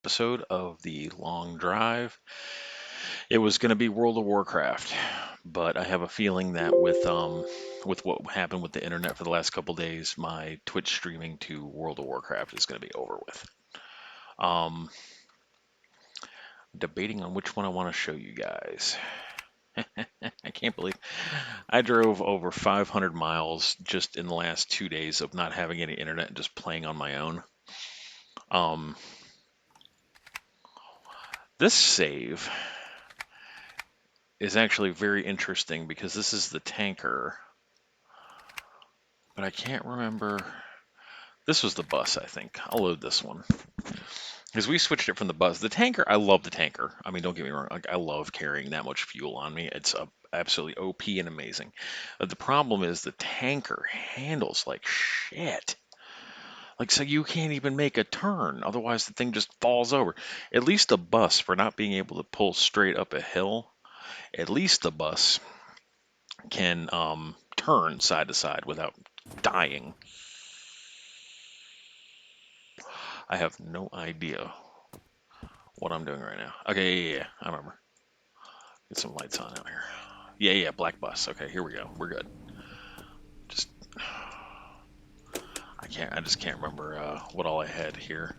Episode of the long drive. It was going to be World of Warcraft, but I have a feeling that with what happened with the internet for the last couple days, my Twitch streaming to World of Warcraft is going to be over with. Um, Debating on which one I want to show you guys. I can't believe I drove over 500 miles just in the last 2 days of not having any internet and just playing on my own. Um, this save is actually very interesting because this is the tanker, but I can't remember. This was the bus, I think. I'll load this one because we switched it from the bus. The tanker, I love the tanker. I mean, don't get me wrong. Like, I love carrying that much fuel on me. It's absolutely OP and amazing. The problem is the tanker handles like shit. Like, so you can't even make a turn. Otherwise, the thing just falls over. At least a bus, for not being able to pull straight up a hill, at least the bus can turn side to side without dying. I have no idea what I'm doing right now. Okay, yeah, I remember. Get some lights on out here. Yeah, black bus. Okay, here we go. We're good. Just, I just can't remember what all I had here.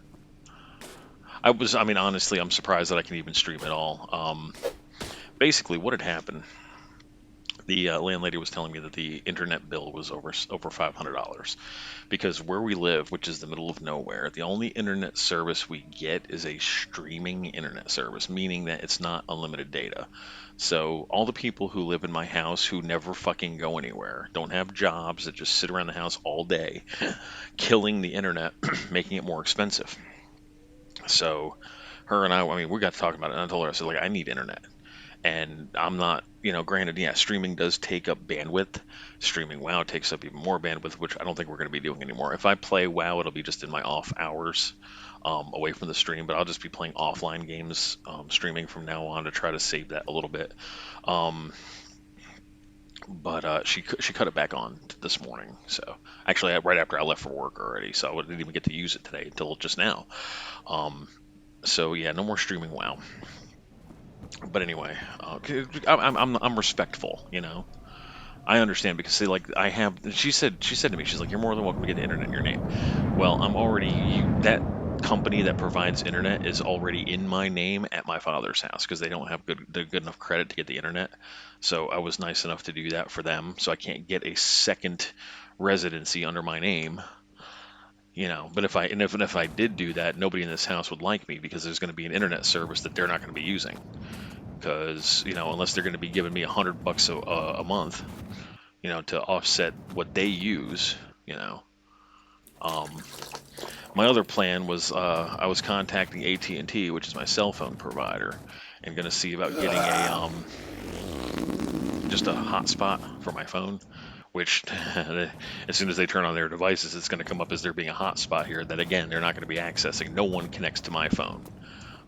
I mean, honestly, I'm surprised that I can even stream at all. Basically, what had happened, the landlady was telling me that the internet bill was over $500 because where we live, which is the middle of nowhere, the only internet service we get is a streaming internet service, meaning that it's not unlimited data. So all the people who live in my house who never fucking go anywhere, don't have jobs, that just sit around the house all day, killing the internet, making it more expensive. So her and I mean, we got to talking about it, and I told her, I said, like, I need internet. And I'm not, granted, yeah, streaming does take up bandwidth. Streaming WoW takes up even more bandwidth, which I don't think we're going to be doing anymore. If I play WoW, it'll be just in my off hours, away from the stream, but I'll just be playing offline games, streaming from now on to try to save that a little bit. Um, but she cut it back on this morning. So actually, right after I left for work already, so I didn't even get to use it today until just now. Um, so yeah, no more streaming WoW. But anyway, I'm respectful, I understand because see, like I have. She said to me, she's like, you're more than welcome to get the internet in your name. Well, I'm already that company that provides internet is already in my name at my father's house because they don't have good enough credit to get the internet. So I was nice enough to do that for them. So I can't get a second residency under my name. But if I did do that, nobody in this house would like me because there's going to be an internet service that they're not going to be using because unless they're going to be giving me $100 a month, to offset what they use. You know, um, my other plan was I was contacting AT&T, which is my cell phone provider, and going to see about getting a just a hotspot for my phone. Which, as soon as they turn on their devices, it's going to come up as there being a hotspot here that again they're not going to be accessing. No one connects to my phone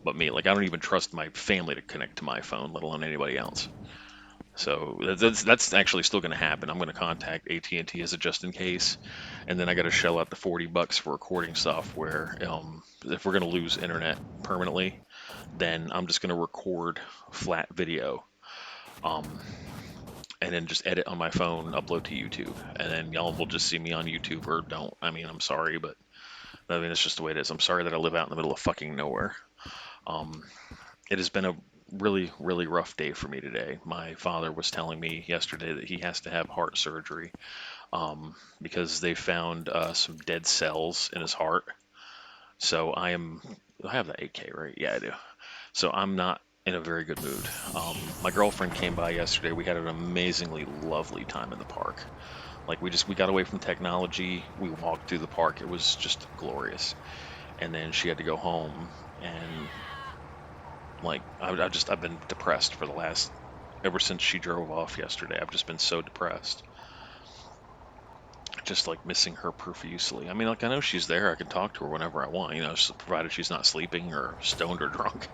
but me. Like I don't even trust my family to connect to my phone, let alone anybody else. So that's actually still going to happen. I'm going to contact AT&T as a just in case, and then I got to shell out the $40 for recording software. If we're going to lose internet permanently, then I'm just going to record flat video, um, and then just edit on my phone, upload to YouTube, and then y'all will just see me on YouTube or don't. I mean, I'm sorry, but I mean it's just the way it is. I'm sorry that I live out in the middle of fucking nowhere. Um, it has been a really, really rough day for me today. My father was telling me yesterday that he has to have heart surgery because they found some dead cells in his heart. So I have the 8K, right? Yeah, I do. So I'm not in a very good mood. My girlfriend came by yesterday. We had an amazingly lovely time in the park. Like we got away from technology. We walked through the park. It was just glorious. And then she had to go home and like I've been depressed for the last ever since she drove off yesterday. I've just been so depressed. Just like missing her profusely. I mean, like I know she's there. I can talk to her whenever I want, provided she's not sleeping or stoned or drunk.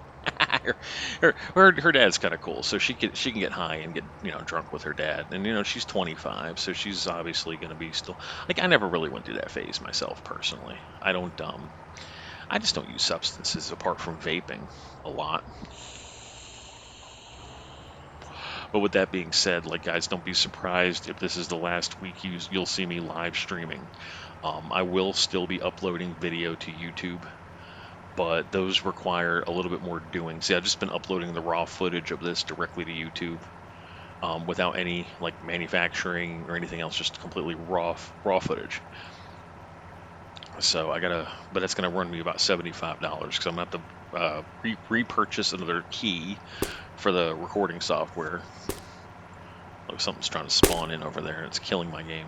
her dad's kind of cool, so she can get high and get drunk with her dad, and she's 25, so she's obviously going to be still like I never really went through that phase myself personally. I don't I just don't use substances apart from vaping a lot. But with that being said, like guys, don't be surprised if this is the last week you'll see me live streaming. I will still be uploading video to YouTube, but those require a little bit more doing. See, I've just been uploading the raw footage of this directly to YouTube, without any like manufacturing or anything else, just completely raw footage. So but that's gonna run me about $75 because I'm gonna have to repurchase another key for the recording software. Look, something's trying to spawn in over there and it's killing my game.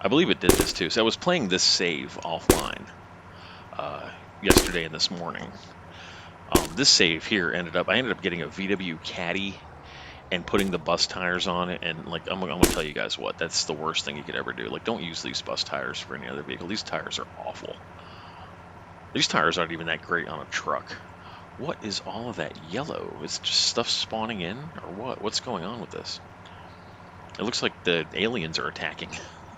I believe it did this too. So I was playing this save offline yesterday and this morning. This save here I ended up getting a VW Caddy and putting the bus tires on it, and like I'm gonna tell you guys what, that's the worst thing you could ever do. Like, don't use these bus tires for any other vehicle. These tires are awful. These tires aren't even that great on a truck. What is all of that yellow? Is it just stuff spawning in, or what? What's going on with this? It looks like the aliens are attacking.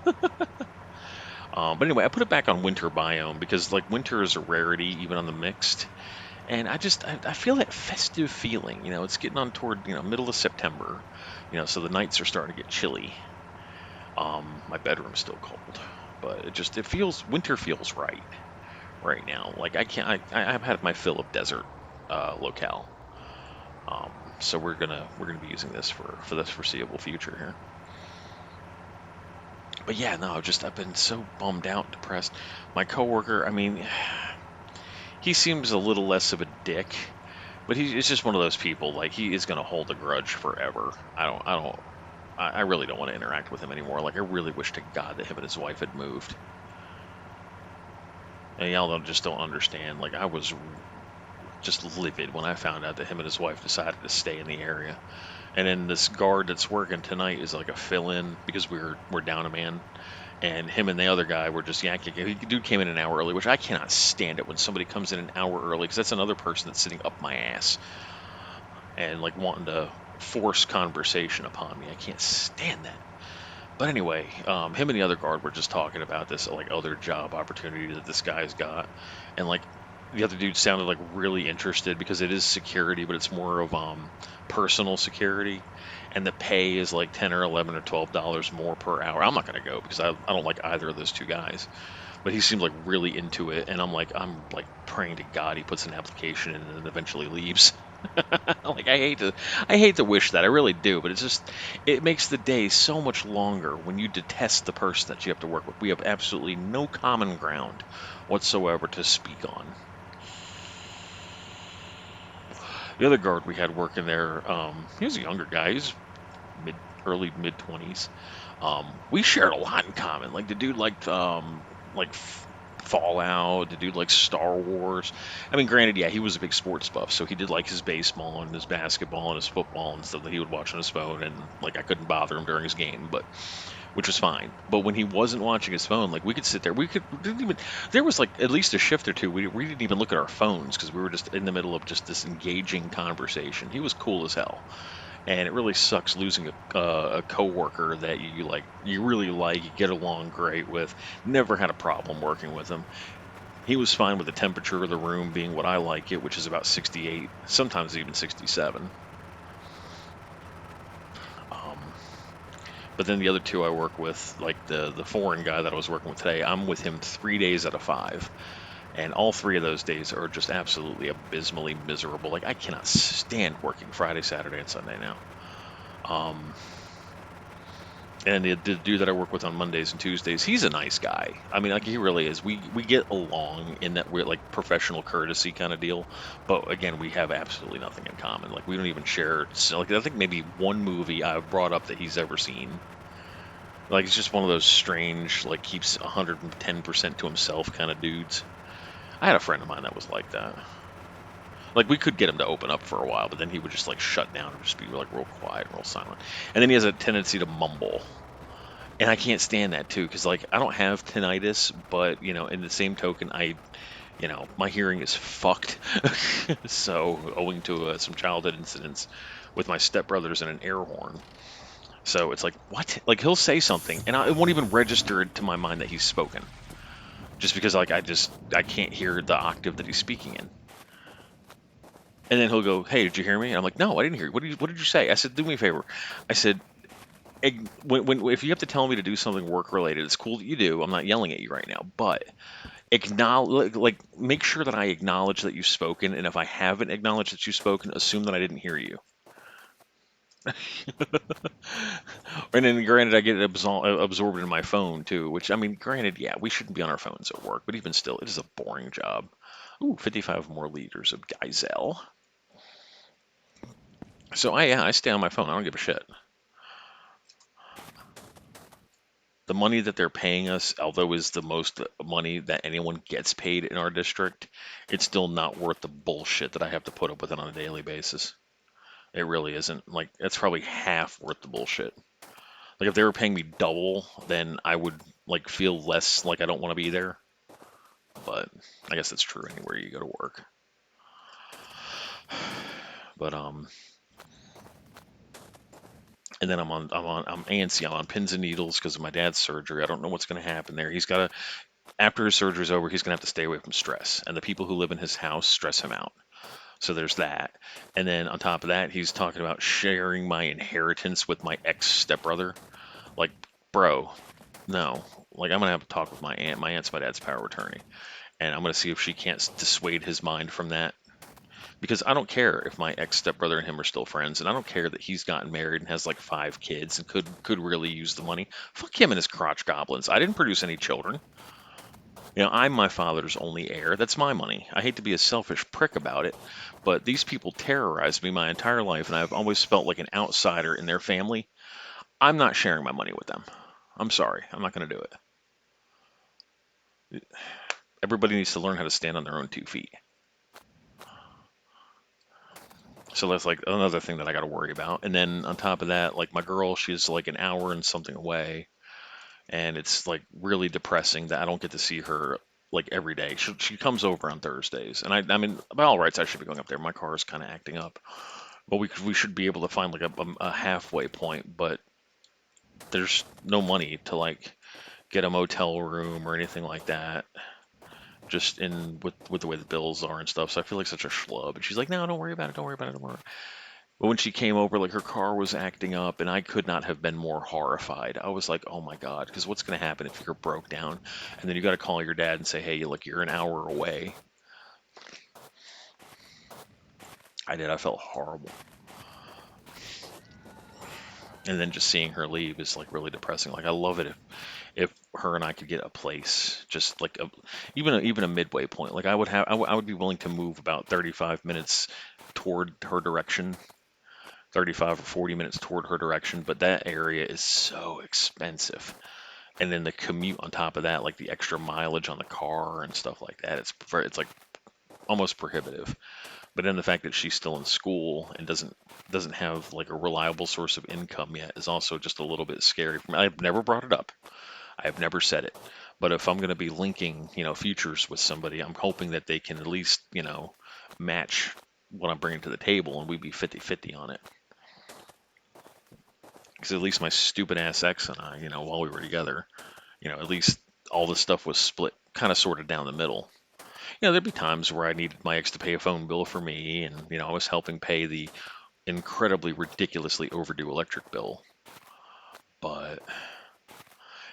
But anyway, I put it back on winter biome because like winter is a rarity even on the mixed. And I feel that festive feeling, it's getting on toward, middle of September, so the nights are starting to get chilly. My bedroom's still cold, but winter feels right now. Like I've had my fill of desert, locale. So we're gonna be using this for this foreseeable future here. But yeah, no, I've been so bummed out, depressed. My coworker, I mean, he seems a little less of a dick, but he's just one of those people. Like, he is going to hold a grudge forever. I really don't want to interact with him anymore. Like, I really wish to God that him and his wife had moved. And y'all just don't understand. Like, I was just livid when I found out that him and his wife decided to stay in the area. And then this guard that's working tonight is like a fill-in because we're down a man. And him and the other guy were just yakking. The dude came in an hour early, which I cannot stand it when somebody comes in an hour early, because that's another person that's sitting up my ass and like wanting to force conversation upon me. I can't stand that. But anyway, him and the other guard were just talking about this like other job opportunity that this guy's got, and like the other dude sounded like really interested because it is security, but it's more of personal security. And the pay is like $10 or $11 or $12 more per hour. I'm not going to go because I don't like either of those two guys. But he seems like really into it, and I'm like praying to God he puts an application in and then eventually leaves. Like, I hate to wish that, I really do, but it makes the day so much longer when you detest the person that you have to work with. We have absolutely no common ground whatsoever to speak on. The other guard we had working there, he was a younger guy. He's early mid-20s. We shared a lot in common. Like, the dude liked Fallout. The dude liked Star Wars. I mean, granted, yeah, he was a big sports buff, so he did like his baseball and his basketball and his football and stuff that he would watch on his phone. And like, I couldn't bother him during his game, which was fine. But when he wasn't watching his phone, like, we could sit there. There was like at least a shift or two. We didn't even look at our phones because we were just in the middle of just this engaging conversation. He was cool as hell. And it really sucks losing a coworker that you really like, you get along great with. Never had a problem working with him. He was fine with the temperature of the room being what I like it, which is about 68, sometimes even 67. But then the other two I work with, like the foreign guy that I was working with today, I'm with him 3 days out of 5. And all 3 of those days are just absolutely abysmally miserable. Like, I cannot stand working Friday, Saturday, and Sunday now. And the dude that I work with on Mondays and Tuesdays, he's a nice guy. I mean, like, he really is. We get along in that we're like professional courtesy kind of deal. But again, we have absolutely nothing in common. Like, we don't even share. Like, I think maybe one movie I've brought up that he's ever seen. Like, it's just one of those strange, like, keeps 110% to himself kind of dudes. I had a friend of mine that was like that. Like, we could get him to open up for a while, but then he would just like shut down and just be like real quiet, real silent. And then he has a tendency to mumble. And I can't stand that too, because like, I don't have tinnitus, but in the same token, my hearing is fucked. So, owing to some childhood incidents with my stepbrothers and an air horn. So it's like, what? Like, he'll say something, and it won't even register to my mind that he's spoken. just because like I can't hear the octave that he's speaking in. And then he'll go, "Hey, did you hear me?" And I'm like, "No, I didn't hear you. What did you say?" I said, "Do me a favor." I said, when if you have to tell me to do something work related, it's cool that you do. I'm not yelling at you right now, but acknowledge, like, make sure that I acknowledge that you've spoken, and if I haven't acknowledged that you've spoken, assume that I didn't hear you. And then, granted, I get absorbed in my phone too, which, I mean, granted, yeah, we shouldn't be on our phones at work, but even still, it is a boring job. Ooh, 55 more liters of diesel. So yeah, I stay on my phone. I don't give a shit. The money that they're paying us, although is the most money that anyone gets paid in our district, it's still not worth the bullshit that I have to put up with it on a daily basis. It really isn't. Like, that's probably half worth the bullshit. Like, if they were paying me double, then I would like feel less like I don't want to be there. But I guess that's true anywhere you go to work. But and then I'm antsy. I'm on pins and needles because of my dad's surgery. I don't know what's going to happen there. He's got to After his surgery's over, he's gonna have to stay away from stress, and the people who live in his house stress him out. So there's that. And then on top of that, he's talking about sharing my inheritance with my ex stepbrother. Like, bro, no. Like, I'm gonna have to talk with my aunt. My aunt's my dad's power of attorney, and I'm gonna see if she can't dissuade his mind from that. Because I don't care if my ex stepbrother and him are still friends, and I don't care that he's gotten married and has like 5 kids and could really use the money. Fuck him and his crotch goblins. I didn't produce any children. I'm my father's only heir. That's my money. I hate to be a selfish prick about it, but these people terrorized me my entire life, and I've always felt like an outsider in their family. I'm not sharing my money with them. I'm sorry. I'm not going to do it. Everybody needs to learn how to stand on their own 2 feet. So that's like another thing that I got to worry about. And then on top of that, like my girl, she's like an hour and something away, and it's like really depressing that I don't get to see her like every day. She comes over on Thursdays, and I mean, by all rights, I should be going up there. My car is kind of acting up, but we should be able to find like a halfway point. But there's no money to like get a motel room or anything like that. Just in with the way the bills are and stuff, so I feel like such a schlub. And she's like, "No, don't worry about it. Don't worry about it. Don't worry." But when she came over, like her car was acting up, and I could not have been more horrified. I was like, "Oh my god!" Because what's going to happen if you're broke down, and then you got to call your dad and say, "Hey, look, you're an hour away." I did. I felt horrible, and then just seeing her leave is like really depressing. Like I love it if her and I could get a place, just like even a midway point. Like I would be willing to move about 35 minutes toward her direction, 35 or 40 minutes toward her direction, but that area is so expensive. And then the commute on top of that, like the extra mileage on the car and stuff like that, it's like almost prohibitive. But then the fact that she's still in school and doesn't have like a reliable source of income yet is also just a little bit scary for me. I've never brought it up. I have never said it. But if I'm going to be linking, futures with somebody, I'm hoping that they can at least, match what I'm bringing to the table, and we'd be 50-50 on it. Because at least my stupid ass ex and I, while we were together, at least all the stuff was split kind of sorted down the middle. There'd be times where I needed my ex to pay a phone bill for me, and, I was helping pay the incredibly ridiculously overdue electric bill. But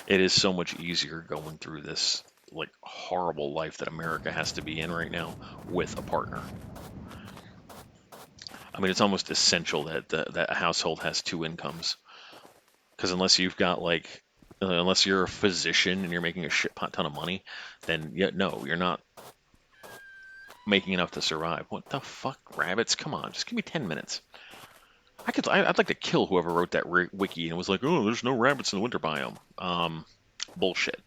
it is so much easier going through this like horrible life that America has to be in right now with a partner. I mean, it's almost essential that a household has 2 incomes, because unless you're a physician and you're making a shit ton of money, then yeah, no, you're not making enough to survive. What the fuck, rabbits? Come on, just give me 10 minutes. I'd like to kill whoever wrote that wiki and was like, oh, there's no rabbits in the winter biome. Bullshit.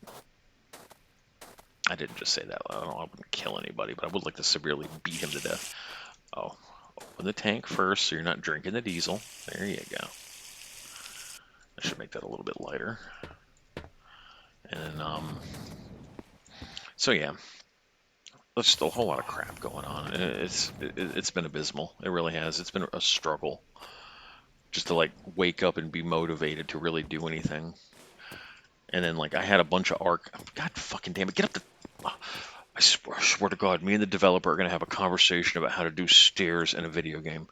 I didn't just say that. I wouldn't kill anybody, but I would like to severely beat him to death. Oh, open the tank first so you're not drinking the diesel. There you go. I should make that a little bit lighter. And so yeah, there's still a whole lot of crap going on. It's been abysmal. It really has. It's been a struggle just to like wake up and be motivated to really do anything. And then like I had a bunch of arc. God fucking damn it! Get up the I swear to God, me and the developer are going to have a conversation about how to do stairs in a video game.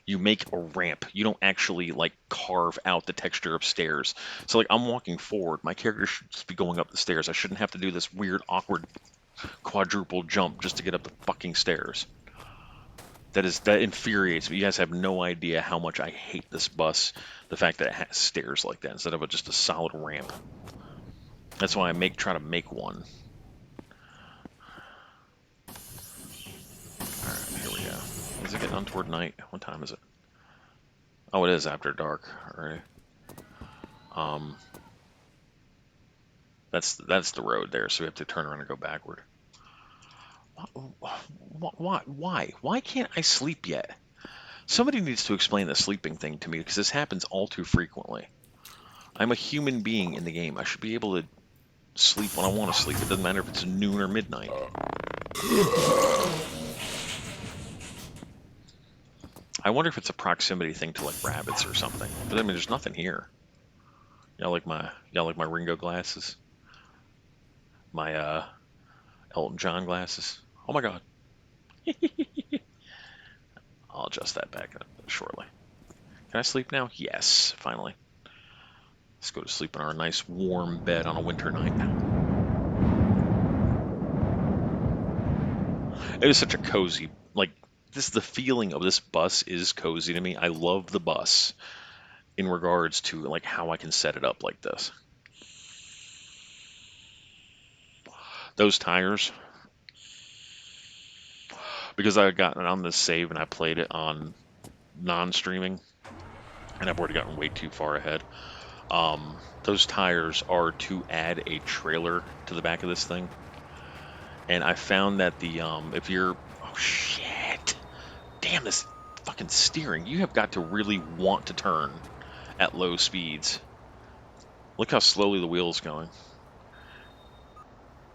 You make a ramp. You don't actually like carve out the texture of stairs. So like I'm walking forward, my character should just be going up the stairs. I shouldn't have to do this weird, awkward quadruple jump just to get up the fucking stairs. That infuriates me. You guys have no idea how much I hate this bus. The fact that it has stairs like that instead of just a solid ramp. That's why I try to make one. All right, here we go. Is it getting on toward night? What time is it? Oh, it is after dark. All right. Um, that's the road there, so we have to turn around and go backward. Why can't I sleep yet? Somebody needs to explain the sleeping thing to me because this happens all too frequently. I'm a human being in the game. I should be able to sleep when I want to sleep. It doesn't matter if it's noon or midnight. I wonder if it's a proximity thing to like rabbits or something. But I mean, there's nothing here. Y'all like my Ringo glasses? My Elton John glasses? Oh my God. I'll adjust that back shortly. Can I sleep now? Yes, finally. Let's go to sleep in our nice warm bed on a winter night. It is such a cozy, like, the feeling of this bus is cozy to me. I love the bus in regards to like how I can set it up like this. Those tires, because I had gotten it on this save and I played it on non-streaming, and I've already gotten way too far ahead. Those tires are to add a trailer to the back of this thing, and I found that if you're, oh shit, damn this fucking steering, you have got to really want to turn at low speeds. Look how slowly the wheel's going.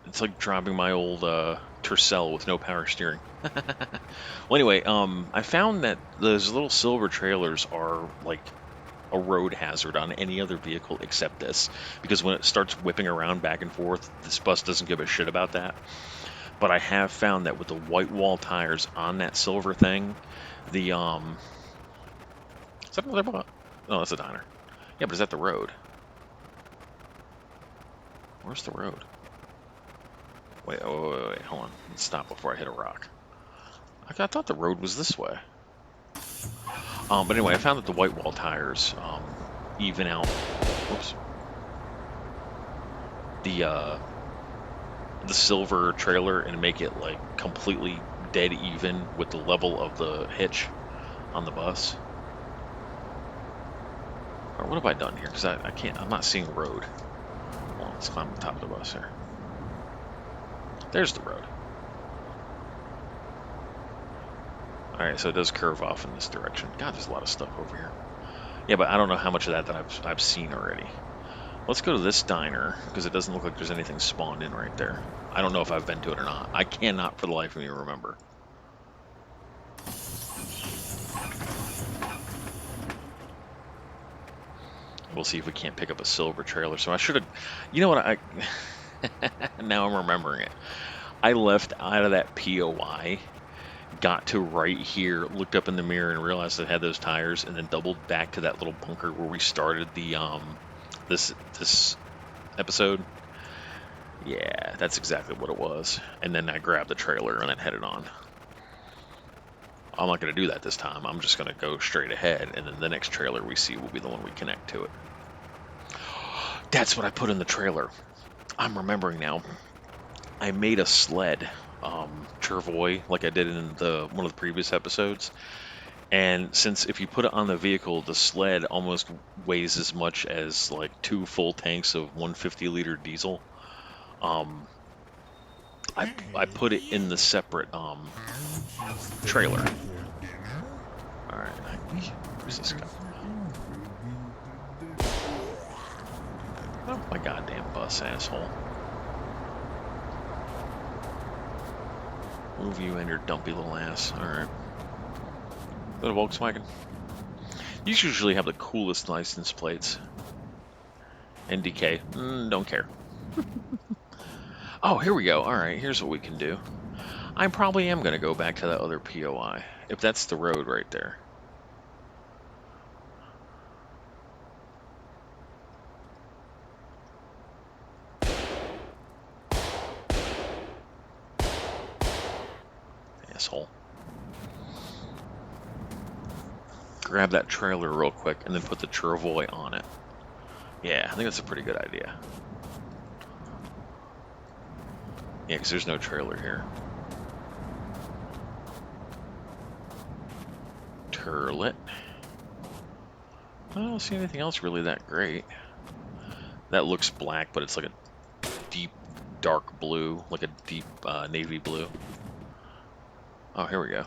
It's like driving my old Tercel with no power steering. Well, anyway, I found that those little silver trailers are like a road hazard on any other vehicle except this, because when it starts whipping around back and forth, this bus doesn't give a shit about that. But I have found that with the white wall tires on that silver thing, the is that another bus? No, that's a diner. Yeah, but is that the road? Where's the road? Wait, hold on. Let's stop before I hit a rock. I thought the road was this way. But anyway, I found that the white wall tires even out. Whoops. The silver trailer and make it like completely dead even with the level of the hitch on the bus. Or what have I done here? Because I can't. I'm not seeing the road. Well, let's climb the top of the bus here. There's the road. Alright, so it does curve off in this direction. God, there's a lot of stuff over here. Yeah, but I don't know how much of that I've seen already. Let's go to this diner, because it doesn't look like there's anything spawned in right there. I don't know if I've been to it or not. I cannot for the life of me remember. We'll see if we can't pick up a silver trailer. So I should have... You know what? Now I'm remembering it. I left out of that POI, got to right here, looked up in the mirror and realized it had those tires, and then doubled back to that little bunker where we started the this episode. Yeah, that's exactly what it was. And then I grabbed the trailer and then headed on. I'm not going to do that this time. I'm just going to go straight ahead, and then the next trailer we see will be the one we connect to it. That's what I put in the trailer. I'm remembering now. I made a sled, Travoy, like I did in one of the previous episodes. And since if you put it on the vehicle, the sled almost weighs as much as like 2 full tanks of 150-liter diesel. I put it in the separate trailer. All right, where's this guy? Oh my goddamn bus, asshole! Move you and your dumpy little ass. All right. Go to Volkswagen. These usually have the coolest license plates. NDK, don't care. Oh, here we go. All right, here's what we can do. I probably am going to go back to that other POI, if that's the road right there. Asshole. Grab that trailer real quick and then put the Travoy on it. Yeah, I think that's a pretty good idea. Yeah, because there's no trailer here. Turlet. I don't see anything else really that great. That looks black, but it's like a deep, dark blue, like a deep navy blue. Oh, here we go.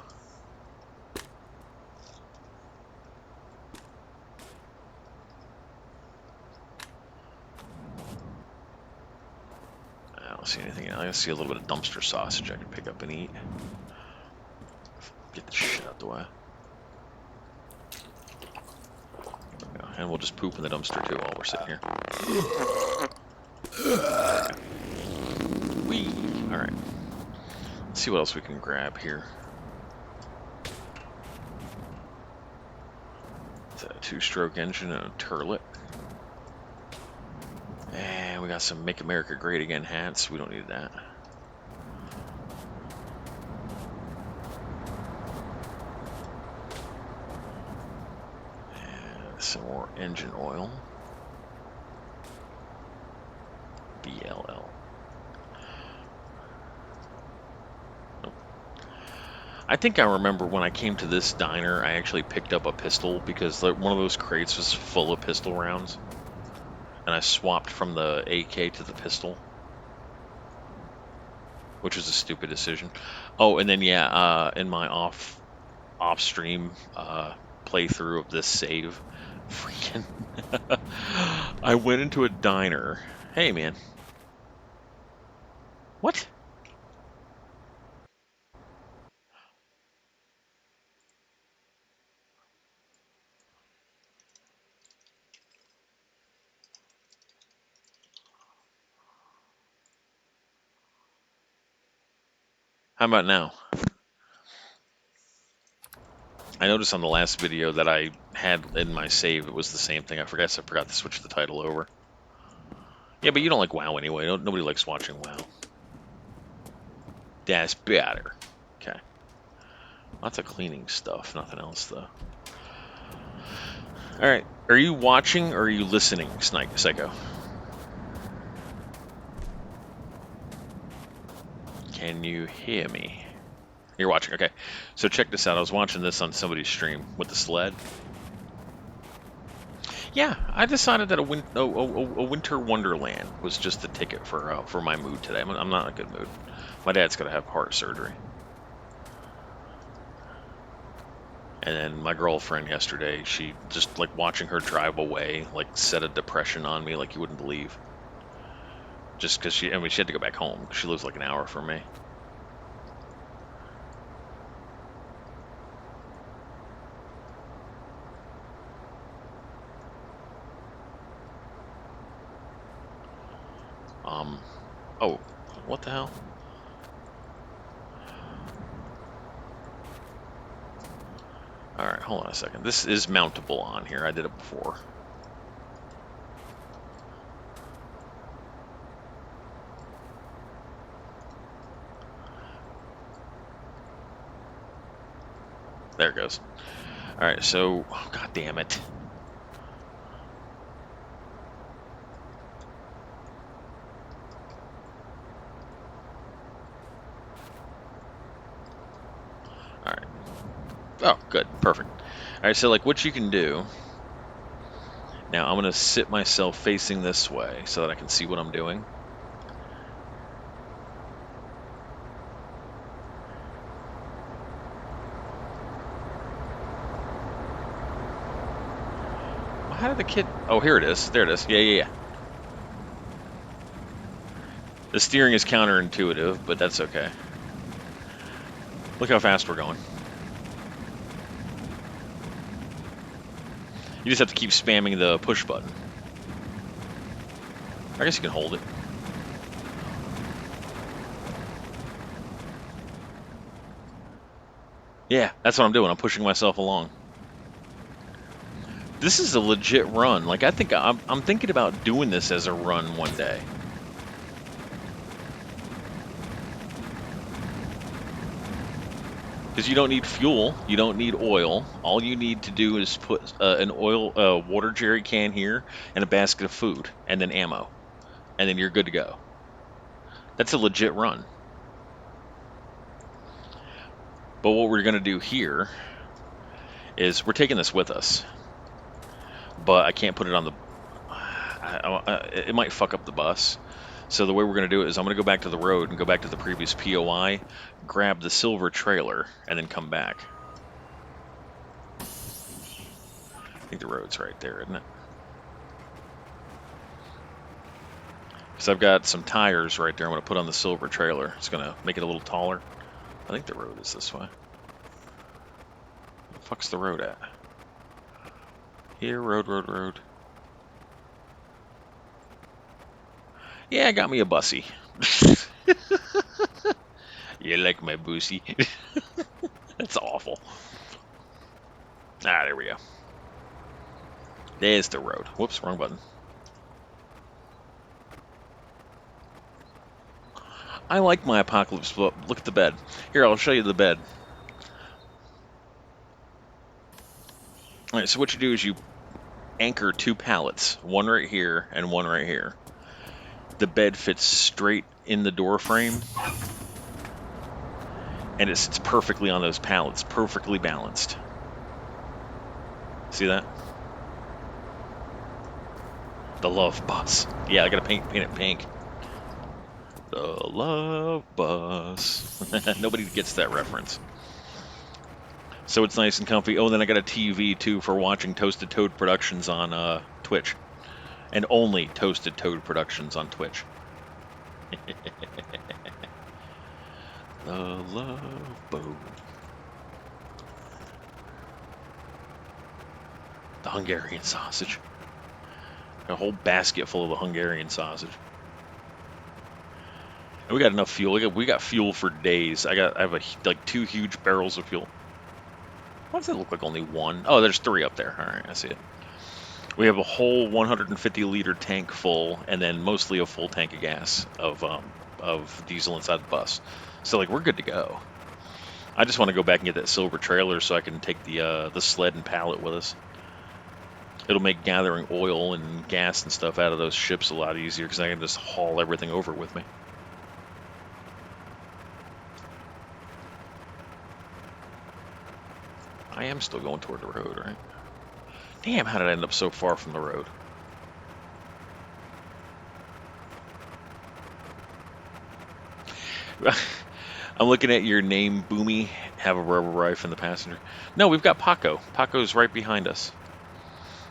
I don't see anything else. I see a little bit of dumpster sausage I can pick up and eat. Get the shit out the way. And we'll just poop in the dumpster too while we're sitting here. Whee! Alright. Let's see what else we can grab here. It's a 2-stroke engine and a turlet. And we got some Make America Great Again hats. We don't need that. And some more engine oil. BLL. Nope. I think I remember when I came to this diner, I actually picked up a pistol because one of those crates was full of pistol rounds. And I swapped from the AK to the pistol, which was a stupid decision. Oh, and then yeah, in my off-stream playthrough of this save, freaking, I went into a diner. Hey, man. What? How about now? I noticed on the last video that I had in my save, it was the same thing. I forgot to switch the title over. Yeah, but you don't like WoW anyway. Nobody likes watching WoW. That's better. Okay. Lots of cleaning stuff. Nothing else, though. Alright. Are you watching or are you listening, Psycho? Can you hear me? You're watching. Okay. So check this out. I was watching this on somebody's stream with the sled. Yeah, I decided that a winter wonderland was just the ticket for my mood today. I'm not in a good mood. My dad's gonna have heart surgery, and then my girlfriend yesterday, she just like watching her drive away, like set a depression on me like you wouldn't believe. Just because she had to go back home. She lives like an hour from me. Oh, what the hell? Alright, hold on a second. This is mountable on here. I did it before. There it goes. Alright, so, oh, god damn it. Alright. Oh, good. Perfect. Alright, so like what you can do. Now I'm going to sit myself facing this way so that I can see what I'm doing. How did the kid... Oh, here it is. There it is. Yeah. The steering is counterintuitive, but that's okay. Look how fast we're going. You just have to keep spamming the push button. I guess you can hold it. Yeah, that's what I'm doing. I'm pushing myself along. This is a legit run. Like I think I'm thinking about doing this as a run one day. Because you don't need fuel, you don't need oil. All you need to do is put an oil water jerry can here and a basket of food and then ammo, and then you're good to go. That's a legit run. But what we're gonna do here is we're taking this with us, but I can't put it on the. It might fuck up the bus. So the way we're gonna do it is I'm gonna go back to the road and go back to the previous POI, grab the silver trailer, and then come back. I think the road's right there, isn't it? Because I've got some tires right there I'm going to put on the silver trailer. It's going to make it a little taller. I think the road is this way. Where the fuck's the road at? Here, road, road, road. Yeah, I got me a bussy. You like my bussy? That's awful. Ah, there we go. There's the road. Whoops, wrong button. I like my apocalypse, but look at the bed. Here, I'll show you the bed. All right, so what you do is you anchor two pallets, one right here and one right here. The bed fits straight in the door frame, and it sits perfectly on those pallets, perfectly balanced. See that? The love bus. Yeah, I gotta paint it pink. The love bus. Nobody gets that reference. So it's nice and comfy. Oh, and then I got a TV too for watching Toasted Toad Productions on Twitch, and only Toasted Toad Productions on Twitch. The love boat. The Hungarian sausage. A whole basket full of the Hungarian sausage. And we got enough fuel. We got fuel for days. I have like 2 huge barrels of fuel. Why does it look like only one? Oh, there's 3 up there. All right, I see it. We have a whole 150-liter tank full, and then mostly a full tank of gas of diesel inside the bus. So like we're good to go. I just want to go back and get that silver trailer so I can take the sled and pallet with us. It'll make gathering oil and gas and stuff out of those ships a lot easier because I can just haul everything over with me. I am still going toward the road, right? Damn, how did I end up so far from the road? I'm looking at your name, Boomy. Have a rubber rifle in the passenger. No, we've got Paco. Paco's right behind us.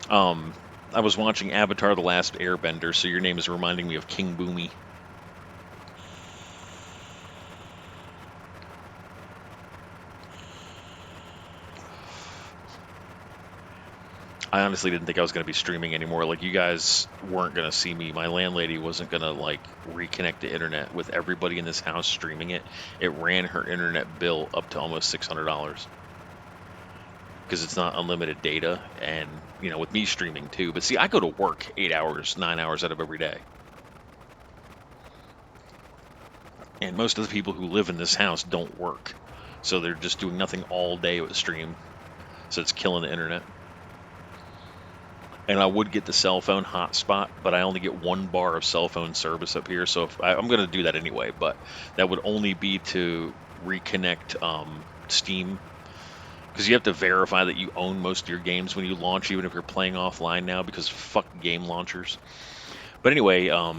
I was watching Avatar: The Last Airbender, so your name is reminding me of King Boomy. I honestly didn't think I was going to be streaming anymore. Like, you guys weren't going to see me. My landlady wasn't going to, like, reconnect the internet with everybody in this house streaming it. It ran her internet bill up to almost $600. Because it's not unlimited data, and, you know, with me streaming too. But see, I go to work 8 hours, 9 hours out of every day. And most of the people who live in this house don't work. So they're just doing nothing all day with stream. So it's killing the internet. And I would get the cell phone hotspot, but I only get 1 bar of cell phone service up here. So I'm going to do that anyway, but that would only be to reconnect Steam, because you have to verify that you own most of your games when you launch, even if you're playing offline now, because fuck game launchers. But anyway, I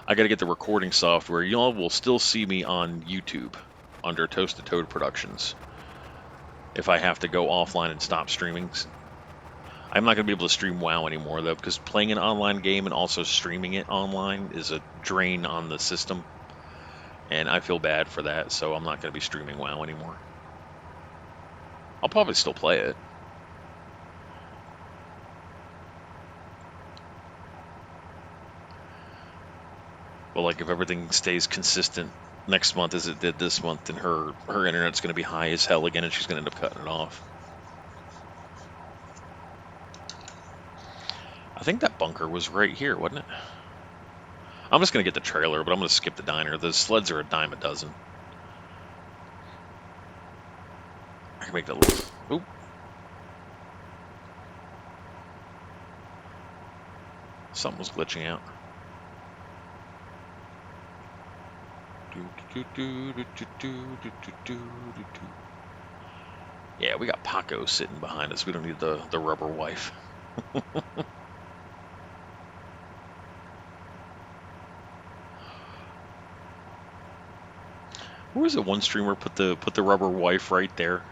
got to get the recording software. Y'all will still see me on YouTube under Toasted Toad Productions if I have to go offline and stop streaming. I'm not going to be able to stream WoW anymore, though, because playing an online game and also streaming it online is a drain on the system, and I feel bad for that, so I'm not going to be streaming WoW anymore. I'll probably still play it. But, like, if everything stays consistent next month as it did this month, and her internet's going to be high as hell again, and she's going to end up cutting it off. I think that bunker was right here, wasn't it? I'm just going to get the trailer, but I'm going to skip the diner. The sleds are a dime a dozen. I can make that look. Oop. Something was glitching out. Yeah, we got Paco sitting behind us. We don't need the rubber wife. Who was it? One streamer put the rubber wife right there,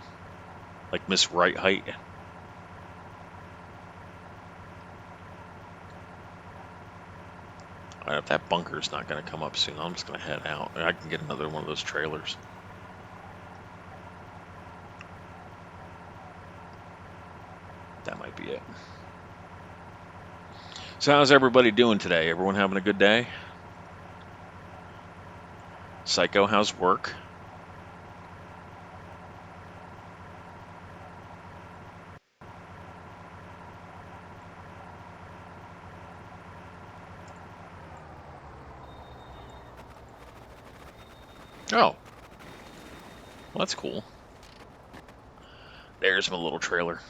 like Miss Right Height. Alright, if that bunker's not going to come up soon, I'm just going to head out. I can get another one of those trailers. That might be it. So how's everybody doing today? Everyone having a good day? Psycho, how's work? Oh. Well, that's cool. There's my little trailer.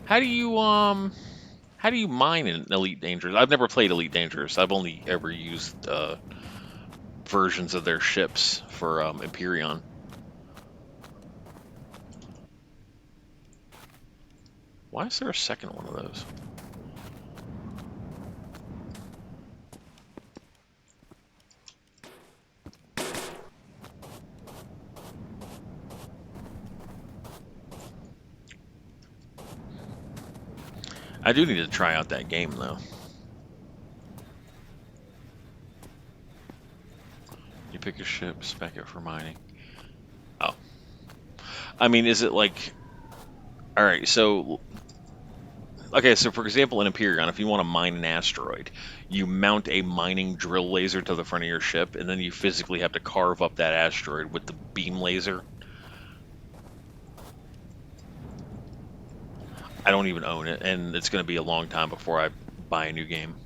How do you mine in Elite Dangerous? I've never played Elite Dangerous. I've only ever used versions of their ships for Empyrean. Why is there a second one of those? I do need to try out that game, though. You pick a ship, spec it for mining. Oh. I mean, is it like... Alright, so... Okay, so for example, in Empyrean, if you want to mine an asteroid, you mount a mining drill laser to the front of your ship, and then you physically have to carve up that asteroid with the beam laser. I don't even own it, and it's going to be a long time before I buy a new game.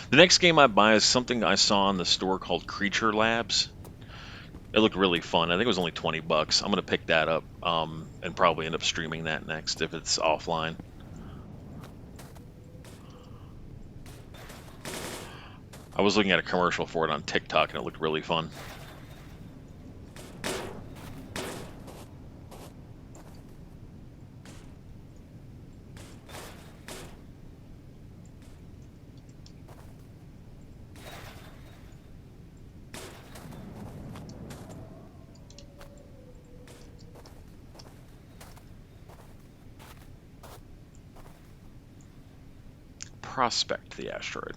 The next game I buy is something I saw in the store called Creature Labs. It looked really fun. I think it was only 20 bucks. I'm going to pick that up and probably end up streaming that next if it's offline. I was looking at a commercial for it on TikTok, and it looked really fun. Prospect the asteroid.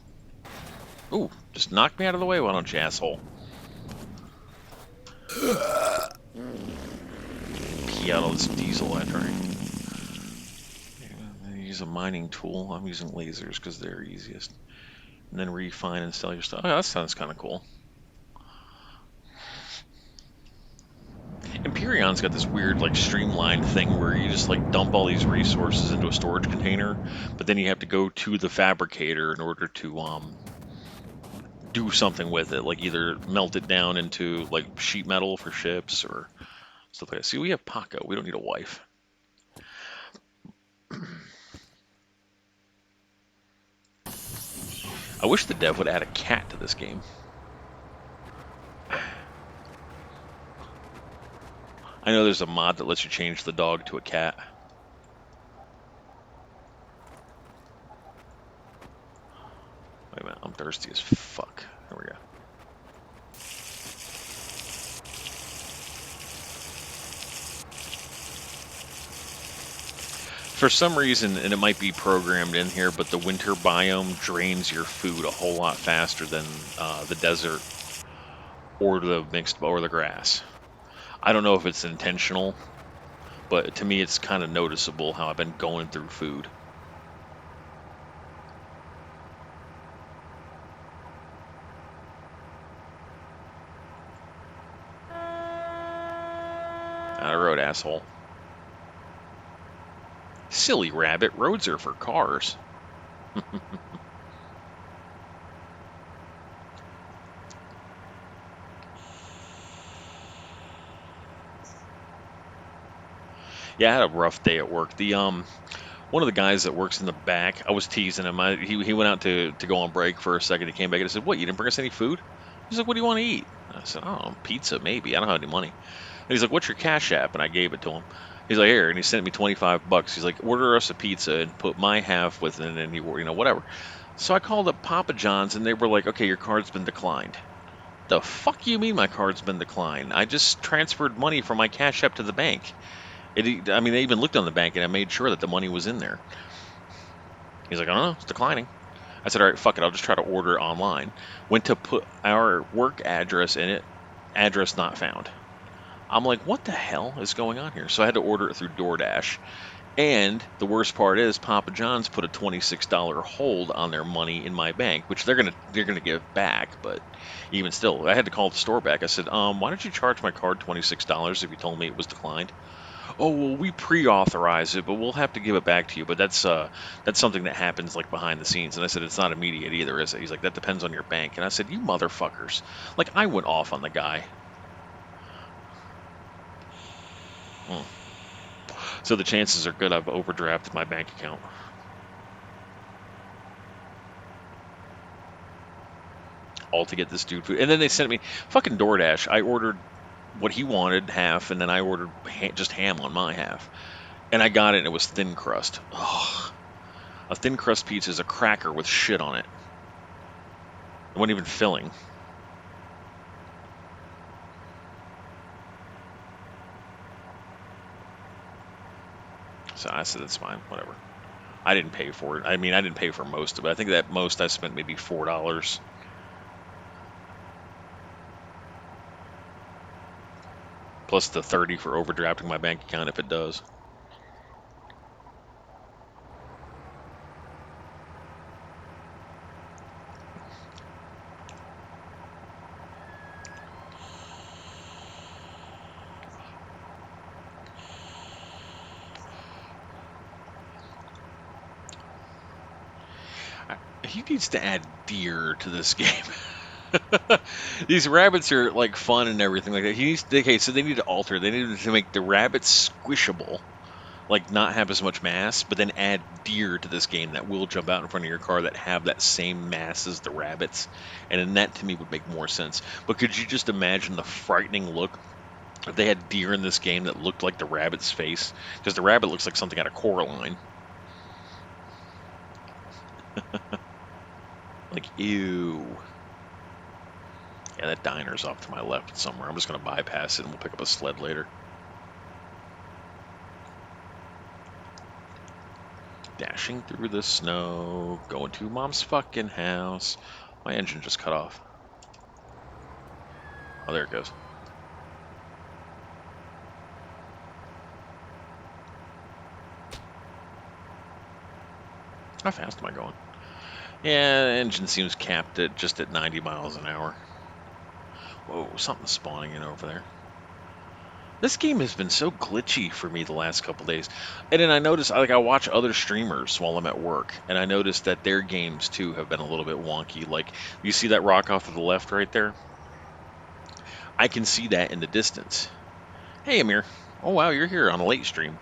Ooh, just knock me out of the way, why don't you, asshole? Pee out all this diesel after I use a mining tool. I'm using lasers because they're easiest. And then refine and sell your stuff. Oh, that sounds kind of cool. Empyreon's got this weird, like, streamlined thing where you just, like, dump all these resources into a storage container, but then you have to go to the fabricator in order to, do something with it, like either melt it down into, like, sheet metal for ships or stuff like that. See, we have Paco. We don't need a wife. I wish the dev would add a cat to this game. I know there's a mod that lets you change the dog to a cat. Wait a minute, I'm thirsty as fuck. There we go. For some reason, and it might be programmed in here, but the winter biome drains your food a whole lot faster than the desert. or the mixed or the grass. I don't know if it's intentional, but to me it's kind of noticeable how I've been going through food. Out of road, asshole. Silly rabbit, roads are for cars. Yeah, I had a rough day at work. The one of the guys that works in the back, I was teasing him. He went out to go on break for a second. He came back and I said, "What? You didn't bring us any food?" He's like, "What do you want to eat?" I said, "Oh, pizza maybe. I don't have any money." And he's like, "What's your Cash App?" And I gave it to him. He's like, "Here," and he sent me $25. He's like, "Order us a pizza and put my half with it, and whatever." So I called up Papa John's and they were like, "Okay, your card's been declined." The fuck you mean my card's been declined? I just transferred money from my Cash App to the bank. I mean, they even looked on the bank and I made sure that the money was in there. He's like, "I don't know, it's declining." I said, "All right, fuck it, I'll just try to order online." Went to put our work address in it, address not found. I'm like, what the hell is going on here? So I had to order it through DoorDash. And the worst part is Papa John's put a $26 hold on their money in my bank, which they're gonna give back. But even still, I had to call the store back. I said, why don't you charge my card $26 if you told me it was declined? Oh, well, we pre-authorize it, but we'll have to give it back to you. But that's something that happens like behind the scenes. And I said, it's not immediate either, is it? He's like, that depends on your bank. And I said, you motherfuckers! Like I went off on the guy. Hmm. So the chances are good I've overdrafted my bank account. All to get this dude food. And then they sent me fucking DoorDash. I ordered what he wanted, half, and then I ordered just ham on my half. And I got it, and it was thin crust. Ugh. A thin crust pizza is a cracker with shit on it. It wasn't even filling. So I said, it's fine, whatever. I didn't pay for it. I mean, I didn't pay for most of it. I think that most I spent maybe $4. Plus the 30 for overdrafting my bank account if it does. He needs to add deer to this game. These rabbits are like fun and everything like that. Okay, so they need to alter. They need to make the rabbits squishable, like not have as much mass, but then add deer to this game that will jump out in front of your car that have that same mass as the rabbits, and then that to me would make more sense. But could you just imagine the frightening look if they had deer in this game that looked like the rabbit's face? Because the rabbit looks like something out of Coraline. Like, ew. Yeah, that diner's off to my left somewhere. I'm just going to bypass it and we'll pick up a sled later. Dashing through the snow, going to Mom's fucking house. My engine just cut off. Oh, there it goes. How fast am I going? Yeah, the engine seems capped at just at 90 miles an hour. Whoa, something's spawning in over there. This game has been so glitchy for me the last couple days. And then I notice, like, I watch other streamers while I'm at work, and I notice that their games, too, have been a little bit wonky. Like, you see that rock off to the left right there? I can see that in the distance. Hey, Amir. Oh, wow, you're here on a late stream.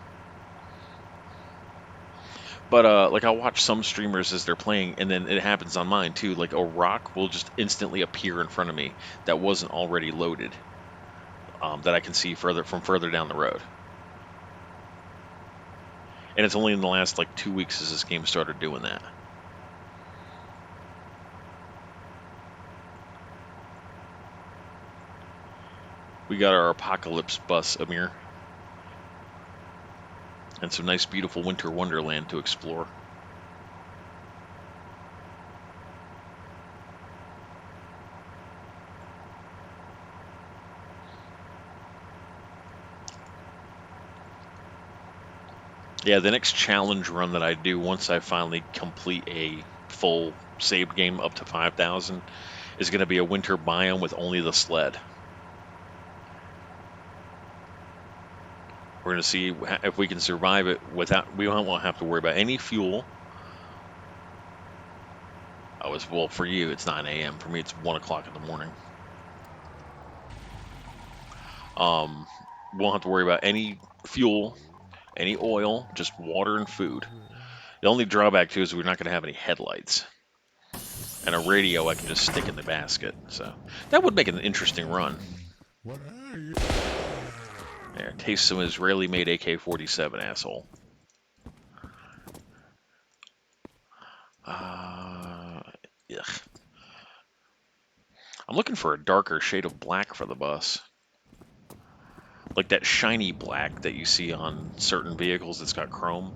But, like, I'll watch some streamers as they're playing, and then it happens on mine, too. Like, a rock will just instantly appear in front of me that wasn't already loaded, that I can see further down the road. And it's only in the last, like, 2 weeks as this game started doing that. We got our apocalypse bus, Amir. And some nice, beautiful winter wonderland to explore. Yeah, the next challenge run that I do once I finally complete a full saved game up to 5,000 is going to be a winter biome with only the sled. We're going to see if we can survive it without, we won't have to worry about any fuel. Well, for you, it's 9 a.m. For me, it's 1 o'clock in the morning. Um, won't have to worry about any fuel, any oil, just water and food. The only drawback to is we're not going to have any headlights. And a radio I can just stick in the basket. So that would make an interesting run. There, taste some Israeli-made AK-47, asshole. Ugh. I'm looking for a darker shade of black for the bus. Like that shiny black that you see on certain vehicles that's got chrome.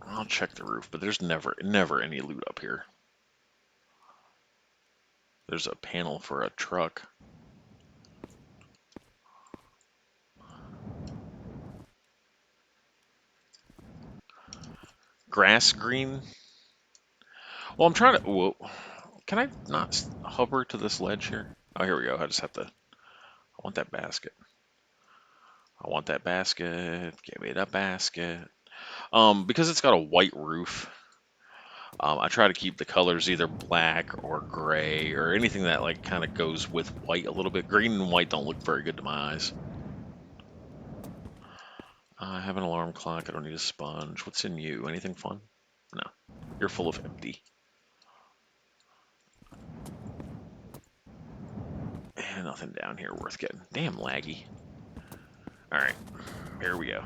I'll check the roof, but there's never any loot up here. There's a panel for a truck. Grass green? Well, I'm trying to... Whoa. Can I not hover to this ledge here? Oh, here we go. I just have to... I want that basket. I want that basket. Give me that basket. Because it's got a white roof, I try to keep the colors either black or gray or anything that like kind of goes with white a little bit. Green and white don't look very good to my eyes. I have an alarm clock. I don't need a sponge. What's in you? Anything fun? No. You're full of empty. And nothing down here worth getting. Damn laggy. Alright. Here we go.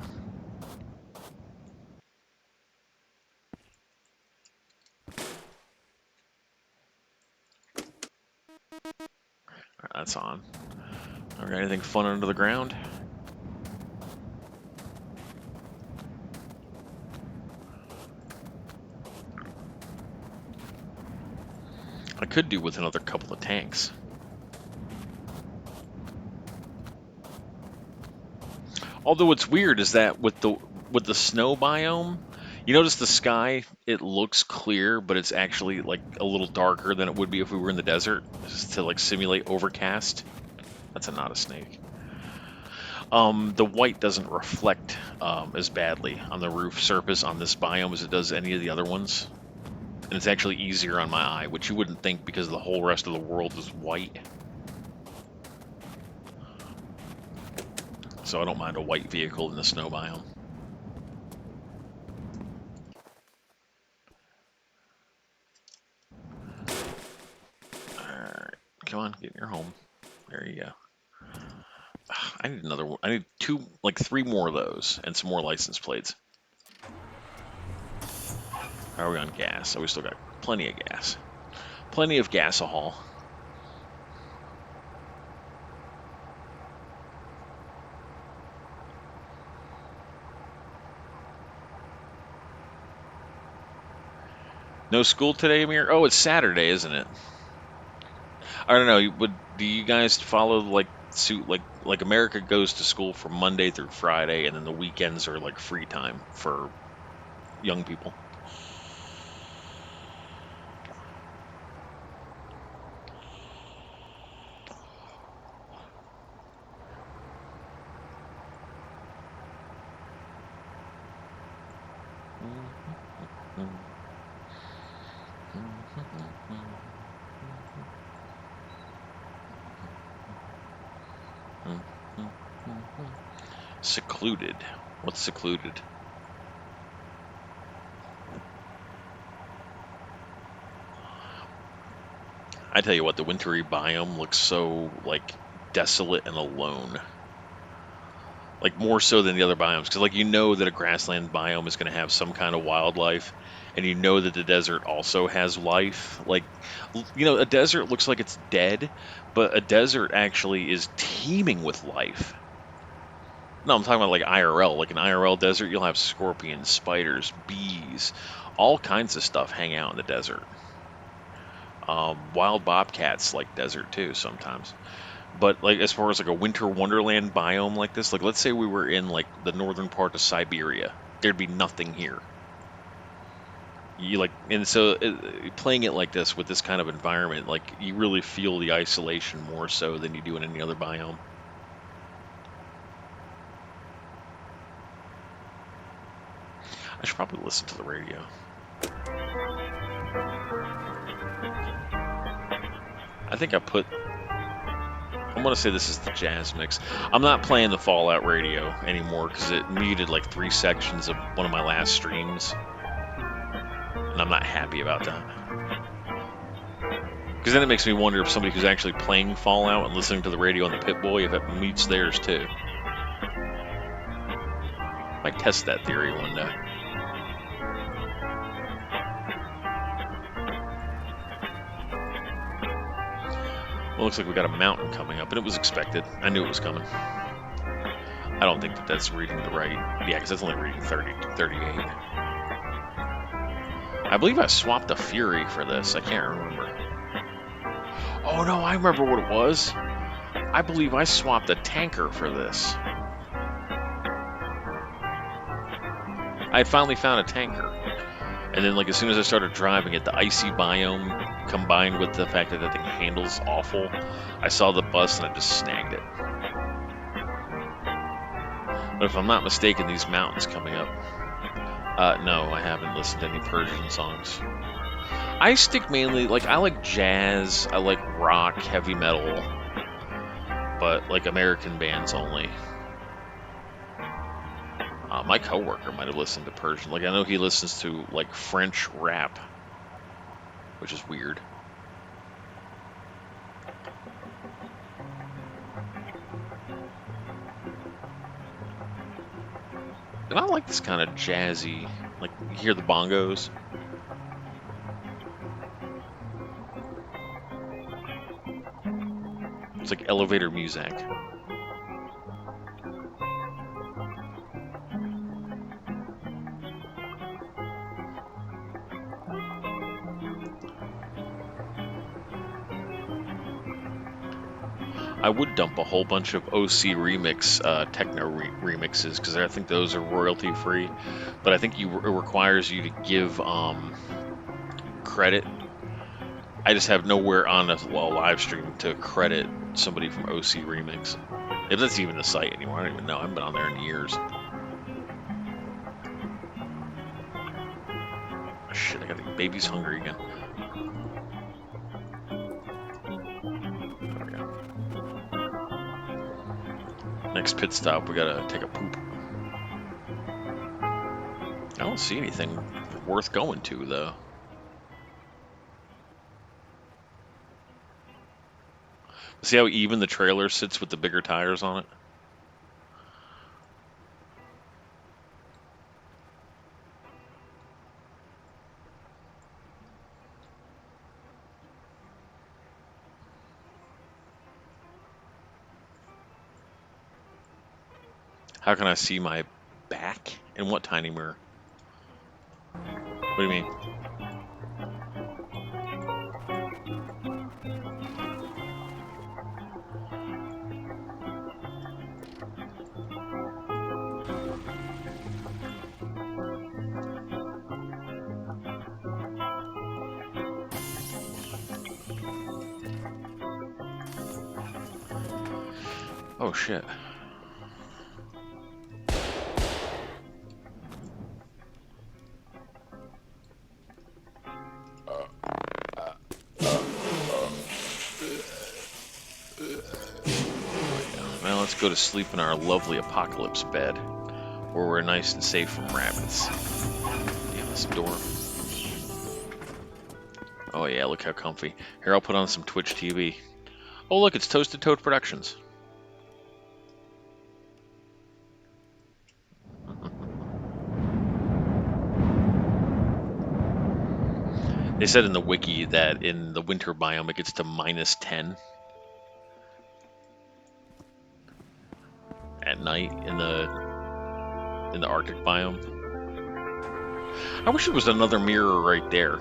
Alright, that's on. Alright, anything fun under the ground? I could do with another couple of tanks. Although what's weird is that with the snow biome, you notice the sky, it looks clear, but it's actually like a little darker than it would be if we were in the desert, just to like simulate overcast. That's not a snake. The white doesn't reflect as badly on the roof surface on this biome as it does any of the other ones. And it's actually easier on my eye, which you wouldn't think because the whole rest of the world is white. So I don't mind a white vehicle in the snow biome. Alright, come on, get in your home. There you go. I need another one. I need three more of those and some more license plates. How are we on gas? Oh, we still got plenty of gas. Plenty of gas-a-haul. No school today, Amir? Oh, it's Saturday, isn't it? I don't know. Do you guys follow like suit like America goes to school from Monday through Friday, and then the weekends are like free time for young people? Secluded. What's secluded? I tell you what, the wintry biome looks so like desolate and alone. Like more so than the other biomes, because like you know that a grassland biome is going to have some kind of wildlife, and you know that the desert also has life. Like, you know, a desert looks like it's dead, but a desert actually is teeming with life. No, I'm talking about like IRL. Like an IRL desert, you'll have scorpions, spiders, bees, all kinds of stuff hang out in the desert. Wild bobcats like desert too sometimes. But like as far as like a winter wonderland biome like this, like let's say we were in like the northern part of Siberia, there'd be nothing here. You like, and so playing it like this with this kind of environment, like you really feel the isolation more so than you do in any other biome. I should probably listen to the radio. I think I put. I'm gonna say this is the jazz mix. I'm not playing the Fallout radio anymore because it muted like 3 sections of one of my last streams, and I'm not happy about that. Because then it makes me wonder if somebody who's actually playing Fallout and listening to the radio on the Pip-Boy, if it mutes theirs too. Might test that theory one day. Well, looks like we got a mountain coming up, and it was expected. I knew it was coming. I don't think that that's reading the right. Yeah, because that's only reading 30 to 38. I believe I swapped a Fury for this. I can't remember. Oh no, I remember what it was. I believe I swapped a tanker for this. I had finally found a tanker. And then, like, as soon as I started driving it, the icy biome combined with the fact that that thing handles awful, I saw the bus and I just snagged it. But if I'm not mistaken, these mountains coming up. No, I haven't listened to any Persian songs. I stick mainly, like, I like jazz, I like rock, heavy metal, but, like, American bands only. My coworker might have listened to Persian. Like, I know he listens to, like, French rap, which is weird. And I like this kind of jazzy, like, you hear the bongos. It's like elevator music. I would dump a whole bunch of OC remix techno remixes because I think those are royalty free, but I think it requires you to give credit. I just have nowhere on a live stream to credit somebody from OC Remix. If that's even the site anymore, I don't even know. I haven't been on there in years. Oh, shit, I got the baby's hungry again. There we go. Next pit stop, we gotta take a poop. I don't see anything worth going to, though. See how even the trailer sits with the bigger tires on it? How can I see my back? In what tiny mirror? What do you mean? Oh shit. Well, let's go to sleep in our lovely apocalypse bed, where we're nice and safe from rabbits. Damn, this door. Oh yeah, look how comfy. Here, I'll put on some Twitch TV. Oh look, it's Toasted Toad Productions. They said in the wiki that in the winter biome it gets to -10 at night in the Arctic biome. I wish there was another mirror right there.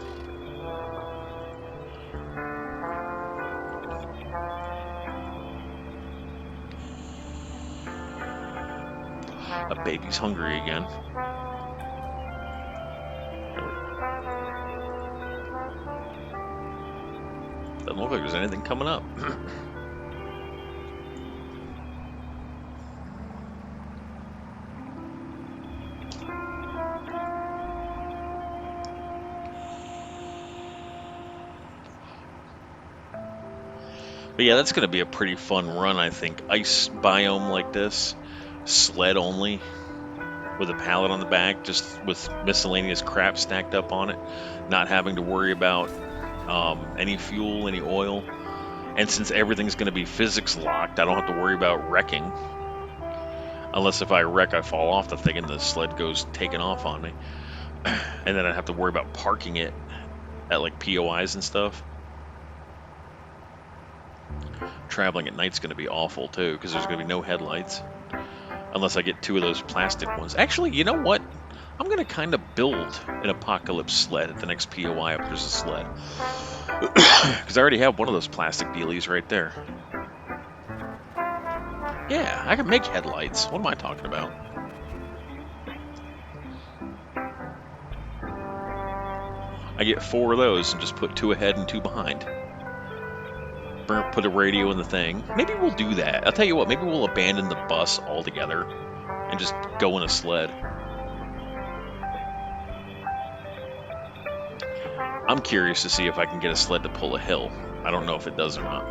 A baby's hungry again. Doesn't look like there's anything coming up. But yeah, that's going to be a pretty fun run, I think. Ice biome like this, sled only, with a pallet on the back, just with miscellaneous crap stacked up on it, not having to worry about any fuel, any oil. And since everything's going to be physics locked, I don't have to worry about wrecking. Unless if I wreck, I fall off the thing and the sled goes taking off on me. And then I have to worry about parking it at like POIs and stuff. Traveling at night's going to be awful too, because there's going to be no headlights. Unless I get 2 of those plastic ones. Actually, you know what? I'm going to kind of build an apocalypse sled at the next POI if there's a sled. Because I already have one of those plastic dealies right there. Yeah, I can make headlights. What am I talking about? I get 4 of those and just put 2 ahead and 2 behind. Put a radio in the thing. Maybe we'll do that. I'll tell you what, maybe we'll abandon the bus altogether and just go in a sled. I'm curious to see if I can get a sled to pull a hill. I don't know if it does or not.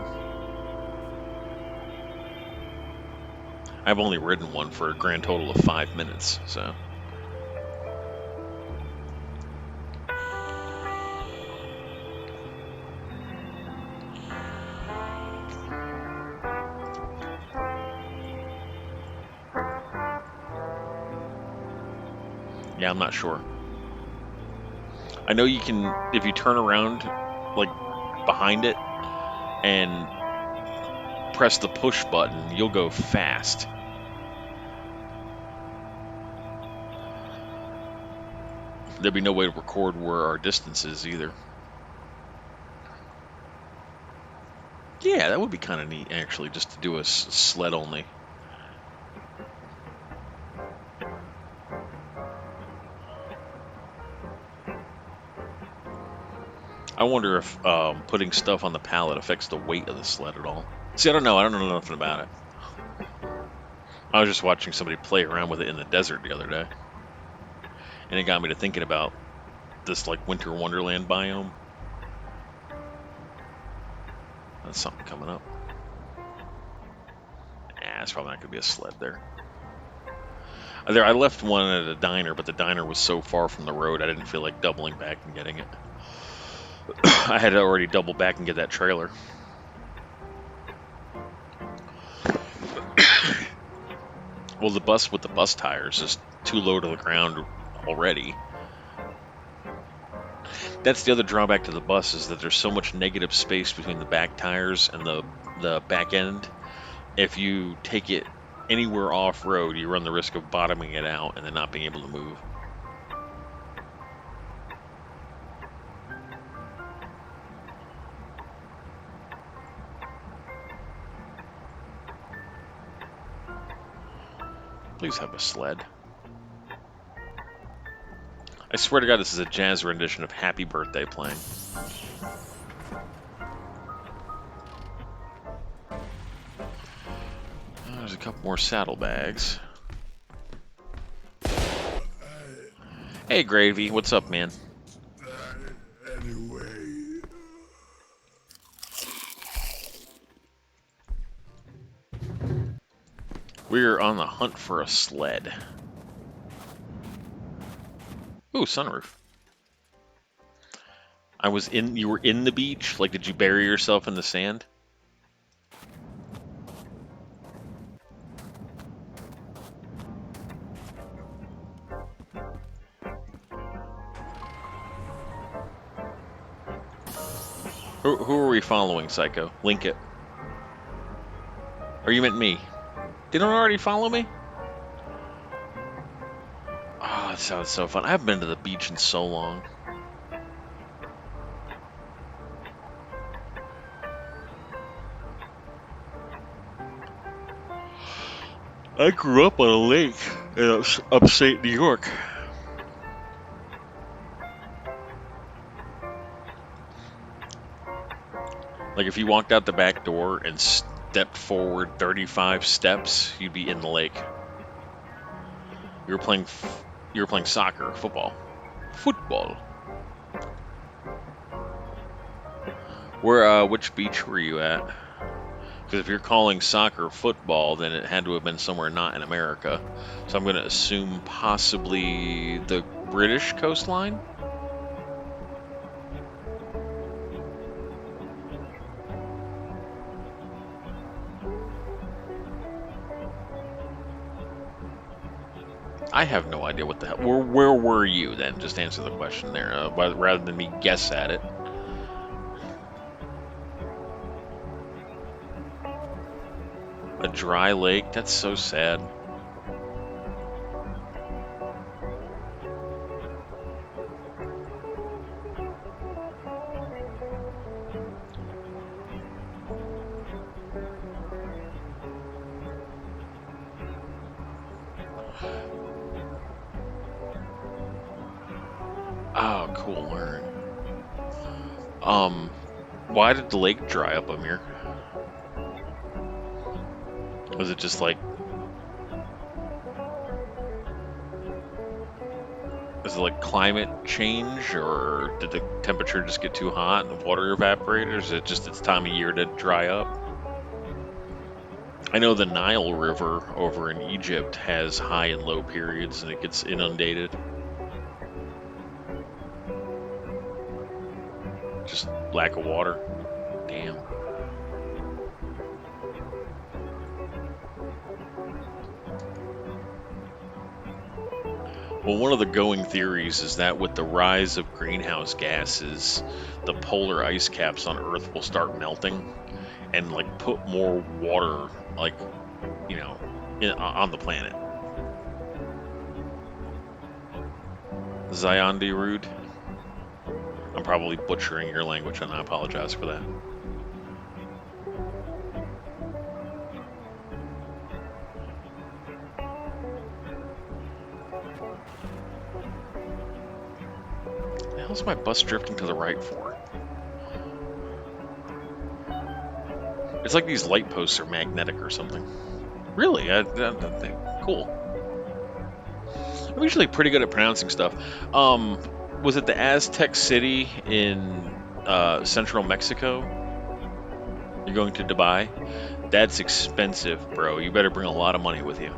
I've only ridden one for a grand total of 5 minutes, so. Yeah, I'm not sure. I know you can, if you turn around, like, behind it, and press the push button, you'll go fast. There'd be no way to record where our distance is either. Yeah, that would be kind of neat, actually, just to do a sled only. I wonder if putting stuff on the pallet affects the weight of the sled at all. See, I don't know. I don't know nothing about it. I was just watching somebody play around with it in the desert the other day. And it got me to thinking about this, like, winter wonderland biome. That's something coming up. Nah, it's probably not going to be a sled there. I left one at a diner, but the diner was so far from the road, I didn't feel like doubling back and getting it. I had to already double back and get that trailer. Well, the bus with the bus tires is too low to the ground already. That's the other drawback to the bus, is that there's so much negative space between the back tires and the back end. If you take it anywhere off-road, you run the risk of bottoming it out and then not being able to move. Please have a sled. I swear to God, this is a jazz rendition of Happy Birthday playing. There's a couple more saddlebags. Hey, Gravy, what's up, man? Anyway. We're on the hunt for a sled. Ooh, sunroof. You were in the beach? Like, did you bury yourself in the sand? Who are we following, Psycho? Link it. Or you meant me? Didn't it already follow me? Oh, that sounds so fun. I haven't been to the beach in so long. I grew up on a lake. in upstate New York. Like if you walked out the back door and stepped forward 35 steps, you'd be in the lake. You were playing, you were playing soccer, football. Which beach were you at? Because if you're calling soccer football, then it had to have been somewhere not in America. So I'm going to assume possibly the British coastline. I have no idea what the hell. Where were you then? Just answer the question there, rather than me guess at it. A dry lake? That's so sad. Oh, cool. Learn. Why did the lake dry up, Amir? Was it just like, is it like climate change, or did the temperature just get too hot and the water evaporate, or is it just it's time of year to dry up? I know the Nile River over in Egypt has high and low periods and it gets inundated. Just lack of water. Damn. Well, one of the going theories is that with the rise of greenhouse gases, the polar ice caps on Earth will start melting and like put more water, like, on the planet. Zion Rude. I'm probably butchering your language, and I apologize for that. The hell's my bus drifting to the right for? It's like these light posts are magnetic or something. Really? I think. Cool. I'm usually pretty good at pronouncing stuff. Was it the Aztec City in central Mexico? You're going to Dubai? That's expensive, bro. You better bring a lot of money with you.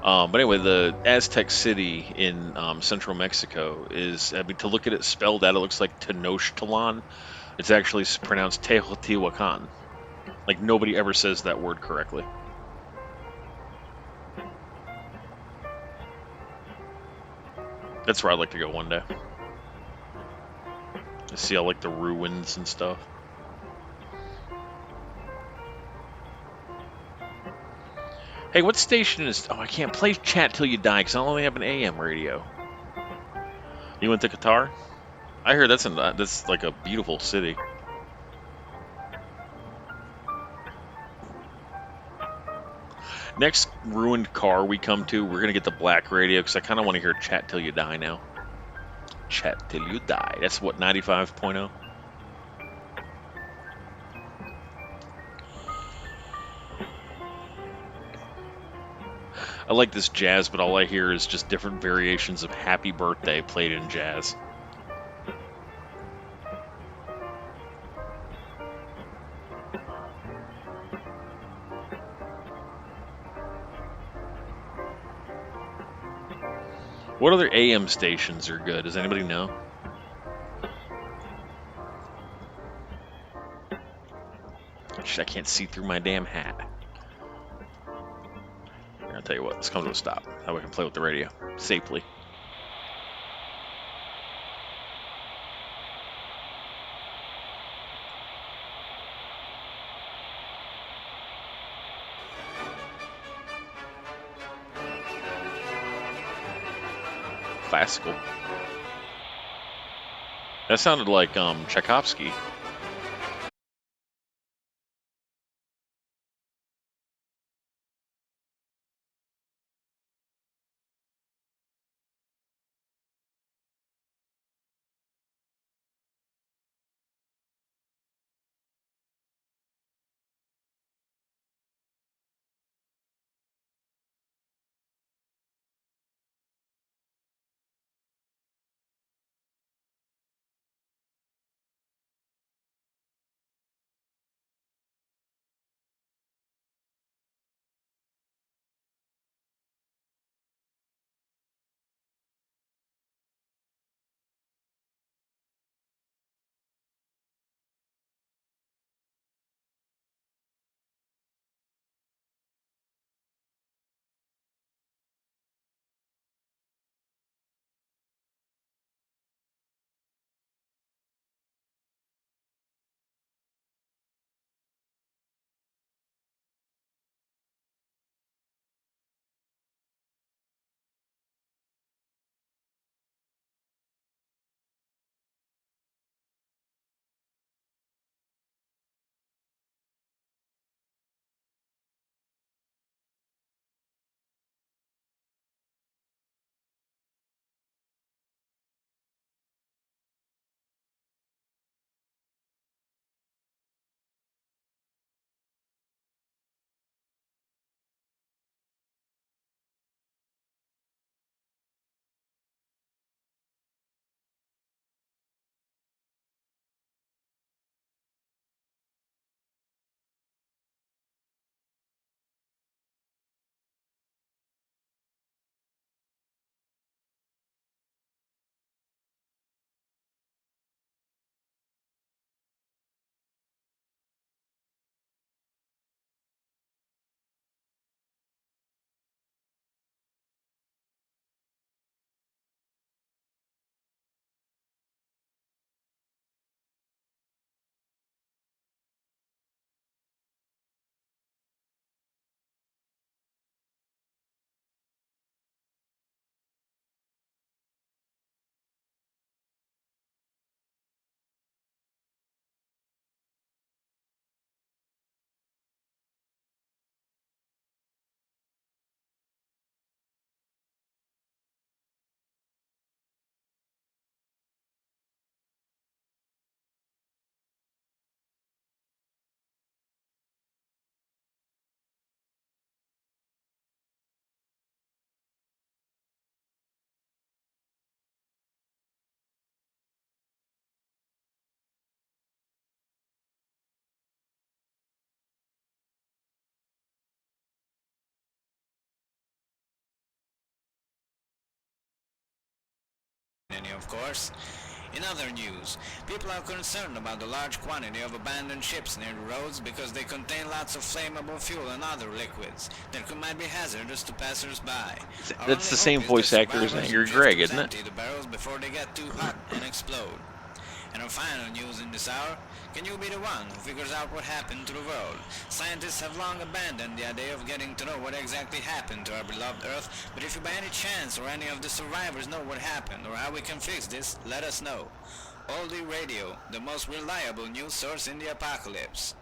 But anyway, the Aztec City in central Mexico is, I mean, to look at it spelled out, it looks like Tenochtitlan. It's actually pronounced Teotihuacan. Like, nobody ever says that word correctly. That's where I'd like to go one day. To see all, like, the ruins and stuff. Hey, what station is... Oh, I can't play chat till you die because I only have an AM radio. You went to Qatar? I heard that's like a beautiful city. Next ruined car we come to, we're gonna get the black radio because I kind of want to hear "Chat Till You Die" now. Chat till you die. That's what 95.0. I like this jazz, but all I hear is just different variations of "Happy Birthday" played in jazz. What other AM stations are good? Does anybody know? Shit, I can't see through my damn hat. I'll tell you what, let's come to a stop. That way we can play with the radio safely. Classical. That sounded like Tchaikovsky. any, of course. In other news, people are concerned about the large quantity of abandoned ships near the roads because they contain lots of flammable fuel and other liquids that might be hazardous to passers-by. Our That's only the hope same is that voice actor as survivors Angry will Greg, just isn't it? empty the barrels before they get too hot and explode. And our final news in this hour, can you be the one who figures out what happened to the world? Scientists have long abandoned the idea of getting to know what exactly happened to our beloved Earth, but if you by any chance or any of the survivors know what happened or how we can fix this, let us know. Oldie Radio, the most reliable news source in the apocalypse.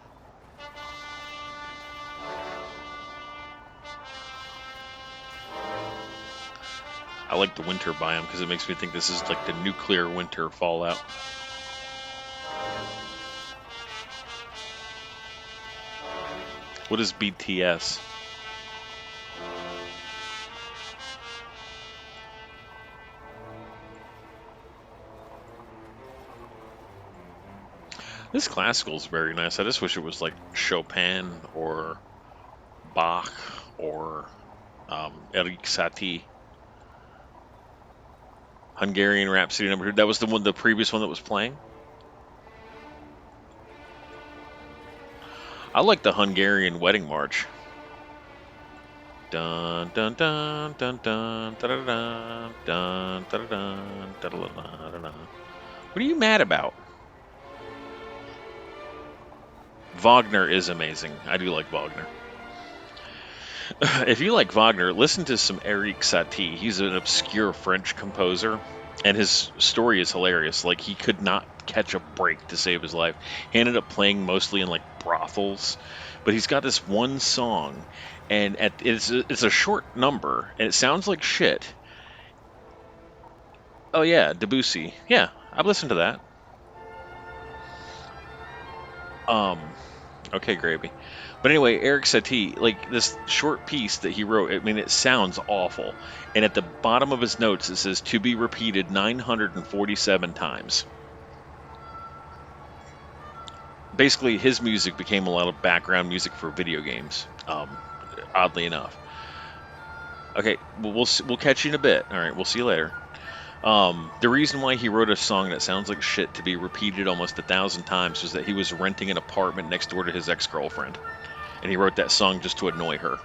I like the winter biome because it makes me think this is like the nuclear winter fallout. What is BTS? This classical is very nice. I just wish it was like Chopin or Bach or Erik Satie. Hungarian Rhapsody #2. That was the previous one that was playing. I like the Hungarian Wedding March. Dun dun dun dun dun dun dun dun dun dun dun. What are you mad about? Wagner is amazing. I do like Wagner. If you like Wagner, listen to some Erik Satie. He's an obscure French composer, and his story is hilarious. Like, he could not catch a break to save his life. He ended up playing mostly in like brothels, but he's got this one song, and it's a short number, and it sounds like shit. Oh yeah, Debussy. Yeah, I've listened to that. Okay, gravy. But anyway, Eric Satie, like this short piece that he wrote, I mean, it sounds awful. And at the bottom of his notes, it says to be repeated 947 times. Basically, his music became a lot of background music for video games, oddly enough. Okay, we'll catch you in a bit. All right, we'll see you later. The reason why he wrote a song that sounds like shit to be repeated almost 1,000 times was that he was renting an apartment next door to his ex-girlfriend. And he wrote that song just to annoy her.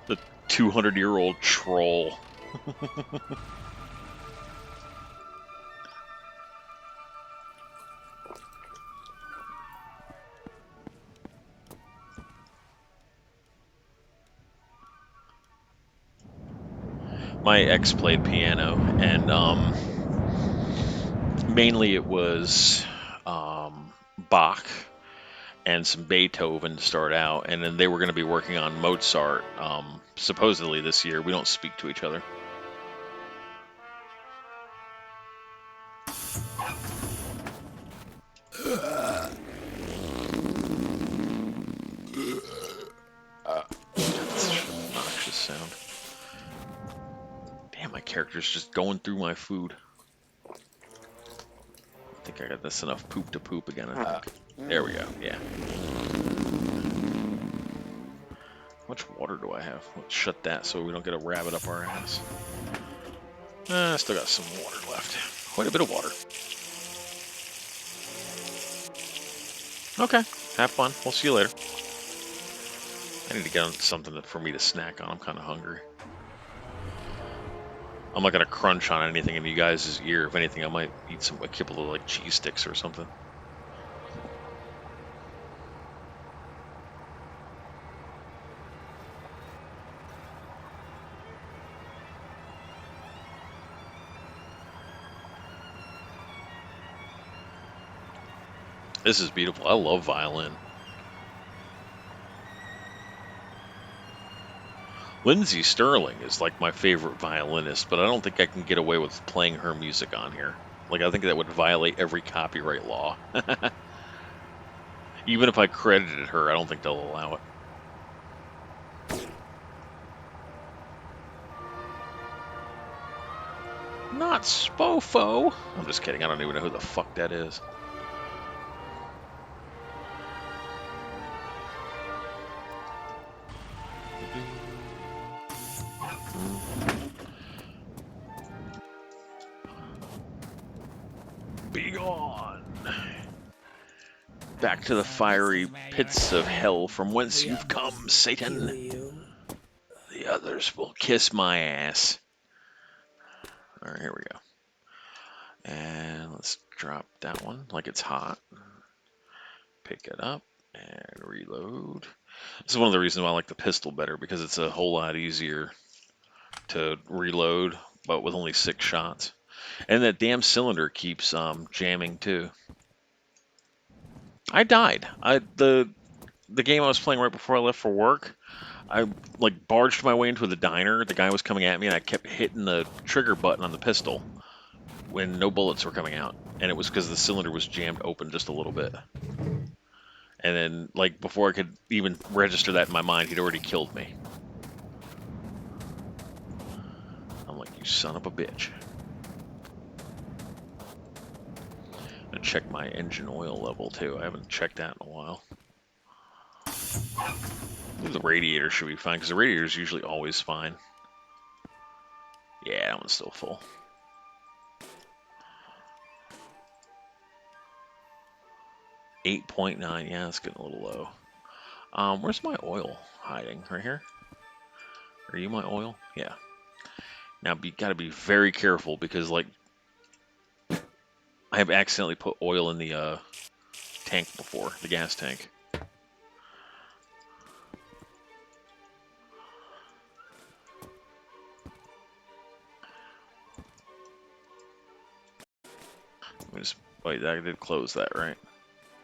The 200-year-old troll. My ex played piano, and mainly it was Bach and some Beethoven to start out, and then they were going to be working on Mozart supposedly this year. We don't speak to each other. That's such an obnoxious sound. Damn, my character's just going through my food. I think I got this enough poop to poop again, I think. There we go, yeah. How much water do I have? Let's shut that so we don't get a rabbit up our ass. I still got some water left. Quite a bit of water. Okay, have fun. We'll see you later. I need to get on something for me to snack on. I'm kind of hungry. I'm not gonna crunch on anything in you guys' ear. If anything, I might eat a couple of like cheese sticks or something. This is beautiful. I love violin. Lindsey Sterling is like my favorite violinist, but I don't think I can get away with playing her music on here. Like, I think that would violate every copyright law. Even if I credited her, I don't think they'll allow it. Not Spofo. I'm just kidding. I don't even know who the fuck that is. Be gone. Back to the fiery pits of hell from whence you've come, Satan. The others will kiss my ass. Alright, here we go. And let's drop that one like it's hot. Pick it up and reload. This is one of the reasons why I like the pistol better, because it's a whole lot easier to reload, but with only 6 shots. And that damn cylinder keeps jamming too. I died. The game I was playing right before I left for work, I like barged my way into the diner. The guy was coming at me, and I kept hitting the trigger button on the pistol when no bullets were coming out, and it was because the cylinder was jammed open just a little bit. And then, like, before I could even register that in my mind, he'd already killed me. I'm like, you son of a bitch. I'm gonna check my engine oil level too. I haven't checked that in a while. The radiator should be fine, because the radiator is usually always fine. Yeah, that one's still full. .9, yeah, that's getting a little low. Where's my oil hiding? Right here? Are you my oil? Yeah. Now, gotta be very careful, because, like, I have accidentally put oil in the tank before, the gas tank. Let me just, wait, I did close that, right?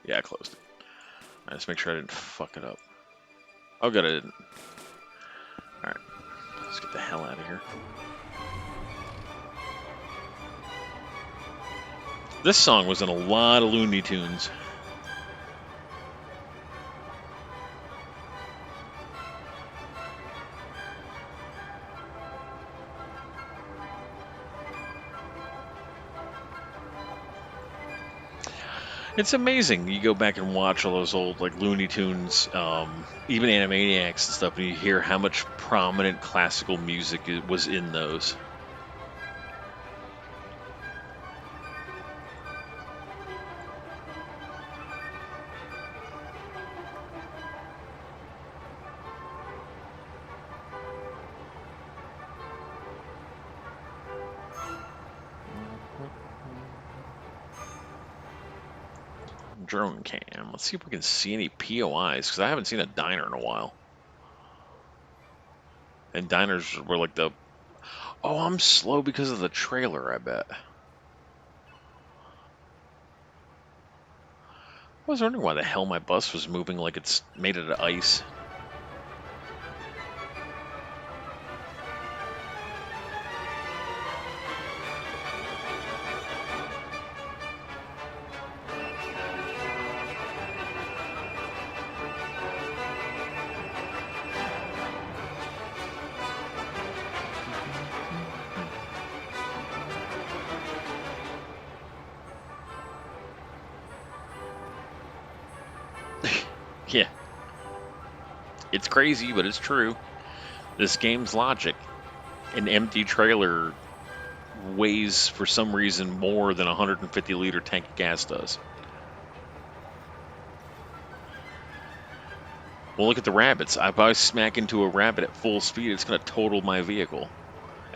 Yeah, I closed it. Alright, let's make sure I didn't fuck it up. Oh, good, I didn't. Alright, let's get the hell out of here. This song was in a lot of Looney Tunes. It's amazing. You go back and watch all those old like Looney Tunes, even Animaniacs and stuff, and you hear how much prominent classical music was in those. Drone cam. Let's see if we can see any POIs, because I haven't seen a diner in a while. And diners were like the... Oh, I'm slow because of the trailer, I bet. I was wondering why the hell my bus was moving like it's made out of ice. Yeah. It's crazy, but it's true. This game's logic. An empty trailer weighs, for some reason, more than a 150-liter tank of gas does. Well, look at the rabbits. If I smack into a rabbit at full speed, it's going to total my vehicle.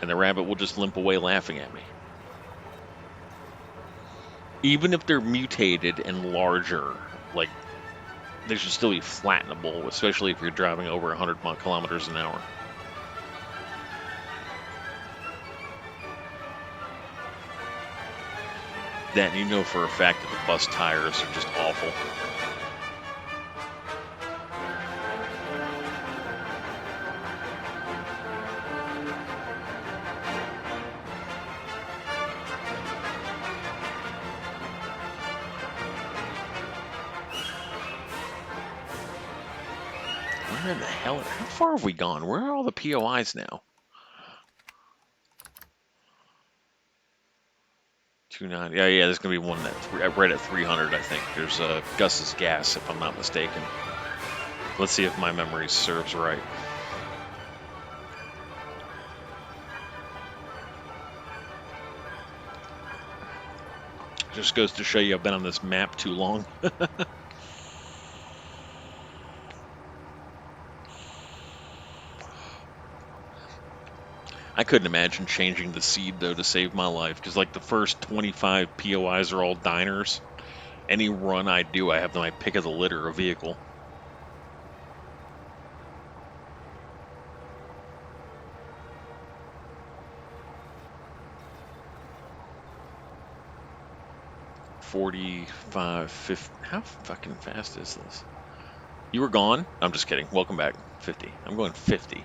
And the rabbit will just limp away laughing at me. Even if they're mutated and larger, like, they should still be flattenable, especially if you're driving over 100 kilometers an hour. That, you know for a fact that the bus tires are just awful. Where in the hell? How far have we gone? Where are all the POIs now? 290. Yeah, there's gonna be one right at 300. I think there's Gus's gas, if I'm not mistaken. Let's see if my memory serves right. Just goes to show you I've been on this map too long. I couldn't imagine changing the seed, though, to save my life, because, like, the first 25 POIs are all diners. Any run I do, I have my pick of the litter of vehicle. $45, $50. How fucking fast is this? You were gone? I'm just kidding. Welcome back. 50. I'm going 50.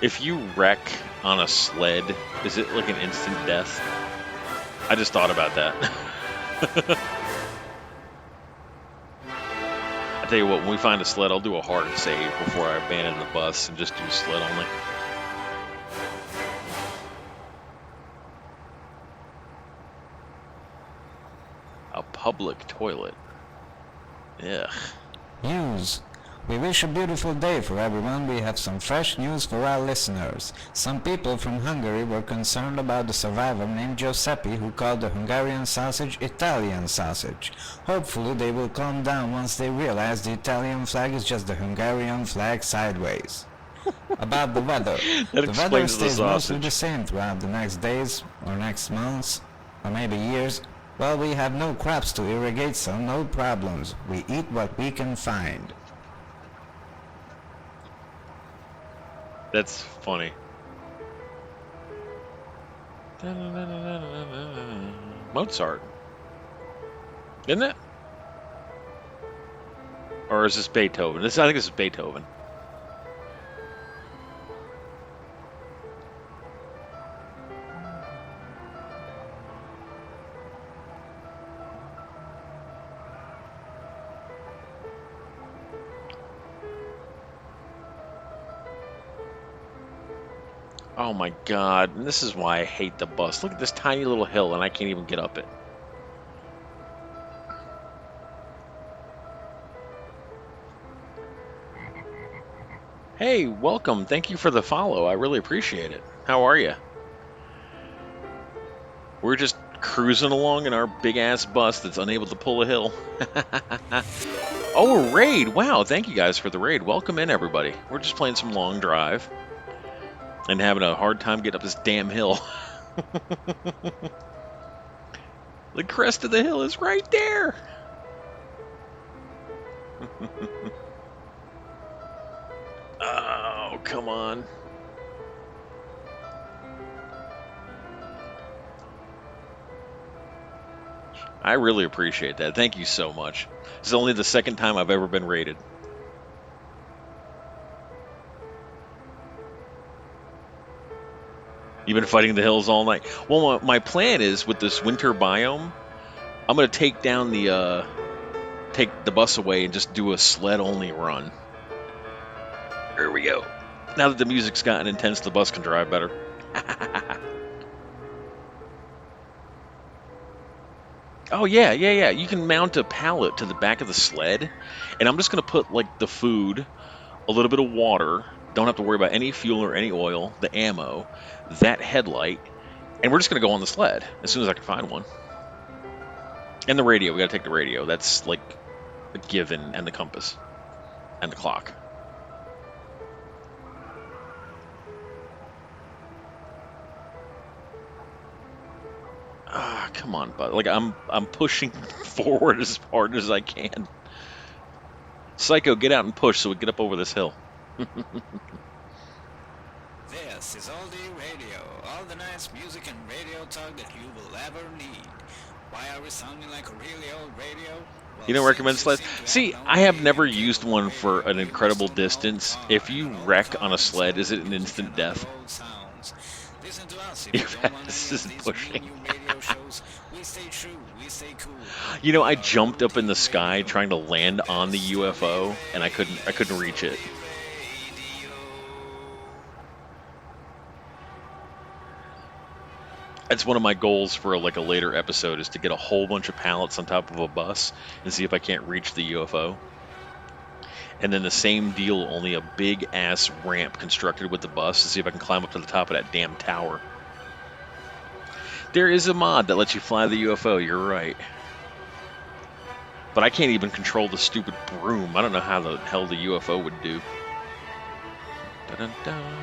If you wreck on a sled, is it like an instant death? I just thought about that. I tell you what, when we find a sled, I'll do a hard save before I abandon the bus and just do sled only. A public toilet. Ugh. News. We wish a beautiful day for everyone. We have some fresh news for our listeners. Some people from Hungary were concerned about the survivor named Giuseppe who called the Hungarian sausage Italian sausage. Hopefully they will calm down once they realize the Italian flag is just the Hungarian flag sideways. About the weather. That The weather explains the stays mostly sausage. the same throughout the next days, or next months, or maybe years. Well, we have no crops to irrigate, so no problems. We eat what we can find. That's funny. Mozart. Isn't it? Or is this Beethoven? I think this is Beethoven. Oh my god, and this is why I hate the bus. Look at this tiny little hill and I can't even get up it. Hey, welcome. Thank you for the follow. I really appreciate it. How are you? We're just cruising along in our big-ass bus that's unable to pull a hill. Oh, a raid. Wow, thank you guys for the raid. Welcome in, everybody. We're just playing some long drive and having a hard time getting up this damn hill. The crest of the hill is right there. Oh, come on. I really appreciate that. Thank you so much. This is only the second time I've ever been raided. You've been fighting the hills all night. Well, my plan is with this winter biome, I'm gonna take down the take the bus away and just do a sled only run. There we go. Now that the music's gotten intense, the bus can drive better. Oh yeah. You can mount a pallet to the back of the sled, and I'm just gonna put like the food, a little bit of water. Don't have to worry about any fuel or any oil, the ammo, that headlight, and we're just going to go on the sled as soon as I can find one. And the radio, we got to take the radio. That's like a given, and the compass, and the clock. Ah, come on, bud. Like I'm pushing forward as hard as I can. Psycho, get out and push so we get up over this hill. This is all the radio, all the nice music and radio talk that you will ever need. Why are we sounding like a really old radio? Well, You don't recommend since sleds? you seem to See, have no I have idea, never you used will one rate for an the incredible crystal distance. ball If you roll wreck on a sounds, sled, is it an music instant and death? other old sounds. Listen to us if Your you don't want ass any is of these pushing. new radio shows. We stay true, we stay cool. You know, I jumped up in the sky trying to land on the UFO, and I couldn't reach it. That's one of my goals for like a later episode is to get a whole bunch of pallets on top of a bus and see if I can't reach the UFO. And then the same deal, only a big ass ramp constructed with the bus to see if I can climb up to the top of that damn tower. There is a mod that lets you fly the UFO, you're right. But I can't even control the stupid broom. I don't know how the hell the UFO would do. Dun-dun-dun.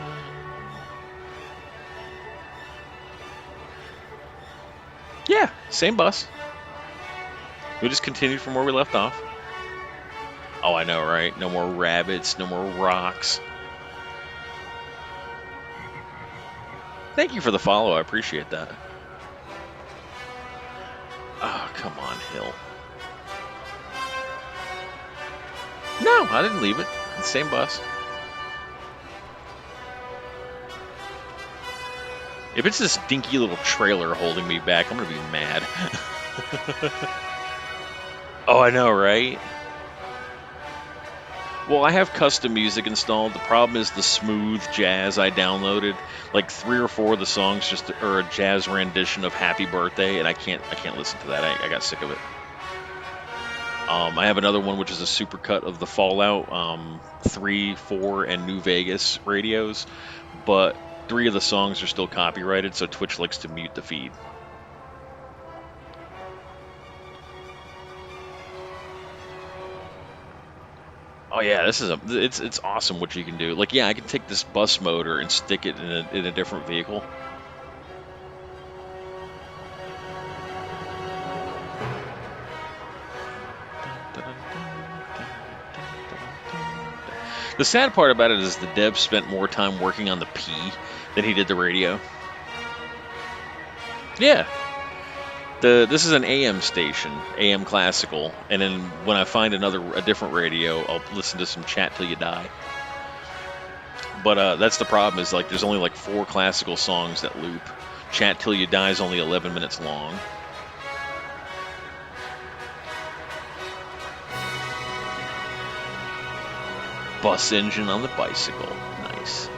Yeah, same bus. We just continued from where we left off. Oh, I know, right? No more rabbits, no more rocks. Thank you for the follow. I appreciate that. Oh, come on, Hill. No, I didn't leave it. It's the same bus. If it's this dinky little trailer holding me back, I'm going to be mad. Oh, I know, right? Well, I have custom music installed. The problem is the smooth jazz I downloaded. Like 3 or 4 of the songs just are a jazz rendition of Happy Birthday, and I can't listen to that. I got sick of it. I have another one which is a supercut of the Fallout 3, 4, and New Vegas radios, but 3 of the songs are still copyrighted, so Twitch likes to mute the feed. Oh yeah, this is it's awesome what you can do. Like, yeah, I can take this bus motor and stick it in a different vehicle. The sad part about it is the dev spent more time working on the P than he did the radio. Yeah. This is an AM station, AM classical, and then when I find a different radio, I'll listen to some Chat Till You Die. But that's the problem, is like there's only like 4 classical songs that loop. Chat Till You Die is only 11 minutes long. Bus engine on the bicycle. Nice.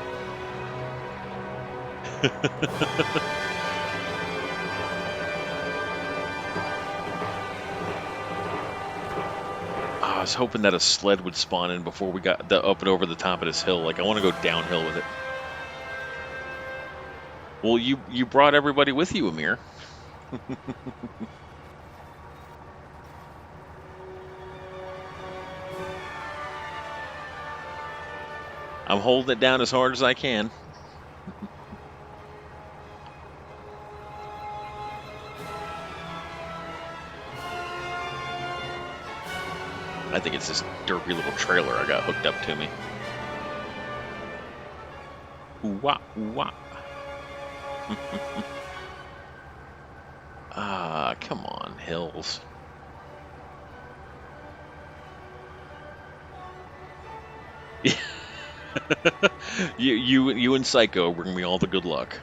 I was hoping that a sled would spawn in before we got up and over the top of this hill. Like, I want to go downhill with it. Well, you brought everybody with you, Amir. I'm holding it down as hard as I can. I think it's this derpy little trailer I got hooked up to me. Ooh-wah, ooh-wah. Ah, come on, hills. you and Psycho bring me all the good luck.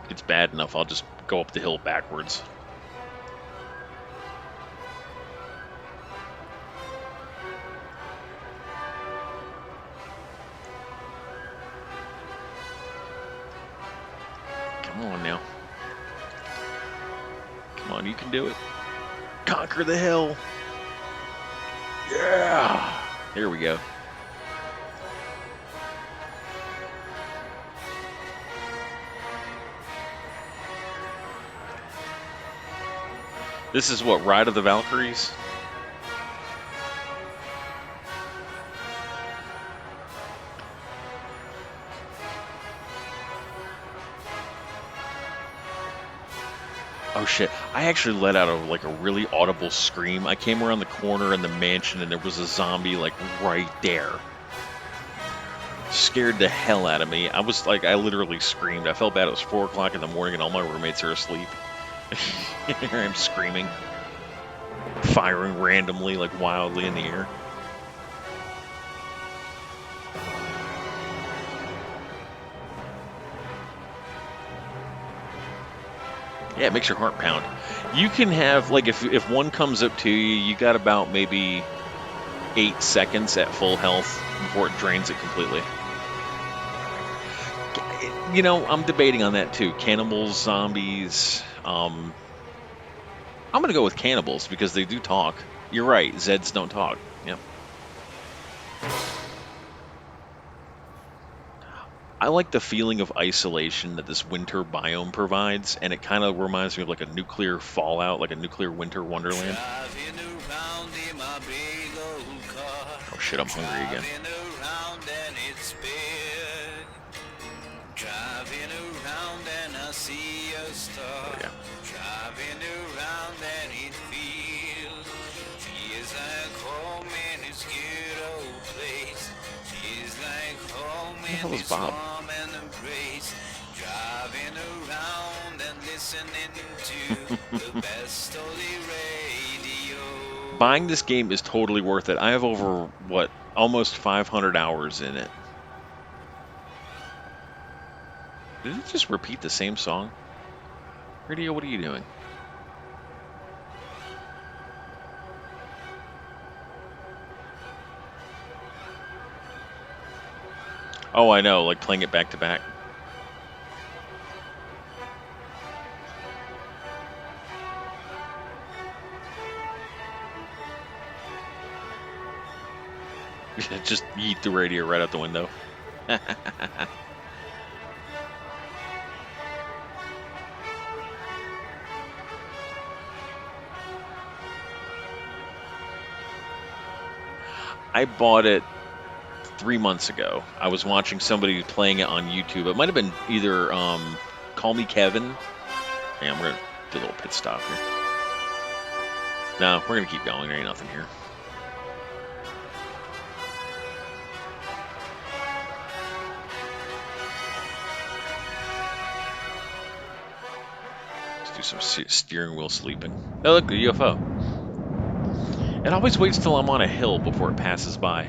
It's bad enough, I'll just go up the hill backwards. Come on now. Come on, you can do it. Conquer the hill. Yeah. There we go. This is what, Ride of the Valkyries? Oh shit, I actually let out a really audible scream. I came around the corner in the mansion and there was a zombie like right there. Scared the hell out of me. I was like, I literally screamed. I felt bad. It was 4 o'clock in the morning and all my roommates are asleep. Here I'm screaming. Firing randomly, like wildly in the air. Yeah, it makes your heart pound. You can have, like, if one comes up to you, you got about maybe 8 seconds at full health before it drains it completely. You know, I'm debating on that too. Cannibals, zombies. I'm gonna go with cannibals because they do talk. You're right. Zeds don't talk. Yep. I like the feeling of isolation that this winter biome provides, and it kind of reminds me of like a nuclear fallout, like a nuclear winter wonderland. Driving around in my big old car. Oh shit, I'm hungry again. Driving around and it's big. Driving around and I see a star. Oh, yeah. Driving around and it feels like home in its good old place. Feels like home Where the hell in is its Bob? warm and embrace. Driving around and listening to the best only radio. Buying this game is totally worth it. I have over, what, almost 500 hours in it. Did it just repeat the same song? Radio, what are you doing? Oh, I know, like playing it back to back. Just yeet the radio right out the window. I bought it 3 months ago. I was watching somebody playing it on YouTube. It might have been either Call Me Kevin. Yeah, I'm gonna do a little pit stop here. No, we're gonna keep going. There ain't nothing here. Let's do some steering wheel sleeping. Oh, look, the UFO. It always waits till I'm on a hill before it passes by.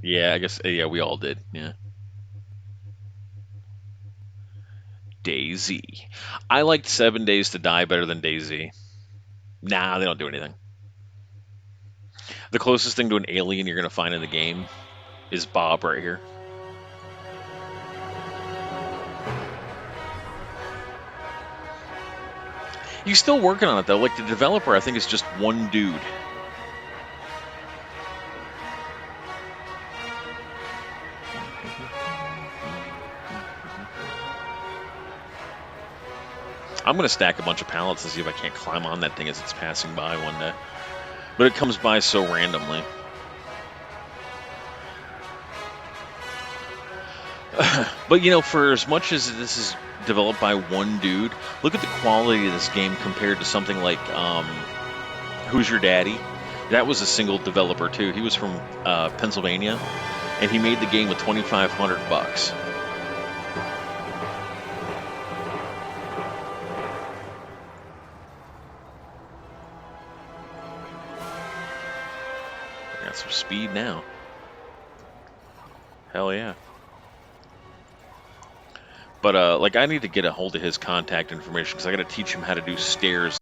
Yeah, I guess, yeah, we all did. Yeah. DayZ. I liked 7 Days to Die better than DayZ. Nah, they don't do anything. The closest thing to an alien you're going to find in the game is Bob right here. He's still working on it, though. Like, the developer, I think, is just one dude. I'm going to stack a bunch of pallets and see if I can't climb on that thing as it's passing by one day. But it comes by so randomly. But, you know, for as much as this is developed by one dude, look at the quality of this game compared to something like Who's Your Daddy? That was a single developer, too. He was from Pennsylvania, and he made the game with $2,500. Got some speed now. Hell yeah. But, like, I need to get a hold of his contact information because I got to teach him how to do stairs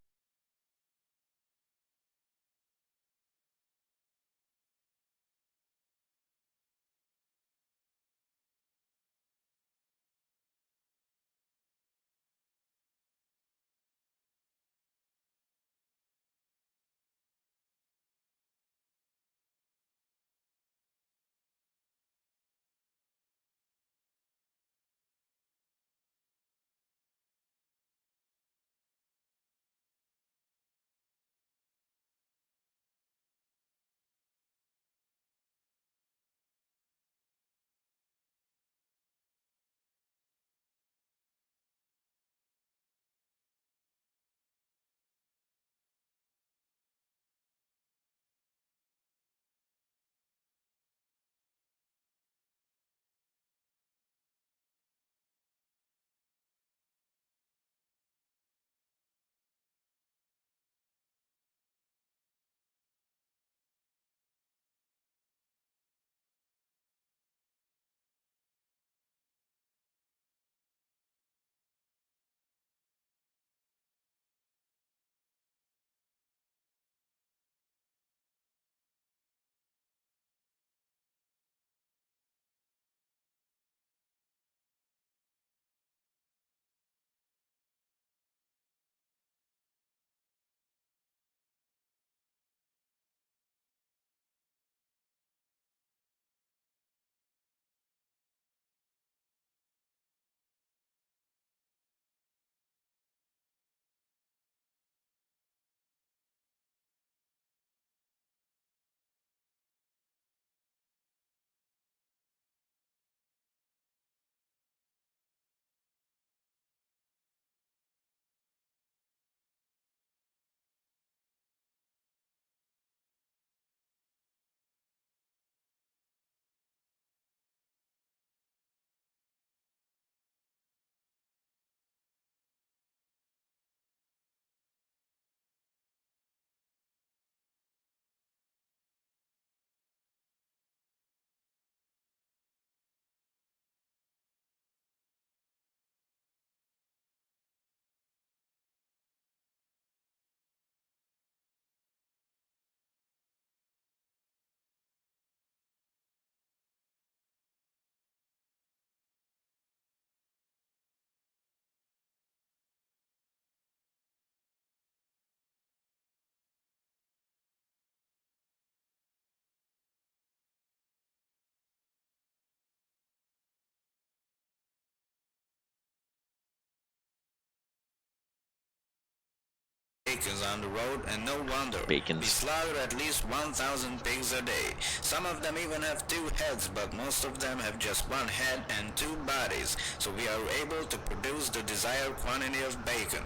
bacons on the road, and no wonder. Bacons. We slaughter at least 1,000 pigs a day. Some of them even have 2 heads, but most of them have just 1 head and 2 bodies, so we are able to produce the desired quantity of bacon.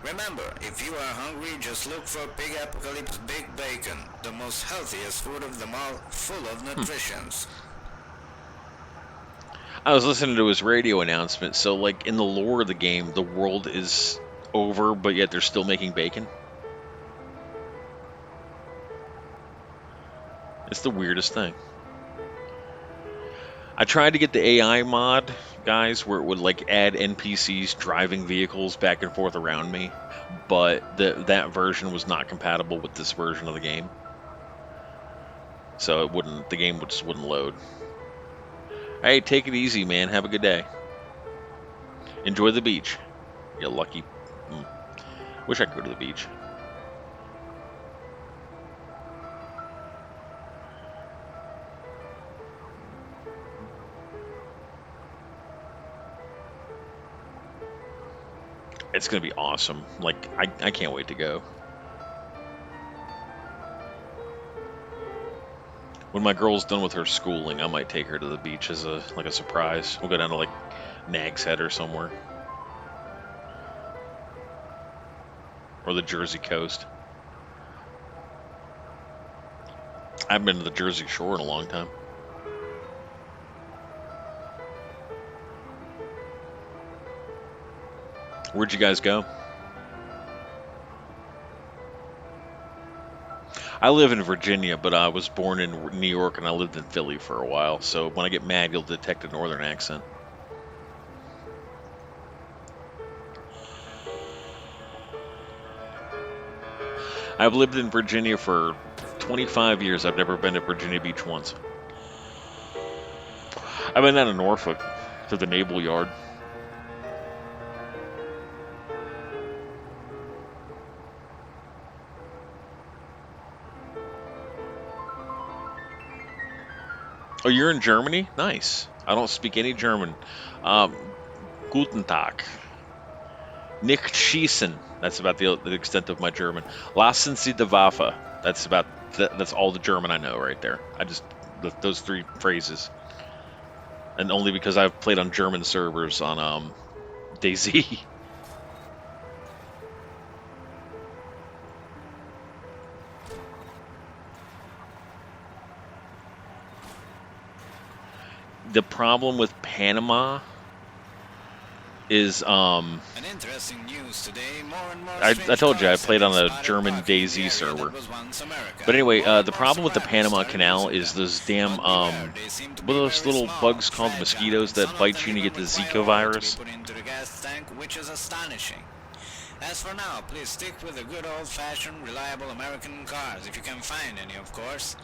Remember, if you are hungry, just look for Pig Apocalypse Big Bacon, the most healthiest food of them all, full of nutritions. I was listening to his radio announcement, so like in the lore of the game, the world is over, but yet they're still making bacon. It's the weirdest thing. I tried to get the AI mod, guys, where it would like add NPCs driving vehicles back and forth around me, but that version was not compatible with this version of the game. So the game just wouldn't load. Hey, take it easy, man. Have a good day. Enjoy the beach. You lucky. Wish I could go to the beach. It's going to be awesome. Like, I can't wait to go. When my girl's done with her schooling, I might take her to the beach as a surprise. We'll go down to like Nag's Head or somewhere, or the Jersey coast. I haven't been to the Jersey Shore in a long time. Where'd you guys go? I live in Virginia, but I was born in New York and I lived in Philly for a while, so when I get mad, you'll detect a northern accent. I've lived in Virginia for 25 years. I've never been to Virginia Beach once. I've been down to Norfolk to the Naval Yard. Oh, you're in Germany? Nice. I don't speak any German. Guten Tag. Nicht schießen. That's about the extent of my German. Lassen Sie die Waffe. That's all the German I know right there. Those 3 phrases. And only because I've played on German servers on DayZ. The problem with Panama is An interesting news today. More and more I told you I strange played on a cars German spotted in the DayZ area server. that was once America. But anyway, More and the more problem with the survivors Panama started Canal using is them. those damn But beware, they seem to what be are those very little small, bugs called fragile, mosquitoes and that some of bite them you and you even get the require Zika oil virus? to be put into the gas tank, which is astonishing. As for now, please stick with the good old-fashioned, reliable American cars, if you can find any, of course.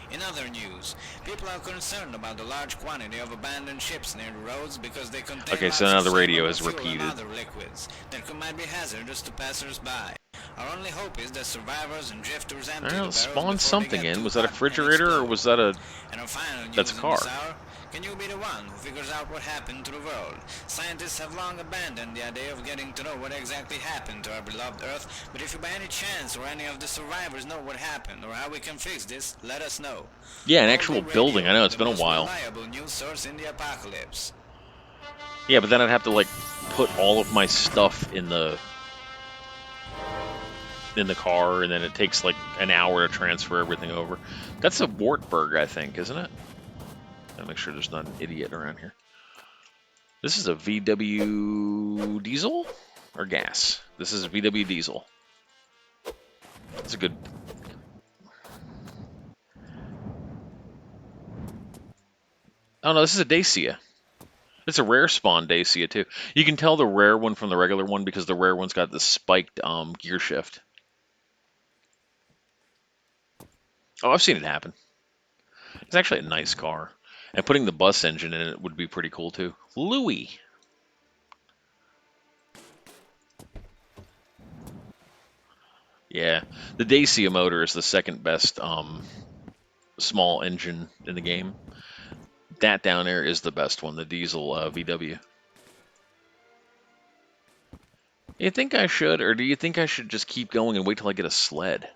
In other news, people are concerned about the large quantity of abandoned ships near the roads because they contain Okay, so lots now of the radio flammable has fuel and repeated. other liquids that might be hazardous to passers-by. Our only hope is that survivors and drifters empty the barrels Spawn before they something get in. too Was that a hot and refrigerator or explode. was that a... And our final That's a news in car. this hour, can you be the one who figures out what happened to the world? Scientists have long abandoned the idea of getting to know what exactly happened to our beloved Earth, but if you by any chance or any of the survivors know what happened or how we can fix this, let us know. Yeah, an World actual Radio, building. I know, it's the been a most while. reliable news source in the apocalypse. Yeah, but then I'd have to, like, put all of my stuff in the car, and then it takes, like, an hour to transfer everything over. That's a Wartburg, I think, isn't it? Gotta make sure there's not an idiot around here. This is a VW diesel or gas? This is a VW diesel. It's a good... Oh no, this is a Dacia. It's a rare spawn Dacia too. You can tell the rare one from the regular one because the rare one's got the spiked gear shift. Oh, I've seen it happen. It's actually a nice car. And putting the bus engine in it would be pretty cool too. Louis. Yeah, the Dacia motor is the second best small engine in the game. That down there is the best one, the diesel VW. You think I should, or do you think I should just keep going and wait till I get a sled?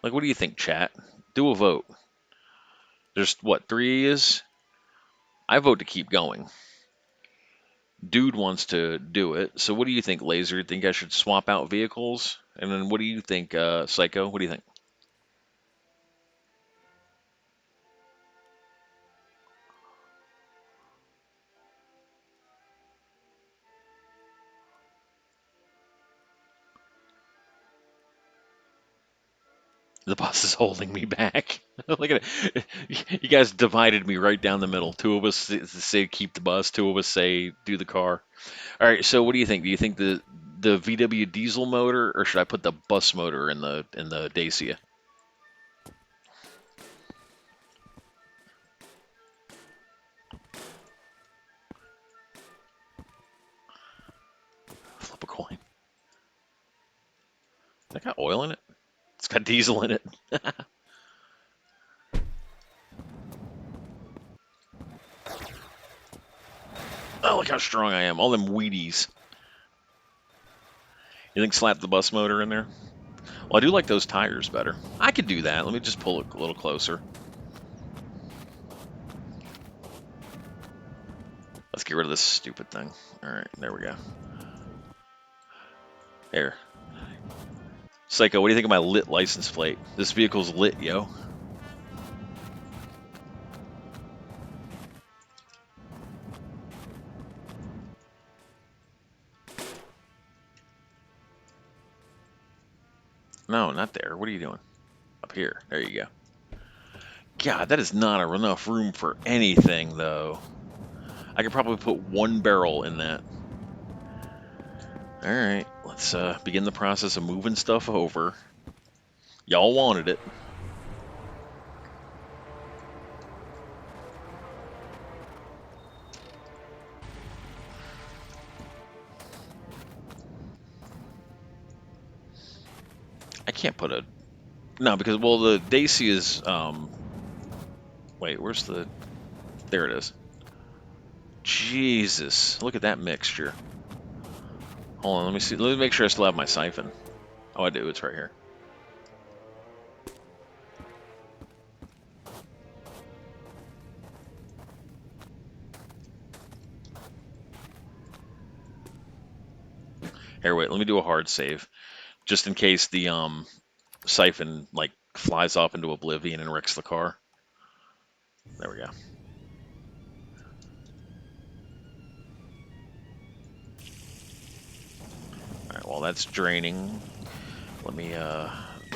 Like, what do you think, chat? Do a vote. There's what, 3 is? I vote to keep going. Dude wants to do it. So what do you think, Laser? Think I should swap out vehicles? And then what do you think, Psycho? What do you think? The bus is holding me back. Look at it. You guys divided me right down the middle. 2 of us say keep the bus. 2 of us say do the car. All right. So what do you think? Do you think the VW diesel motor, or should I put the bus motor in the Dacia? Flip a coin. That got oil in it. It's got diesel in it. Oh, look how strong I am. All them Wheaties. You think slap the bus motor in there? Well, I do like those tires better. I could do that. Let me just pull it a little closer. Let's get rid of this stupid thing. All right, there we go. Here. Psycho, what do you think of my lit license plate? This vehicle's lit, yo. No, not there. What are you doing? Up here. There you go. God, that is not enough room for anything, though. I could probably put 1 barrel in that. All right, let's begin the process of moving stuff over. Y'all wanted it. I can't put a... No, because, well, the Dacia is... Wait, where's the... There it is. Jesus, look at that mixture. Hold on, let me see. Let me make sure I still have my siphon. Oh, I do. It's right here. Here, wait. Let me do a hard save, just in case the siphon like flies off into oblivion and wrecks the car. There we go. Alright, well that's draining. Let me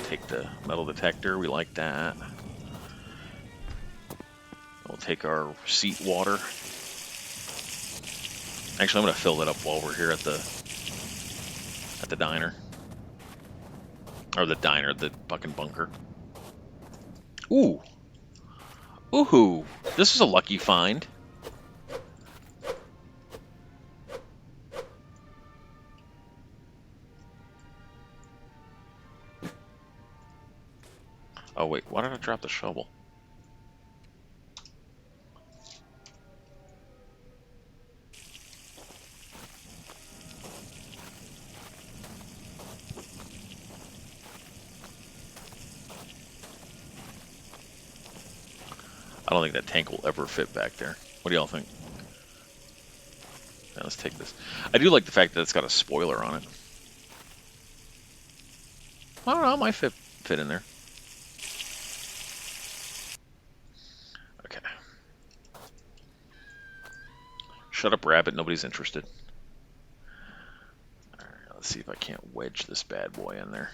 take the metal detector. We like that. We'll take our seat water. Actually, I'm gonna fill that up while we're here at the diner. Or the diner, the fucking bunker. Ooh. Ooh. This is a lucky find. Oh wait, why did I drop the shovel? I don't think that tank will ever fit back there. What do y'all think? Yeah, let's take this. I do like the fact that it's got a spoiler on it. I don't know, it might fit in there. Okay. Shut up, rabbit. Nobody's interested. Alright, let's see if I can't wedge this bad boy in there.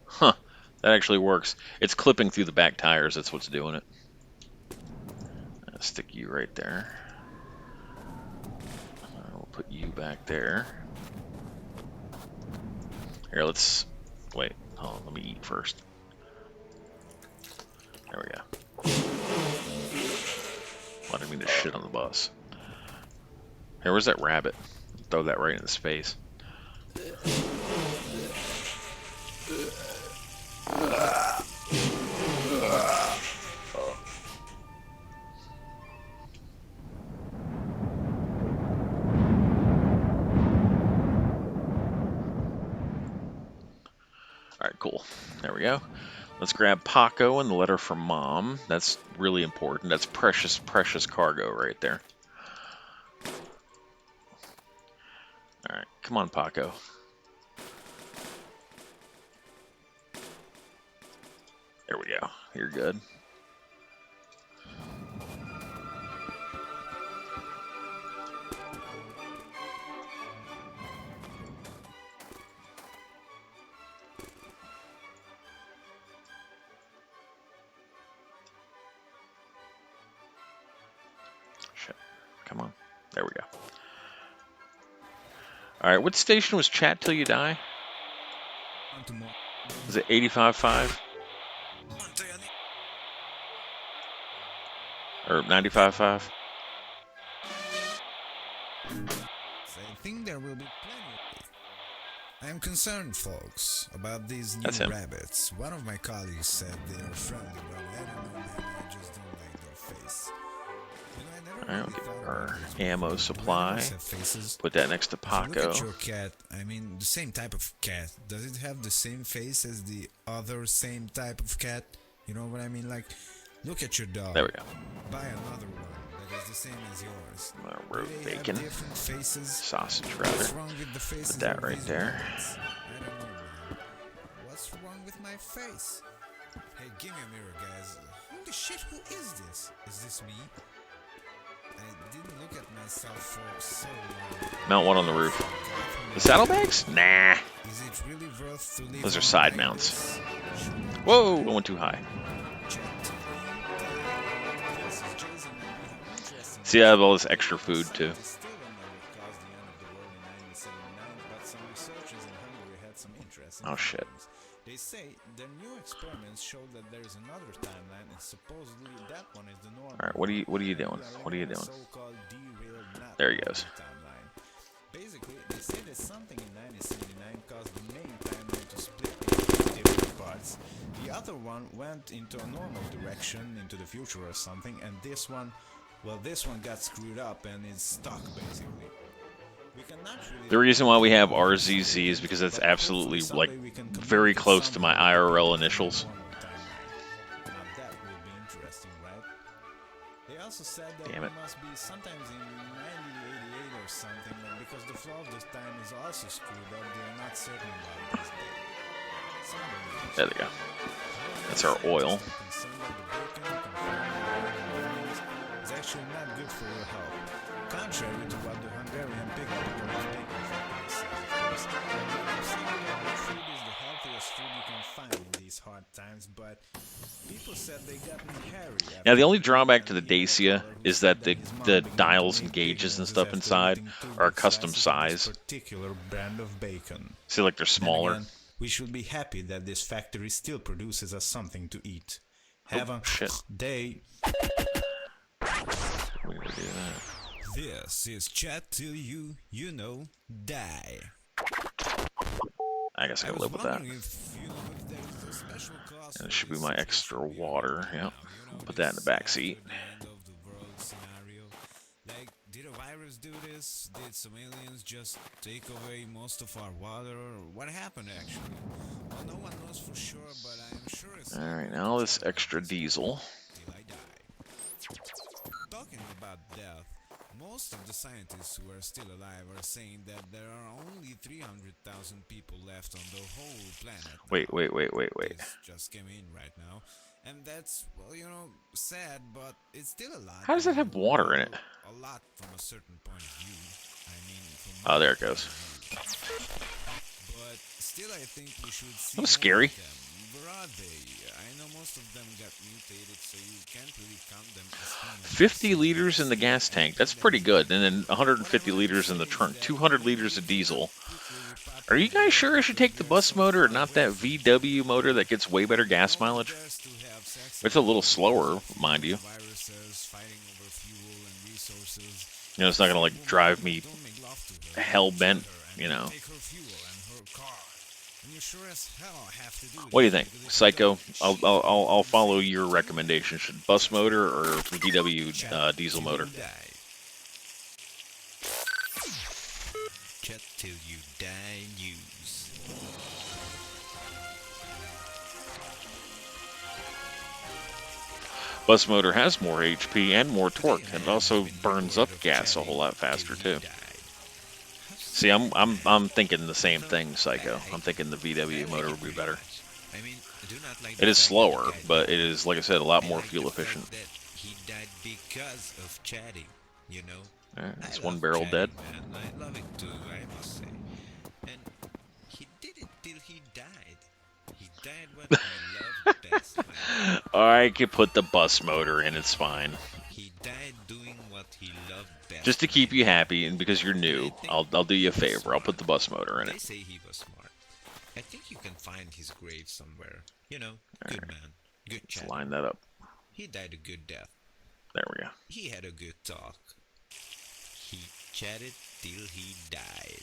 Huh. That actually works. It's clipping through the back tires. That's what's doing it. I'll stick you right there. We'll put you back there. Here, let's... Wait. Hold on. Let me eat first. There we go. I didn't mean to shit on the bus. Here, where's that rabbit? Throw that right in his face. All right, cool. There we go. Let's grab Paco and the letter from Mom. That's really important. That's precious, precious cargo right there. All right, come on, Paco. There we go. You're good. Shit. Come on. There we go. All right, what station was Chat Till You Die? Is it 85.5? Or 95.5? I think there will be plenty. I'm concerned, folks, about these new That's him. rabbits. One of my colleagues said they are friendly, but I don't know, man. I just don't like their face. You know, I never All right, really we'll thought get our about this, but ammo do animals supply. have faces? Put that next to If you look at Paco. your cat, I mean, the same type of cat, does it have the same face as the other same type of cat? You know what I mean? Like, look at your dog. There we go. Buy another one that is the same as yours. Roast Do they have bacon. different faces? Sausage, What's rather. wrong with the faces Put that of right these there. rabbits? I don't know, man. What's wrong with my face? Hey, give me a mirror, guys. Holy shit, who is this? Is this me? I didn't look at myself for so long. Mount one on the roof. The saddlebags? Nah. Is it really worth to live Those are on side like mounts. this? Whoa, I went too high. See, I have all this extra food, too. Oh, shit. They say the new experiments show that there is another timeline, and supposedly that one is the normal. All right, what are you doing? What are you doing? There he goes. Basically, they say that something in 1979 caused the main timeline to split into different parts. The other one went into a normal direction, into the future or something, and this one, well, this one got screwed up and is stuck basically. We cannot really The reason why we have RZZ is because it's absolutely, like, very close to my IRL initials. Now that would be interesting, right? They also said that Damn it it. must be sometimes in 1988 or something, and because the flow of this time is also screwed up, they are not certain about this date. There they go. That's our oil. It's actually not good for your health. Contrary to what the Hungarian big factory says. Food is the healthiest food you can find in these hard times, but people said they got me hairy. Yeah, the only drawback to the Dacia is that the dials and gauges and stuff inside are a custom size. Particular brand of bacon. See, like, they're Then smaller. again, we should be happy that this factory still produces us something to eat. Have a shit. day. We gotta do that. This is Chat Till You Die. I guess I gotta live with that. And it should be my extra water. Yep. Put that in the back seat. Like, did a virus do this? Did some aliens just take away most of our water? What happened actually? Well, no one knows for sure, but I'm sure it's All right, now all this extra diesel. till I die. Talking about death, most of the scientists who are still alive are saying that there are only 300,000 people left on the whole planet. Wait. This just came in right now. And that's, well, you know, sad, but it's still a lot. How does that have water in it? A lot from a certain point of view. I mean, from Oh, my there it point goes. of view. But still, I think we should see That was more scary. of them. Where are they? I know most of them got mutated, so you can't really count them as humans. 50 liters in the gas tank. That's pretty good. And then 150 liters in the trunk. 200 liters of diesel. Are you guys sure I should take the bus motor and not that VW motor that gets way better gas mileage? It's a little slower, mind you. You know, it's not gonna, like, drive me hell-bent, you know. What do you think, Psycho? I'll follow your recommendation. Should bus motor or VW diesel motor? Chat Till You Die news. Bus motor has more HP and more torque, and it also burns up gas a whole lot faster too. See, I'm thinking the same thing, Psycho. I'm thinking the VW motor would be better. I mean, do not like It is the fact slower, that the but guy it is, like I said, a lot I more like fuel the fact efficient. that he died because of chatting, you know. Alright, I that's love one barrel chatting, dead. man. I love it too, I must say. And he did it till he died. He died what he loved best, man. I could put the bus motor in, it's fine. He died doing what he loved best. Just to keep man. you happy, and because you're I new, think I'll do you a he was favor. I'll put the smart. bus motor in They it. say he was smart. I think you can find his grave somewhere. You know, good man, good Let's chat. line that up. He died a good death. There we go. He had a good talk. He chatted till he died.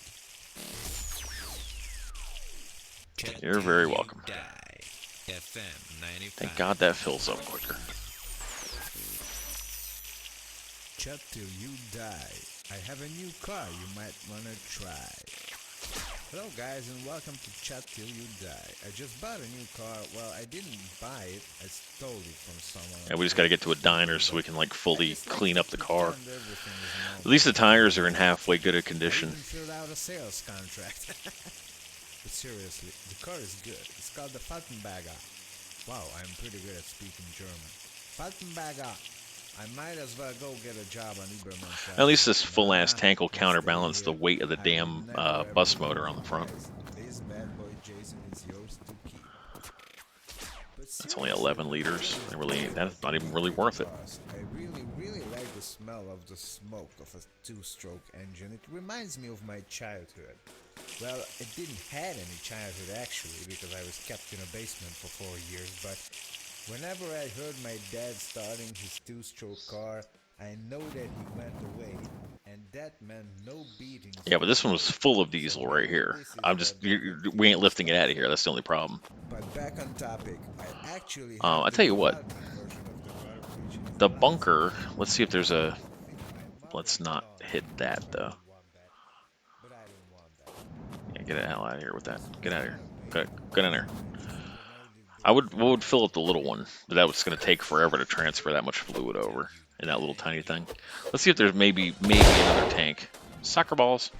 Chat You're till very you welcome. die. FM 95. Thank God that fills up quicker. Chat till you die. I have a new car you might wanna try. Hello guys and welcome to Chat Till You Die. I just bought a new car. Well, I didn't buy it. I stole it from someone. And we just gotta get to a diner so we can like I fully just clean up the to car. pretend everything is normal. At least the tires are in halfway good a I condition. even filled out a sales contract. But seriously, the car is good. It's called the Falkenberger. Wow, I'm pretty good at speaking German. Falkenberger. I might as well go get a job on Iberman. At least this full-ass tank will counterbalance the weight of the damn bus motor on the front. This bad boy Jason is yours to keep. It's only 11 liters. That's not even really worth it. I really like the smell of the smoke of a two-stroke engine. It reminds me of my childhood. Well, it didn't have any childhood actually, because I was kept in a basement for 4 years, but whenever I heard my dad starting his two-stroke car, I know that he went away, and that meant no beatings. Yeah, but this one was full of diesel right here. We ain't lifting it out of here. That's the only problem. But back on topic, I actually I tell you what, the bunker. Let's see if there's a. Let's not hit that though. Yeah, get the hell out of here with that. Get out of here. Get in there. I would fill up the little one, but that was going to take forever to transfer that much fluid over in that little tiny thing. Let's see if there's maybe another tank. Soccer balls.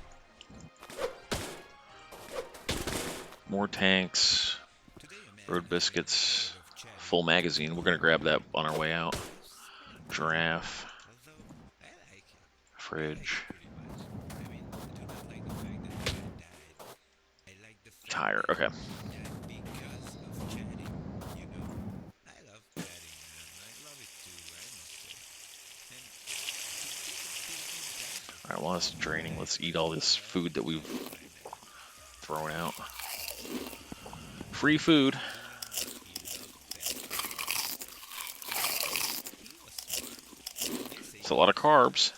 More tanks. Road biscuits. Full magazine. We're going to grab that on our way out. Giraffe. Fridge. Tire. Okay. Alright, while it's draining, let's eat all this food that we've thrown out. Free food. It's a lot of carbs.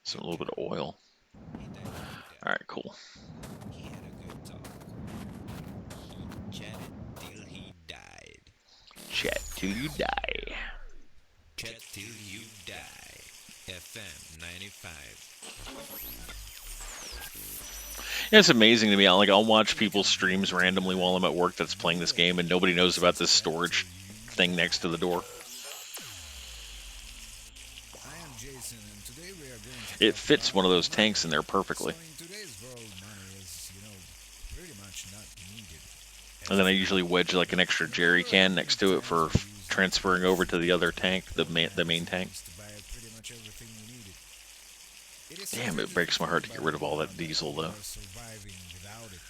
So a little bit of oil. Alright, cool. He had a good talk. He chatted till he died. Chat till you die. Chat till you die. FM 95. Yeah, it's amazing to me. I'll watch people's streams randomly while I'm at work that's playing this game, and nobody knows about this storage thing next to the door. I am Jason, and today we are going to It fits one of those tanks in there perfectly. So in today's world, money is, pretty much not needed. And then I usually wedge like an extra jerry can next to it for transferring over to the other tank, the main tank. To buy pretty much everything we needed. Damn, it breaks my heart to get rid of all that diesel though. Surviving without it,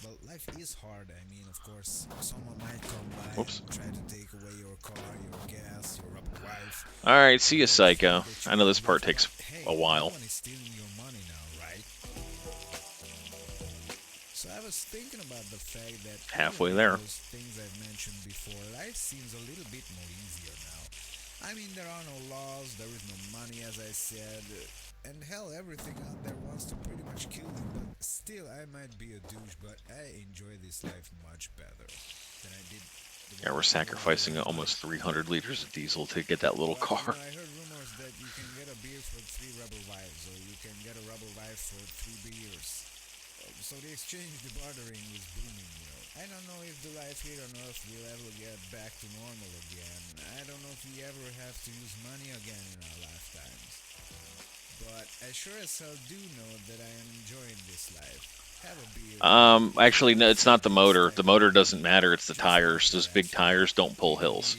Well, life is hard. I mean, of course, someone might come by Whoops. and try to take away your car, your gas, your wife. Alright, see ya, Psycho. I know this part takes a while. No one is stealing your money now, right? So I was thinking about the fact that Halfway even there. those things I've mentioned before, life seems a little bit more easier now. I mean, there are no laws, there is no money, as I said, and hell, everything out there wants to pretty much kill you. But still, I might be a douche, but I enjoy this life much better than I did. Yeah, we're sacrificing almost 300 liters of diesel to get that little car. I heard rumors that you can get a beer for 3 rubber wives, or you can get a rubber wife for 3 beers. So the exchange, the bartering is booming, I don't know if the life here on Earth will ever get back to normal again. I don't know if we ever have to use money again in our lifetimes. But I sure as hell do know that I am enjoying this life. Have a beer. Actually, no, it's not the motor. The motor doesn't matter. It's the tires. Those big tires don't pull hills.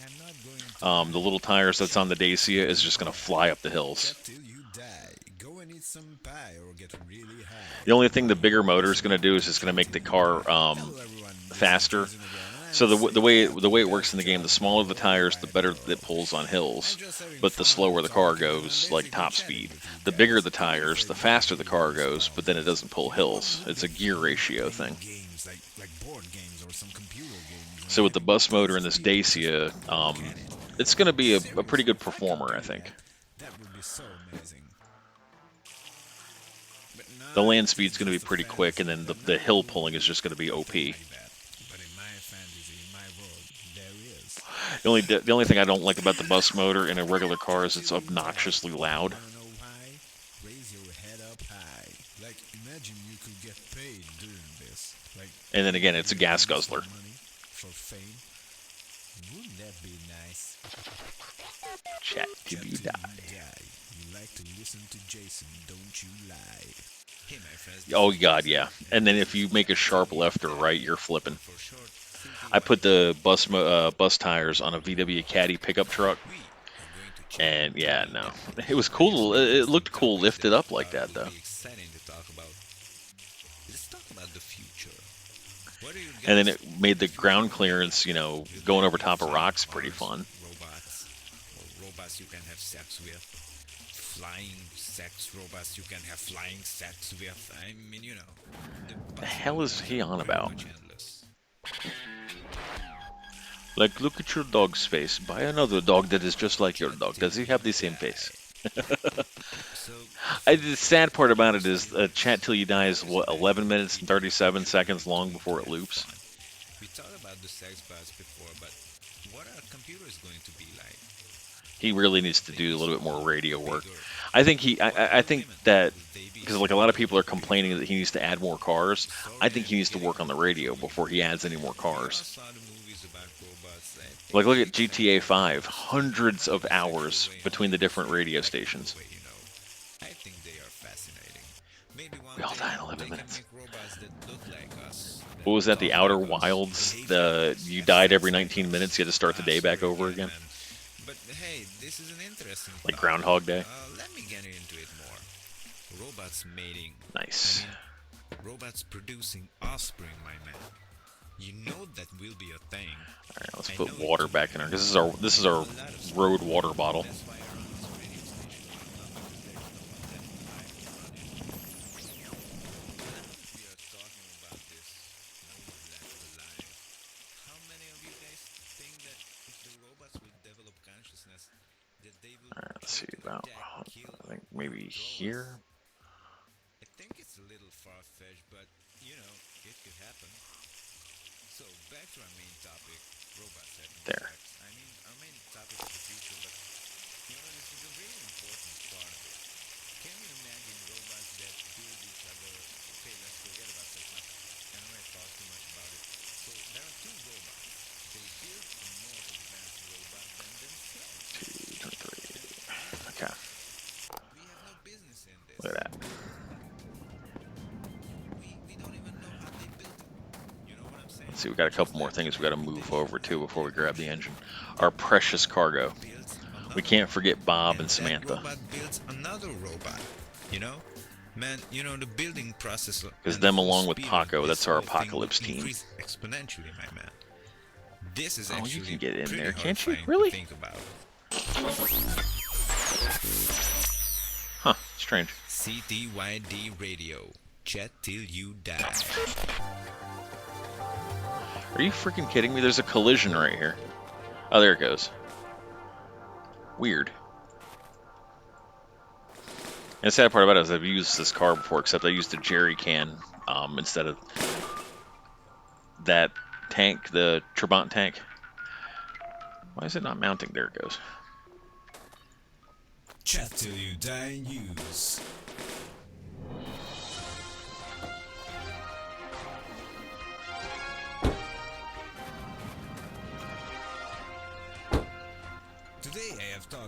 I'm not going to The little tires that's on the Dacia is just going to fly up the hills. till you die. Go and eat some pie or get really high. The only thing the bigger motor is going to do is it's going to make the car Hello everyone. faster. So the way it works in the game, the smaller the tires, the better it pulls on hills, but the slower the car goes, like top speed. The bigger the tires, the faster the car goes, but then it doesn't pull hills. It's a gear ratio thing. Games like board games or some computer games. So with the bus motor in this Dacia, it's going to be a pretty good performer, I think. That would be so amazing. But The land speed's going to be pretty quick, and then the hill pulling is just going to be OP. But in my fantasy, in my world, there is. The only thing I don't like about the bus motor in a regular car is it's obnoxiously loud. Wanna know why? Raise your head up high. Like, imagine you could get paid doing this. Like, And then again, it's a gas guzzler. money for fame. Wouldn't that be nice? Chat till you die. You like to listen to Jason, don't you lie? Hey, my friends. Oh god, yeah. And then if you make a sharp left or right, you're flipping. For short, I put the bus tires on a VW Caddy pickup truck, we are going to check. and yeah, no, it was cool. It looked cool lifted up like that, though. It'll be exciting to talk about. Let's talk about the future. What do you And then guys it made the ground clearance, going over top of rocks pretty fun. robots or robots you can have sex with, flying sex robots you can have flying sex with. I mean, The hell is he on about? much endless. Like, look at your dog's face. Buy another dog that is just like your dog. Does he have the same face? So The sad part about it is chat till you die is what 11 minutes and 37 seconds long before it loops. we talked about the sex bots before, but what are computers going to be like? He really needs to do a little bit more radio work. I think I think that because like a lot of people are complaining that he needs to add more cars. I think he needs to work on the radio before he adds any more I cars. saw the movies about robots. Like look at GTA 5, hundreds of hours between the different radio stations. I think they are fascinating. Maybe one We all day die in 11 they can minutes. make robots that look like us. What was that? The Outer Wilds. You died every 19 minutes. You had to start the day back over again, But hey, this is an interesting like thought. Groundhog Day. Let me get into it more. Robots mating. Nice. Robots producing offspring, my man. You know that will be a thing. All right, let's put water back in there. This is our road water bottle. That's why I run this radio station. We are talking about this. No one left alive. How many of you guys think that if the robots will develop consciousness, that they will All right, let's see about. kill I think maybe here. I think it's a little far-fetched, but it could happen. So back to our main topic, robots having There. sex. I mean, our main topic is the future, but this is a really important part of it. Can you imagine robots that build each other? Okay, let's forget about sex now. I know I talked too much about it. So there are two robots. They build a more advanced robot than themselves. 2, 3. Okay, We have no business in this. look at that. We don't even know how they built it. You know what I'm saying? Let's see, we got a couple more things we got to move over to before we grab the engine. Our precious cargo. Builds We can't forget Bob and that Samantha. robot builds another robot. Man, the building process. Because and them the along with speed of Paco, this that's our whole thing will apocalypse team. increase exponentially, my man. This is Oh, you actually can get in pretty there, can't you? horrifying to Really? think about. Huh, strange. CTYD Radio. Chat till you die. Are you freaking kidding me? There's a collision right here. Oh, there it goes. Weird. And the sad part about it is I've used this car before, except I used a jerry can instead of that tank, the Trabant tank. Why is it not mounting? There it goes. Chat till you die news.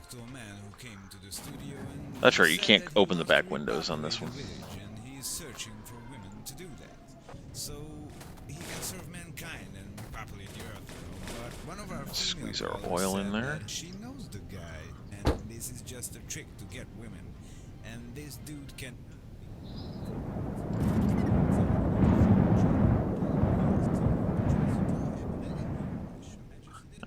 talked to a man who came to the studio and That's right, you said can't that he open the wants back to windows on this repopulate one. the village, and he is searching for women to do that. So he can serve mankind and repopulate the earth, you know. But one of our female Squeeze our callers oil in said there. that she knows the guy, and this is just a trick to get women. And this dude can.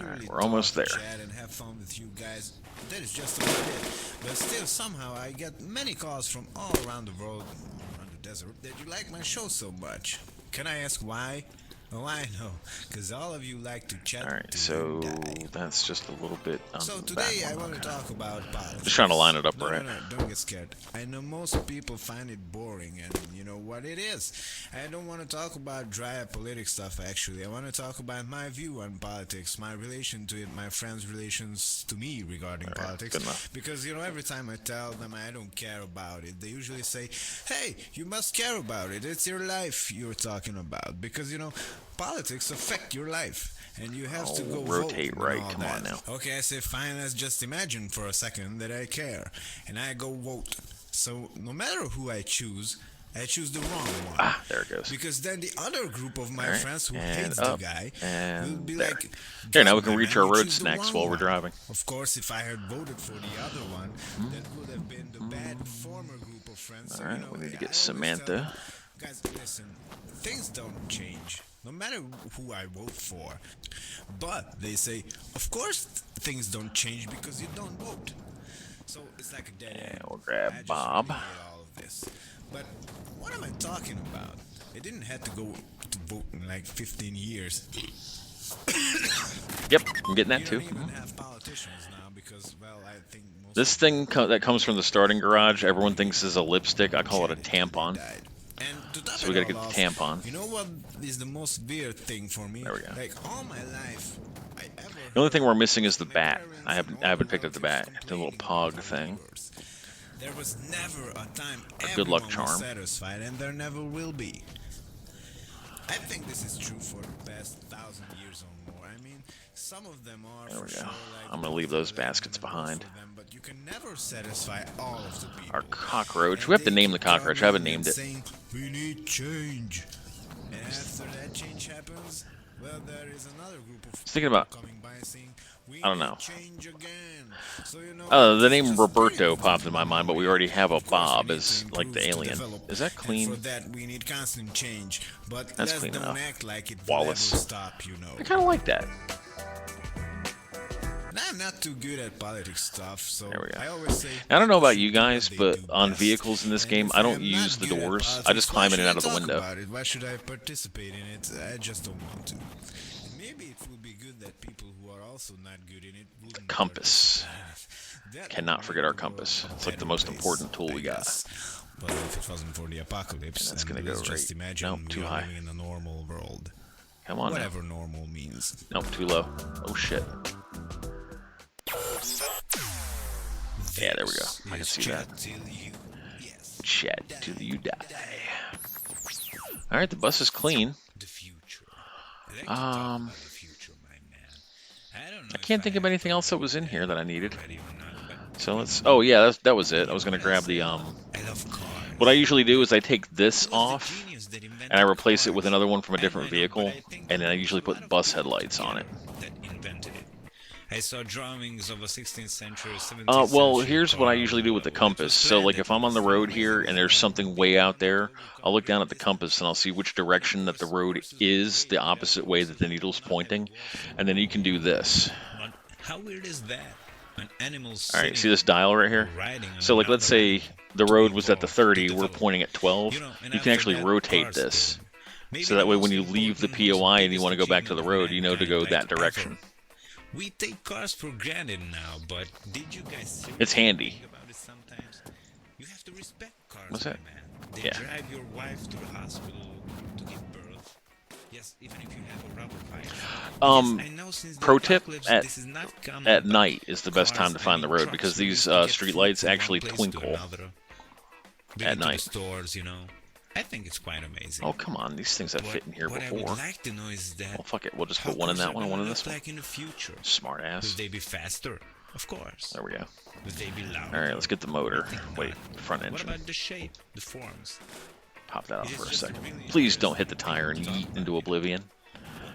Alright, we're almost there. Chat and have fun with you guys. That is just about it. But still, somehow, I get many calls from all around the world, around the desert, that you like my show so much. Can I ask why? Oh, I know, because all of you like to chat. Alright, till so you die. that's just a little bit on So the today back I one. want to Okay. talk about politics. Just trying to line it up No, right. no, don't get scared. I know most people find it boring, and you know what it is. I don't want to talk about dry politics stuff, actually. I want to talk about my view on politics, my relation to it, my friends' relations to me regarding All right, politics. good enough. Because, you know, every time I tell them I don't care about it, they usually say, hey, you must care about it. It's your life you're talking about. Because, you know, politics affect your life. And you have to go rotate vote and right, all come that. on now. Okay, I say fine, let's just imagine for a second that I care. And I go vote. So no matter who I choose the wrong one. Ah, there it goes. Because then the other group of my Alright, friends who and hates up, the guy and will be there. like, Here, now we "God, can my reach man, our you road choose the snacks wrong while we're one." driving. Of course, if I had voted for the other one, that would have been the bad former group of friends. So, Alright, you know, we need to I get always tell Samantha. them, guys, listen, things don't change. No matter who I vote for. But they say, of course things don't change because you don't vote. So it's like a dead end. we'll grab I just Bob. really hate all of this. But what am I talking about? It didn't have to go to vote in like 15 years. Yep, I'm getting that We too. don't even have politicians now because, well, I think most This of thing that comes from the starting garage, everyone thinks is a lipstick. I call it a tampon. died. And to top So we it gotta get all the off, tampon. You know what is the most weird thing for me? There we go. Like all my life, I ever The only thing heard we're missing is the my bat. parents I and haven't all picked up the bat. relatives The little complaining pog about thing. neighbors. There was never a time A good luck everyone charm. was satisfied, and there never will be. I think this is true for the past 1,000 years or more. I mean, some of them are There for we go. sure. Like I'm gonna leave those for them baskets and vote behind. for them, but you can never satisfy all of the people. Our cockroach. And We have to they name the keep cockroach. I haven't coming named and it. saying, we need change. And after that change happens, well, there is another group of Thinking about- people coming by saying, we I don't need know. change again. So, you know, The it's name just Roberto great. popped in my mind, but we already have a Of course, we Bob need as to like the improve, to alien. develop, Is that and clean? for that, we need constant change. But That's let's clean don't enough. act like it will Wallace. ever stop, you know. I kind of like that. And I'm not too good at politics stuff, so There we go. I always say. I don't know about people you should do what guys, they but do on best. vehicles in this And game, if I don't I'm use not the good at doors. I politics, just why climb in should and I out of the talk window. about it? Why should I participate in it? I just don't want to. And maybe it would be good that people who are also not good in it wouldn't Compass. participate in it. That Cannot would forget make our the world compass. a It's like the better most place, important tool we I got. guess. But if it wasn't for the apocalypse, And that's and gonna go let's just right- imagine nope, we too are high. living in a normal world. Come on now. Whatever normal means. Nope, too low. Oh shit. Yeah, there we go. I can Is see that. Chat Till You. Yes. Chat till you die. All right, the bus is clean. The future. I like to talk Um, about the future, my man. I don't know I if can't think of have anything else that told was you in here that I needed. already or not, but So let's. Oh yeah, that was it. I was gonna grab the I love cars. What I usually do is I take this Who was the off genius that invented and I replace it with cars? another one from a I different don't know, but vehicle, I think and then I there was usually a lot put of bus people headlights on it. That invented it. I saw drawings of a 16th century, 17th Well, century here's what I car, usually do with the which was compass. So, planned like, that if I'm on the was road done here by and there's something way out there, I'll look down at the compass and I'll see which direction that the road is, the opposite way that the needle's pointing, and then you can do this. But how weird is that? An animal All right, see this dial right here? riding on So, like, let's another say the road was at the 30, we're develop. pointing at 12. You know, and You can after actually that, rotate cars this. came. Maybe So that the way most when you leave the important, most POI and you biggest want to go back to the achievement road, of you know to go mankind, that like, direction. ever. We take cars for granted now, but did you guys seriously It's handy. think about it sometimes? You have to respect cars, What's my that? man. They Yeah. drive your wife to the hospital to give birth. Yes, even if you have a rubber pipe. Yes, I know since the Pro tip, apocalypse, at- this is not common, At but night is the best time cars, to find I the mean, road because trucks, we these used to get street food lights from one actually place to twinkle another, bring at it to the night. stores, you know. I think it's quite amazing. Oh, come on. These things have fit in here what I before. would like to know is that Well, fuck it. We'll just how put one in cars that are one and gonna one in this look one. like in the future. Smart Will ass. they be faster? Of course. There we go. Would they be loud? All right, let's get the motor. Think Wait, not. front What engine. about the shape, the forms? Pop that off It is for a just second. really Please don't hit interesting the tire and to talk yeet about into it. oblivion.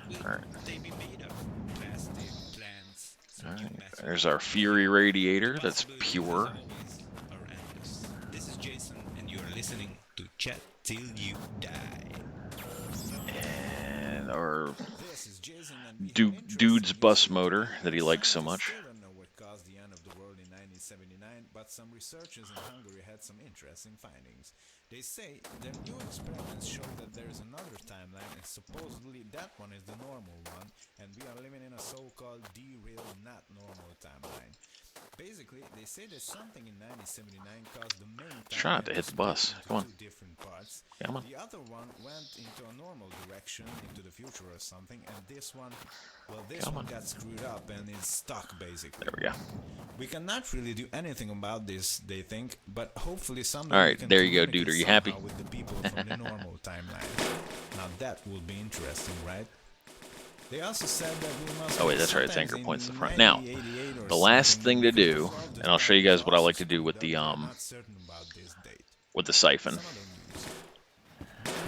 Will All right. they be made of plastic, plants, All some right. material? There's our Fury radiator. That's Possibilities pure. are always horrendous. This is Jason, and you're listening to Chat Till You Die. And our This is Jason, and we have Du- an interesting dude's news bus for you. motor that he likes so Scientists much. still don't know what caused the end of the world in 1979, but some researchers in Hungary had some interesting findings. They say their new experiments show that there is another timeline, and supposedly that one is the normal one, and we are living in a so-called derailed, not normal timeline. Basically, they say that something in 1979 caused the main Try not to timeline hit the bus. split into Come on. two different parts. Come on. The other one went into a normal direction, into the future or something, and this one, well, this Come one on. got screwed up and is stuck, basically. There we go. We cannot really do anything about this, they think, but hopefully someday All we right, can there you go, communicate dude. Are you somehow happy? with the people from the normal timeline. Now that will be interesting, right? They also said that we must Oh, wait, that's right, it's sometimes anchor points in to the front. Now, 1988 or the last something, thing to we could do, resolve the and I'll show you guys what I timeline like to do with also the screwed up. We are not certain about this date. with the siphon. Some other news.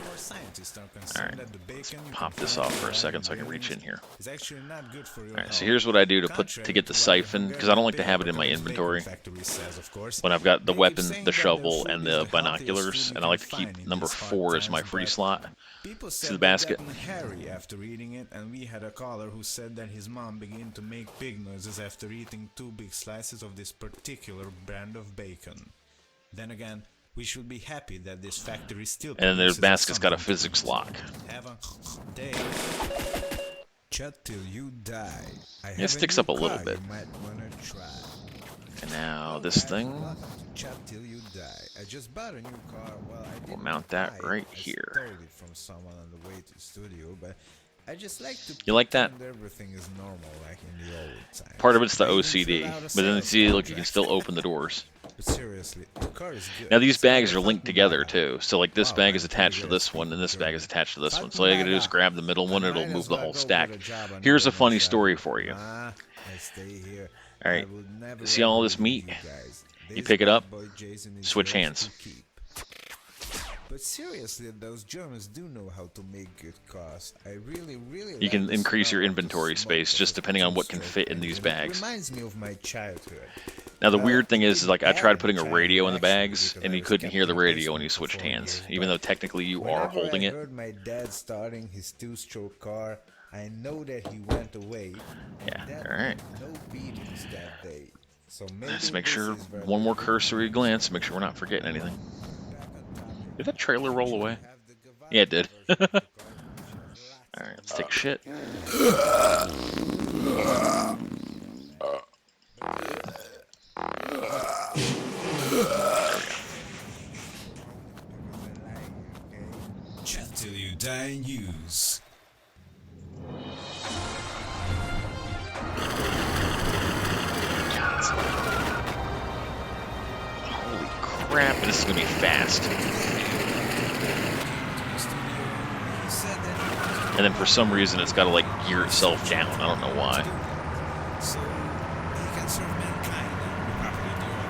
More scientists are concerned All right, that the bacon you Pop can this find off in for a the second so I can reach buildings in here. is actually not good for your All right, health. so here's what I do to Contrary get the to what siphon, because I don't like to Hungarian have it in my Bacon inventory Factory says, of course. when I've got the They keep weapon, saying the that their shovel, food and is the the healthiest binoculars, food and we I like can to keep find in number these hard 4 as my times, free but slot. People To said the they basket. gotten hairy after eating it, and we had a caller who said that his mom began to make pig noises after eating 2 big slices of this particular brand of bacon. Then again, we should be happy that this factory still And then their produces basket's got a something to physics eat. lock. Have a day. Chat till you die. It sticks up a little bit. You might wanna try. And now Hello this guys, thing, welcome to Chat Till You Die. I just bought a new car. Well, I didn't mount that buy it. right I here. stole it from someone on the way to the studio, but I just like to You like that? pretend everything is normal like in the old times. part of it's the I even OCD, filled out a but then sales see, look, you can contract. still open the doors. But seriously, the car is good. Now these It's got bags a are linked fucking together button. too. So like this Wow, bag is I'm attached to pretty good this at one, and this speaking bag is attached to this one. Fucking So all you gotta do is bag grab the middle one, I and it'll might move as the well whole go stack. get a job on Here's a Goldman funny Sachs. story for you. Nah, I stay here. All right, I would never you see all ever this leave meat? you guys. You This pick it bad up, boy Jason is switch yours hands. to keep. But seriously, those Germans do know how to make good cars. I really You like can the increase your smell of the inventory smoke space of just the depending on what can two-stroke fit in these engine. It bags. reminds me of my childhood. Now the weird thing is like I tried putting a Childhood, radio in the actually, bags, because and I you was couldn't hear the kept in radio basement when you for switched 4 hands, years, even but though technically you are whenever holding I it. heard my dad starting his 2-stroke car, I know that he went away. Yeah, That all right. meant no beatings that day. So maybe Let's make this sure is where one the more good cursory news glance, make sure we're not forgetting anything. back on topic. Did that trailer roll away? Have the Gavada Yeah, it did. version of the car, which has All right, lots let's take shit. Chat Till You Die News. Holy crap, this is gonna be fast. And then for some reason it's gotta like gear itself down. I don't know why. So he can serve mankind and properly do it.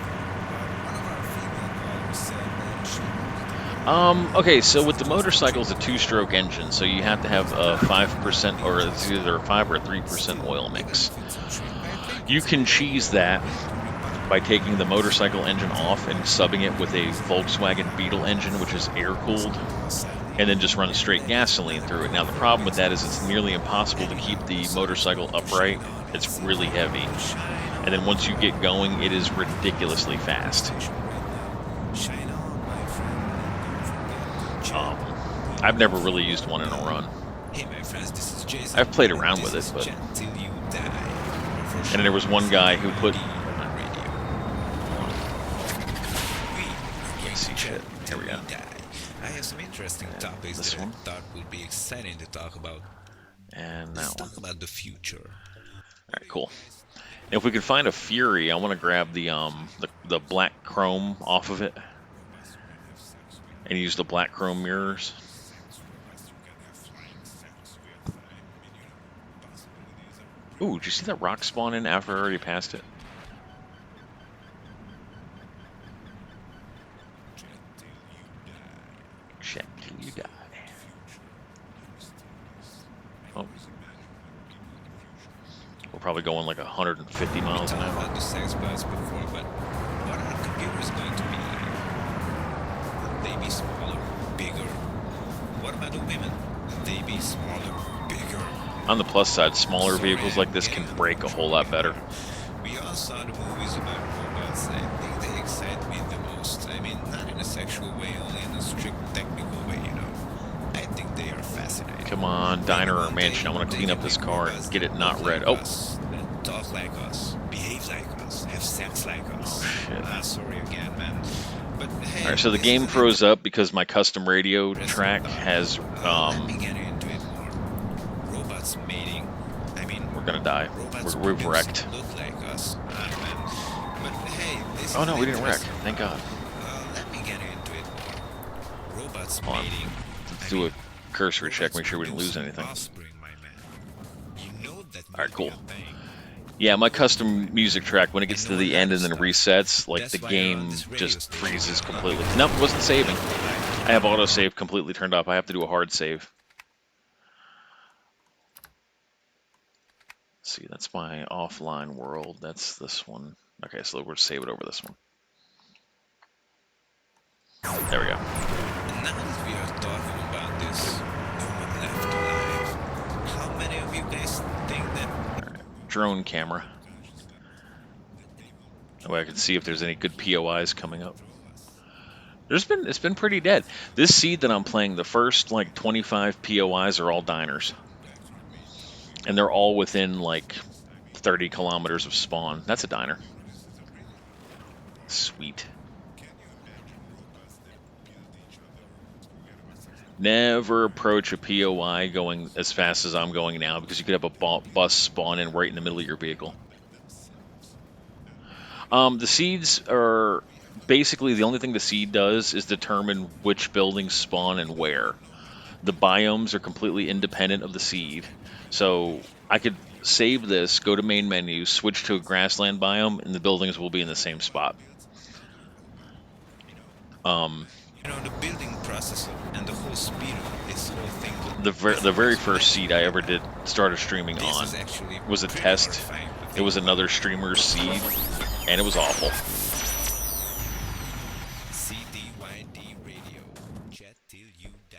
One of our female callers said that she Okay, so with the motorcycle, it's a 2-stroke engine, so you have to have a 5%, or it's either a 5 or a 3% oil mix. You can cheese that by taking the motorcycle engine off and subbing it with a Volkswagen Beetle engine, which is air-cooled, and then just run straight gasoline through it. Now, the problem with that is it's nearly impossible to keep the motorcycle upright. It's really heavy. And then once you get going, it is ridiculously fast. shine on, my friend. I've never really used one in a run. Hey, my friends, this is Jason. I've played around with This it, is but... Chat Till You Die. And then there was one guy who put... on radio. Can't see shit. Here we go. I have some interesting topics this that one. I thought would be exciting to talk about. And Let's that one. talk about the future. Alright, cool. Now, if we can find a Fury, I want to grab the black chrome off of it. And use the black chrome mirrors. Ooh, did you see that rock spawn in after I already passed it? Shit till you die. Oh. We're probably going like 150 miles an talked hour. about the sex bots before, but what are computers going to be like? Will they be smaller, bigger? What about the women? Will they be smaller, bigger? On the plus side, smaller Sorry, vehicles like this can brake a whole lot better. We all saw the movies about robots. I think they excite me the most. I mean, not in a sexual way, only in a strict technical way, you know. I think they are fascinating. Come on, diner or mansion. I want to clean up this car and get it not red. Oh, Talk like us, behave like us, have sex like us. Oh, shit. Sorry again, man. But hey, alright, so the this game is a froze up because my custom radio Press track the button. has, Let me get into it more. Robots mating. I mean, we're gonna die. robots We've produce wrecked. look like us. Man. But hey, this Oh is no, we didn't wreck. interesting. Thank God. Let me get into it more. Robots Hold on. mating. Let's I do a mean, cursory check, robots make sure we didn't lose produce anything. offspring, my man. You know that Alright, will cool. be a thing. Yeah, my custom music track, when it gets to the end and then resets, like That's the why you're on game this radio just station. freezes completely. Nope, wasn't saving. I have autosave completely turned off. I have to do a hard save. Let's see, that's my offline world. That's this one. Okay, so we'll save it over this one. There we go. And now that we are talking about this, no one left alive. How many of you guys think that Drone camera. That way I can see if there's any good POIs coming up. It's been pretty dead. This seed that I'm playing, the first like 25 POIs are all diners. And they're all within like 30 kilometers of spawn. That's a diner. Sweet. Never approach a POI going as fast as I'm going now because you could have a bus spawn in right in the middle of your vehicle. The seeds are basically the only thing the seed does is determine which buildings spawn and where. The biomes are completely independent of the seed. So I could save this, go to main menu, switch to a grassland biome, and the buildings will be in the same spot. you know the building process and the whole speed of this whole thing? The very first seed I ever did started streaming This on is actually was a pretty test. horrifying to It think was another streamer's seed, and it was awful. CDYD radio. Chat till you die.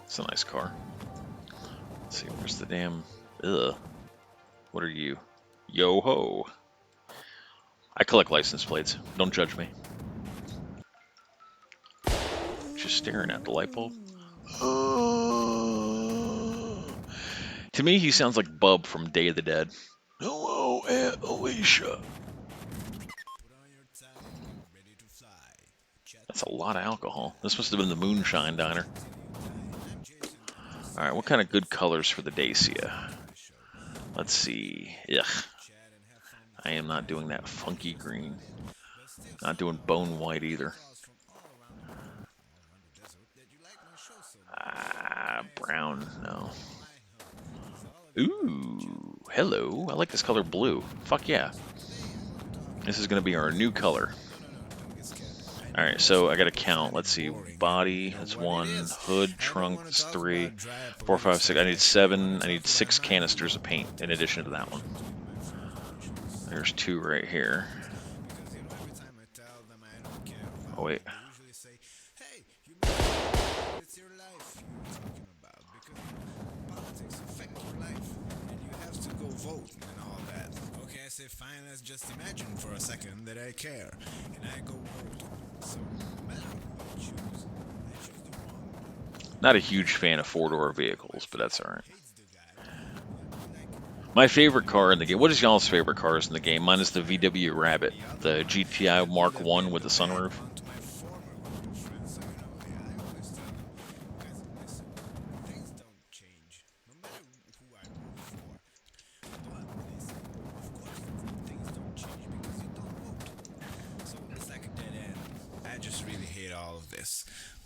It's a nice car. Let's see, where's the damn... Ugh. What are you? Yo-ho. I collect license plates. Don't judge me. Just staring at the light bulb. To me, he sounds like Bub from Day of the Dead. Hello, Aunt Alicia. That's a lot of alcohol. This must have been the Moonshine Diner. Alright, what kind of good colors for the Dacia? Let's see. Ugh. I am not doing that funky green. Not doing bone white either. Brown, no. Ooh, hello. I like this color blue. Fuck yeah. This is going to be our new color. Alright, so I got to count. Let's see. Body, that's 1. Hood, trunk, that's 3. 4, 5, 6. I need 7. I need 6 canisters of paint in addition to that one. There's 2 right here. Oh, wait. Vote and all that. Okay, I say fine, let's just imagine for a second that I care and I go vote. So no matter who I choose the wrong. Not a huge fan of 4-door vehicles, but that's alright. My favorite car in the game. What is y'all's favorite cars in the game? Mine is the VW Rabbit, the GTI Mark 1 with the sunroof.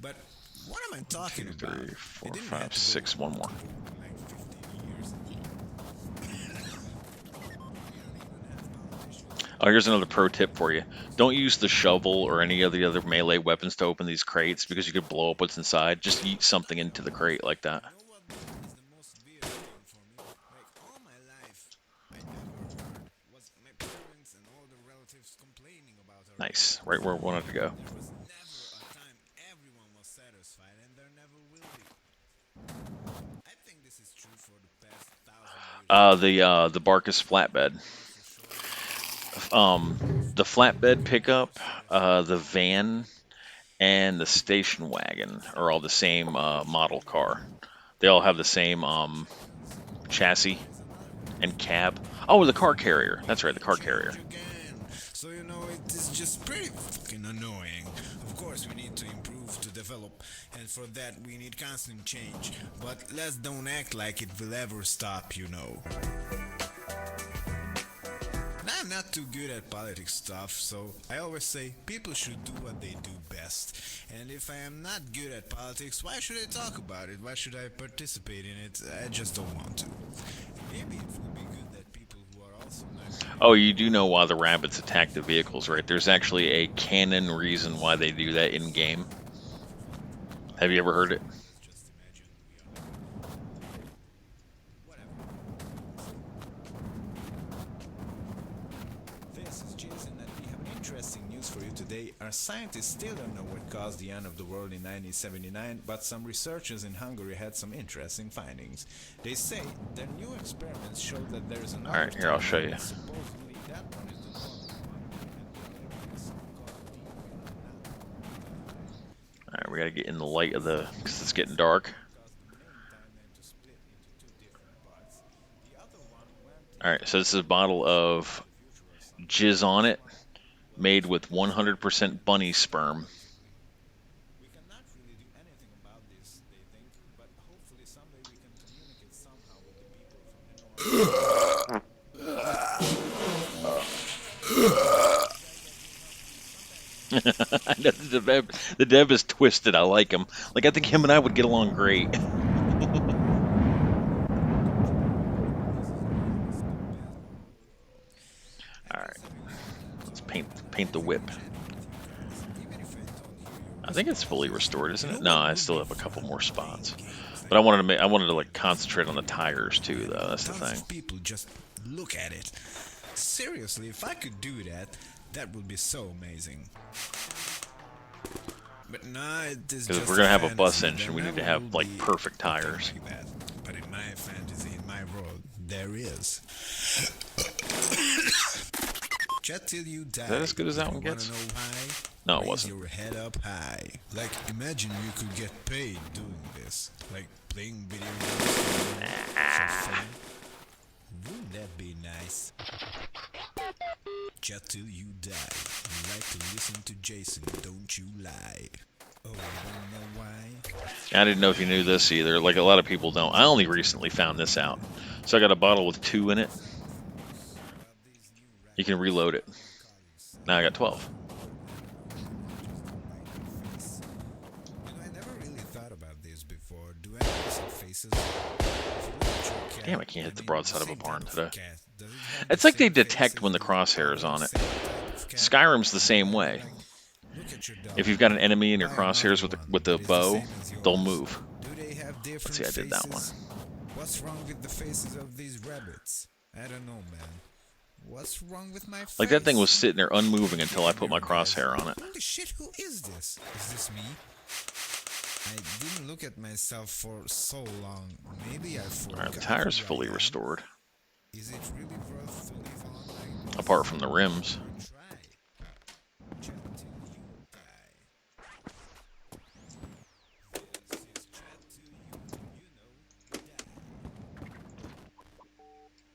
But what am I talking 2, about? 3, 4, It didn't 5, have to 6. go One more. like 15 years. Oh, here's another pro tip for you. Don't use the shovel or any of the other melee weapons to open these crates because you could blow up what's inside. Just eat something into the crate like that. You know what is the most weird thing for me? Like all my life, I never heard was my parents and all the relatives complaining about our Nice, right where we wanted to go. There was never a time everyone was satisfied, and there never will be. I think this is true for the past 1,000 years. The Barkus flatbed. The flatbed pickup, the van, and the station wagon are all the same model car. They all have the same chassis and cab. Oh, the car carrier. That's right, the car carrier. Again. So you know it is just pretty fucking annoying. Of course we need to improve to develop, and for that we need constant change. But let's don't act like it will ever stop, you know. I'm not too good at politics stuff, so I always say people should do what they do best. And if I am not good at politics, why should I talk about it? Why should I participate in it? I just don't want to. Maybe it would be good that people who are also not Oh, you do know why the rabbits attack the vehicles, right? There's actually a canon reason why they do that in game. Have you ever heard it? just imagine we are whatever. This is Jason, and we have an interesting news for you today. Our scientists still don't know what caused the end of the world in 1979, but some researchers in Hungary had some interesting findings. They say their new experiments showed that there is another Alright, here, I'll show you. timeline. Supposedly that one is the normal one, and there is some called the Alright, we gotta get in the light of the, because it's getting dark. Alright, so this is a bottle of Jizz on It, made with 100% bunny sperm. We cannot really do anything about this, they think, but hopefully someday we can communicate somehow with the people from the north. I know the dev is twisted. I like him. Like, I think him and I would get along great. Alright. Let's paint the whip. I think it's fully restored, isn't it? No, I still have a couple more spots. But I wanted to like concentrate on the tires too, though. That's the Tons thing. of people just look at it. Seriously, if I could do that, that would be so amazing. But nah, it is Because just if we're gonna have a fantasy. bus There engine, we need to never have will like be perfect a thing tires. like that. But in my fantasy, in my world, there is. Chat till you die. Is that as good as that If one you wanna gets? know why? No, it Raise wasn't. your head up high. Like, imagine you could get paid doing this. Like, playing video games for fun. Wouldn't that be nice? Chat till you die. You like to listen to Jason, don't you lie? Oh, you don't know why? I didn't know if you knew this either. Like, a lot of people don't. I only recently found this out. So I got a bottle with 2 in it. You can reload it. Now I got 12. You know, I never really thought about this before. Do animals have faces? If you look at your cat, Damn, I can't hit the broadside of a same barn type of today. cat. Does it have It's the like they same detect faces when the as crosshair is on it. same type of cat? Skyrim's the same way. Look at your dog. If you've got an enemy in your Buy crosshairs another with the one that is the bow, same as they'll yours. move. Do they have different see, I did that one. faces? What's wrong with the faces of these rabbits? I don't know, man. What's wrong with my face? Like, that thing was sitting there unmoving until I put my crosshair on it. Holy shit, who is this? Is this me? I didn't look at myself for so long. Maybe I forgot. Alright, the tire's who I fully am. restored. Is it really worth to live on like Apart from the rims. try? Chat till you die. This is chat till you know, die.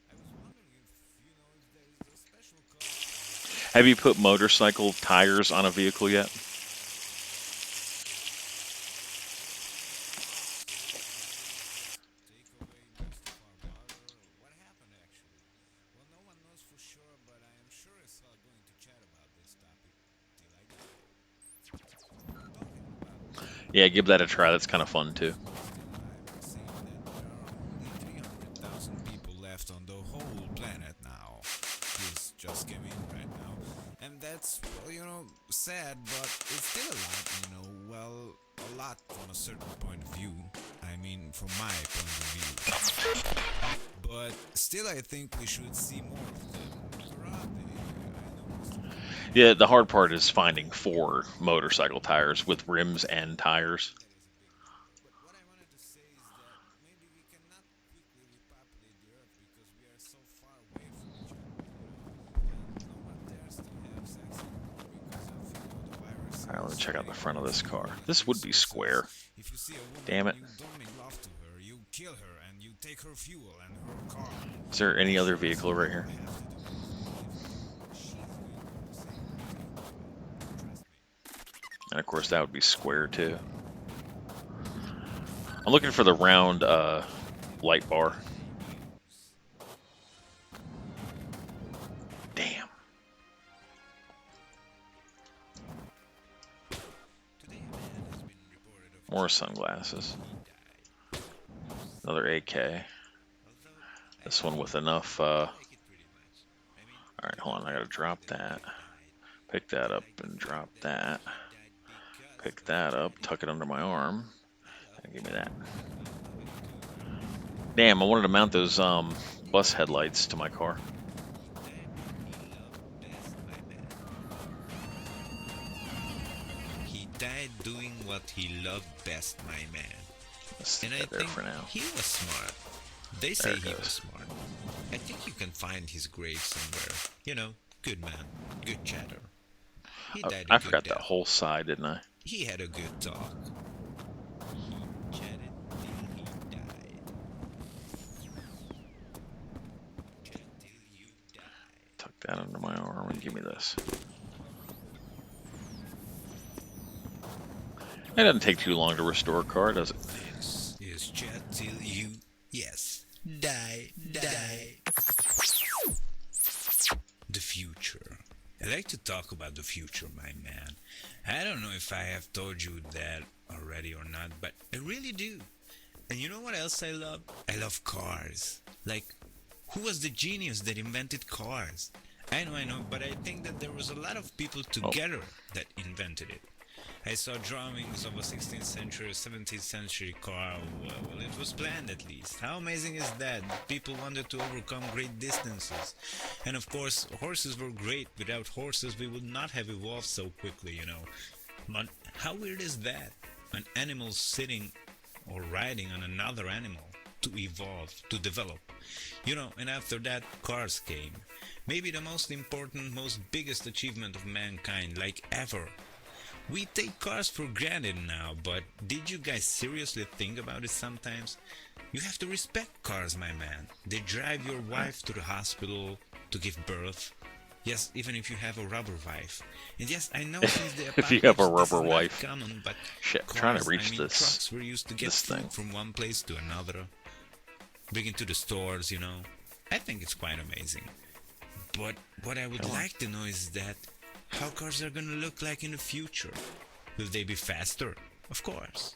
I was wondering if you know if there is a special code. Have you put motorcycle tires on a vehicle yet? Take away most of our water. What happened actually? Well, no one knows for sure, but I am sure as hell going to chat about this topic till I die. Talking about Yeah, give that a try. That's kind of fun too. still alive, saying that there are only 300,000 people left on the whole planet now. This just came in right now. Well, sad, but it's still a lot, well, a lot from a certain point of view. I mean, from my point of view. But still, I think we should see more of them. Karate, Yeah, the hard part is finding 4 motorcycle tires with rims and tires. But what I wanted to say is that maybe we cannot quickly repopulate the Earth because we are so far away from each other. And no one dares to have sex anymore because of the virus. Alright, let me check out the front of this car. This would be square. If you see a woman, Damn it. you don't make love to her, you kill her and you take her fuel and her car. Is there any other vehicle right here? And of course that would be square too. I'm looking for the round light bar. Damn. More sunglasses. Another AK. This one with enough alright, hold on, I gotta drop that. Pick that up and drop that. Pick that up, tuck it under my arm, and give me that. Damn, I wanted to mount those bus headlights to my car. He died doing what he loved best, my man. Let's stick And I that there think for now. he was smart. They say There it he goes. was smart. I think you can find his grave somewhere. Good man, good chatter. He Oh, died a I good forgot that death. whole side, didn't I? He had a good talk. He chatted till he died. Chat till you die. Tuck that under my arm and give me this. It doesn't take too long to restore a car, does it? This is chat till you, yes, die. The future. I like to talk about the future, my man. I don't know if I have told you that already or not, but I really do. And you know what else I love? I love cars. Like, who was the genius that invented cars? I know, but I think that there was a lot of people together that invented it. I saw drawings of a 16th century, 17th century car. Well, it was planned at least. How amazing is that? People wanted to overcome great distances. And of course, horses were great. Without horses, we would not have evolved so quickly, But how weird is that? An animal sitting or riding on another animal to evolve, to develop. And after that, cars came. Maybe the most important, most biggest achievement of mankind, like ever. We take cars for granted now, but did you guys seriously think about it sometimes? You have to respect cars, my man. They drive your wife to the hospital to give birth. Yes, even if you have a rubber wife. And yes, I know since the If you have a apocalypse, this rubber is not wife. common, but Shit, I'm trying to cars, reach this trucks were used to get this food thing. from one place to another. Bring it to the stores, I think it's quite amazing. But what I would like to know is that how cars are gonna look like in the future. Will they be faster? Of course.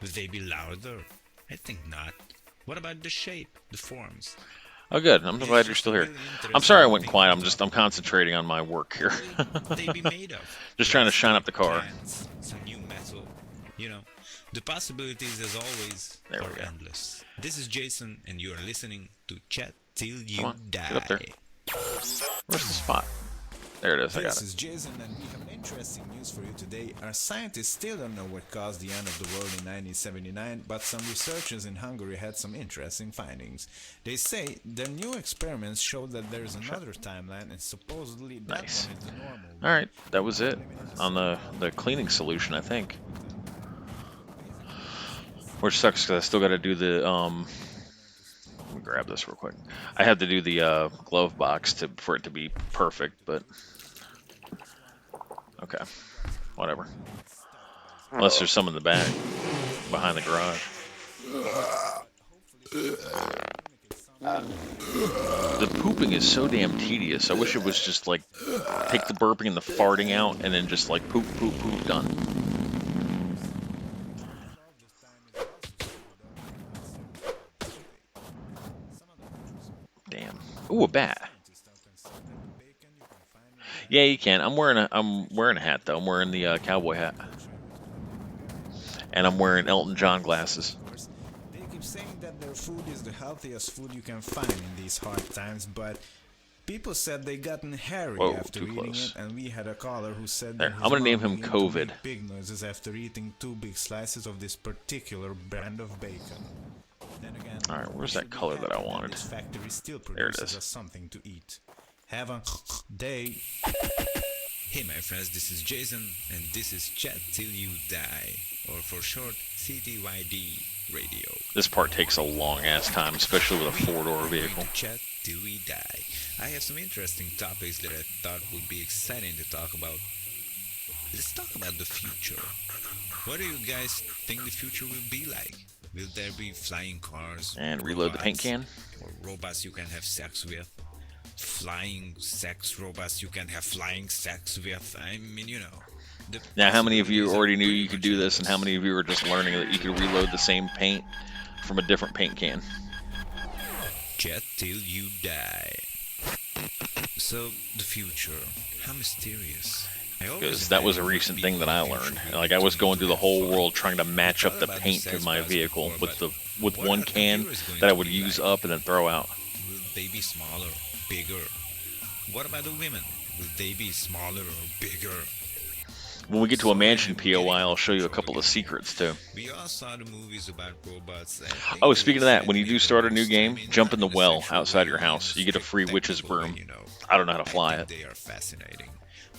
Will they be louder? I think not. What about the shape, the forms? Oh, good. I'm glad you're still here. I'm sorry I went quiet. I'm concentrating on my work here. What will they be made of? Just trying to shine up the car. Plants, some new metal. The possibilities, as always, There we are go. endless. This is Jason, and you are listening to Chat Till You Come on, Die. get up there. Where's the spot? There it is. I got This it. is Jason, and we have an interesting news for you today. Our scientists still don't know what caused the end of the world in 1979, but some researchers in Hungary had some interesting findings. They say their new experiments show that there is another timeline, and supposedly that Nice. one is the normal one. All right, that was it on the cleaning solution, I think. Which sucks because I still got to do the Let me grab this real quick. I had to do the glove box for it to be perfect, but okay, whatever. Unless there's some in the back behind the garage. The pooping is so damn tedious. I wish it was just like take the burping and the farting out and then just like poop, poop, poop, done. Damn. Ooh, a bat. Yeah, you can. I'm wearing a hat though. I'm wearing the cowboy hat, and I'm wearing Elton John glasses. They keep saying that their food is the healthiest food you can find in these hard times, but people said they gotten hairy Whoa, after too eating close. it, and we had a caller who said There, that his I'm gonna name mom him began to COVID. make big noises after eating 2 big slices of this particular brand of bacon. Then again, All right, where's we that should be color that I happy wanted? This factory still There it produces is. us something to eat. Have a day. Hey my friends, this is Jason, and this is Chat Till You Die, or for short, CTYD Radio. This part takes a long ass time, especially with a four-door vehicle. Chat Till We Die. I have some interesting topics that I thought would be exciting to talk about. Let's talk about the future. What do you guys think the future will be like? Will there be flying cars? And reload the paint can. Or robots you can have sex with? Flying sex robots you can have flying sex with? I mean, you know. the Now, how many of you possibilities are already knew pretty you could much do this, and how endless. many of you are just learning that you could reload the same paint from a different paint can? Chat till you die. So, the future. How mysterious. Because that was a recent thing that I learned. Like, I was going through the whole world trying to match up the paint to my vehicle with one can that I would use up and then throw out. Will they be smaller, bigger? What about the women? Will they be smaller or bigger? When we get to a mansion POI, I'll show you a couple of secrets too. We all saw the movies about robots. Oh, speaking of that, when you do start a new game, jump in the well outside your house. You get a free witch's broom. I don't know how to fly it. They are fascinating.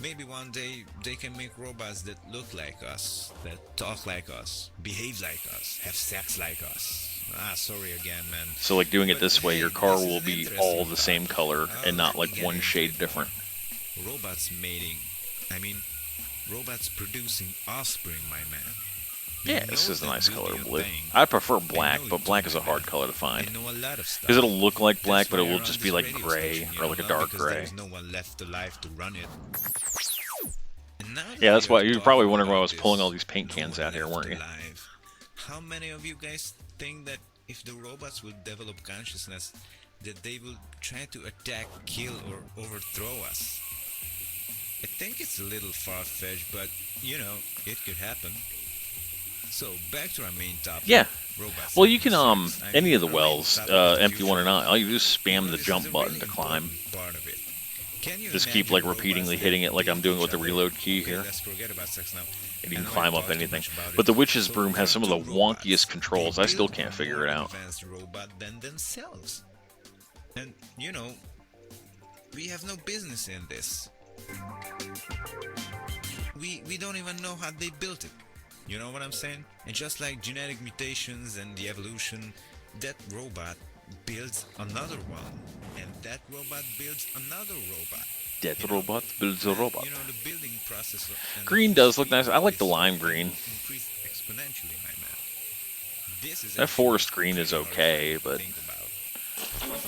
Maybe one day they can make robots that look like us, that talk like us, behave like us, have sex like us. Ah, sorry again, man. So, like, doing it this way, your car This is will an be interesting all the same topic. color and not Let me like get one into shade it. different. Robots mating. I mean, robots producing offspring, my man. Yeah, You this know is a that nice will color be a blue. thing. I prefer I black, know but you black do, is a my hard man. color to find. I know a lot of stuff. Because it'll look like black, That's but it why will I just run be this like radio gray station, you or like a know, dark because gray. there's no one left alive to run it. And now that Yeah, that's we why are you're probably talking wondering why I about was pulling this, all these paint no cans one out here, left weren't you? alive. How many of you guys think that if the robots will develop consciousness, that they will try to attack, kill, or overthrow us? I think it's a little far-fetched, but you know, it could happen. So back to our main topic. Yeah. Robots Well, and you can, concerns. I any mean, of the our main wells, topic is the empty one or future. not, all you do is You spam know, the this jump is a button really to climb. important part of it. Can you Just keep, imagine like, robots repeatedly that hitting it like I'm beat doing each with the other? reload key Okay, here. let's forget about sex now. And you I can know I climb up talked too anything. much about But the it. witch's So broom has some of the front-door robots, wonkiest controls. I they still build can't a figure more it out. advanced robot than themselves. And you know, we have no business in this. We don't even know how they built it. You know what I'm saying? And just like genetic mutations and the evolution, that robot builds another one, and that robot builds another robot. That You know? robot builds a And, robot. You know, the building process and the Green does look speed nice. I of like the this lime will green. increase exponentially, my man. This is That actually forest green is pretty okay, hard to but think about.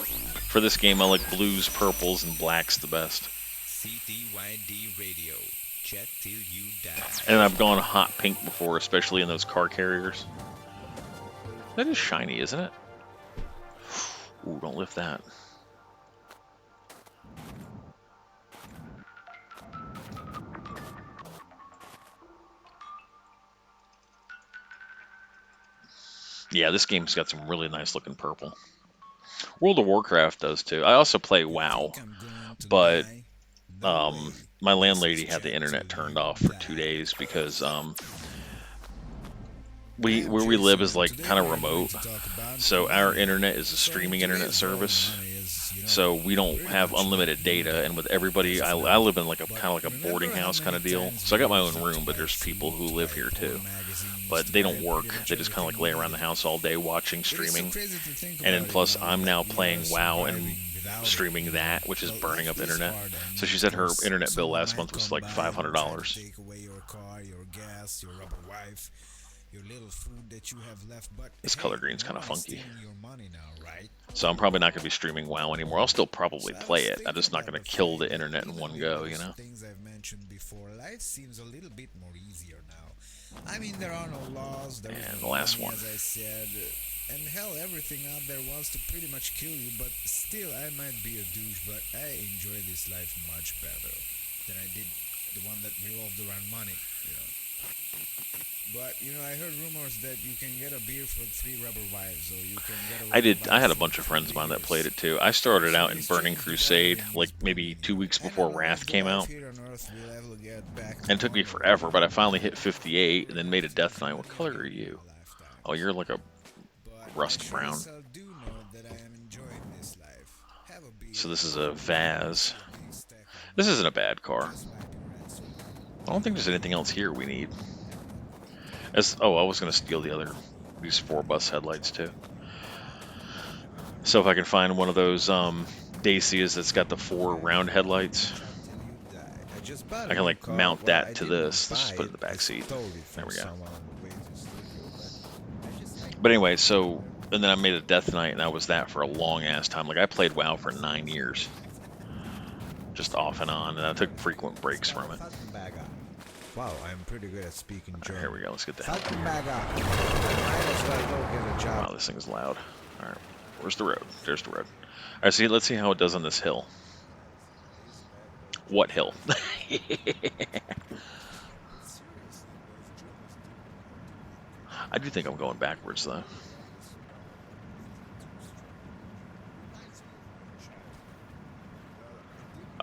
for this game, I like blues, purples, and blacks the best. CTYD Radio. Chat till you die. And I've gone hot pink before, especially in those car carriers. That is shiny, isn't it? Ooh, don't lift that. Yeah, this game's got some really nice looking purple. World of Warcraft does too. I also play WoW, but my landlady had the internet turned off for 2 days because where we live is like kind of remote, so our internet is a streaming internet service. So we don't have unlimited data, and with everybody, I live in like a kind of like a boarding house kind of deal. So I got my own room, but there's people who live here too. But they don't work. They just kind of like lay around the house all day watching streaming. And then plus, I'm now playing WoW and streaming that, which is burning up internet. So she said her internet bill last month was like $500. Take away your car, your gas, your rubber wife, your little food that you have left. But This color green's kind of funky. stealing your money now, right? So I'm probably not going to be streaming WoW anymore. I'll still probably play it. I'm just not going to kill the internet in one go, you know? Things I've mentioned before, life seems a little bit more easier now. I mean, there are no laws, there is And no the last money, one. as I said, and hell, everything out there wants to pretty much kill you, but still, I might be a douche, but I enjoy this life much better. than I did the one that revolved around money, you know. But I heard rumors that you can get a beer for 3 rubber wives, or you can get a I rubber did. I wife had a for bunch of friends of mine that 3 played years. it too. I started So out in these Burning chickens Crusade, traveling like these maybe 2 weeks I before don't know Wrath if the came life out, here on Earth will ever get back to and it took me normal. forever. But I finally hit 58, and then made a Death Knight. What color are In you? my lifetime. Oh, you're like a But I rust sure brown. as hell do know that I am enjoying this life. Have a beer. So this is a Vaz. Big stack of This isn't a bad car. just wipe your ass with. I don't think there's anything else here we need. I was gonna steal these 4-bus headlights too. So if I can find one of those Dacias that's got the 4 round headlights, Till you die. I just bought a I can new like car. mount Well, that I to didn't this. Let's just buy put it in the I back seat. stole it There from we go. someone on the way to the studio, but I just like But anyway, so and then I made a Death Knight, and that was that for a long ass time. Like I played WoW for 9 years, just off and on, and I took frequent breaks from it. Falkenberger. Wow, I'm pretty good at speaking All right, German. here we go. Let's get the hell. Falkenberger. I might as well go get a Wow, job. this thing's loud. All right, where's the road? There's the road. All right, let's see how it does on this hill. What hill? I do think I'm going backwards though.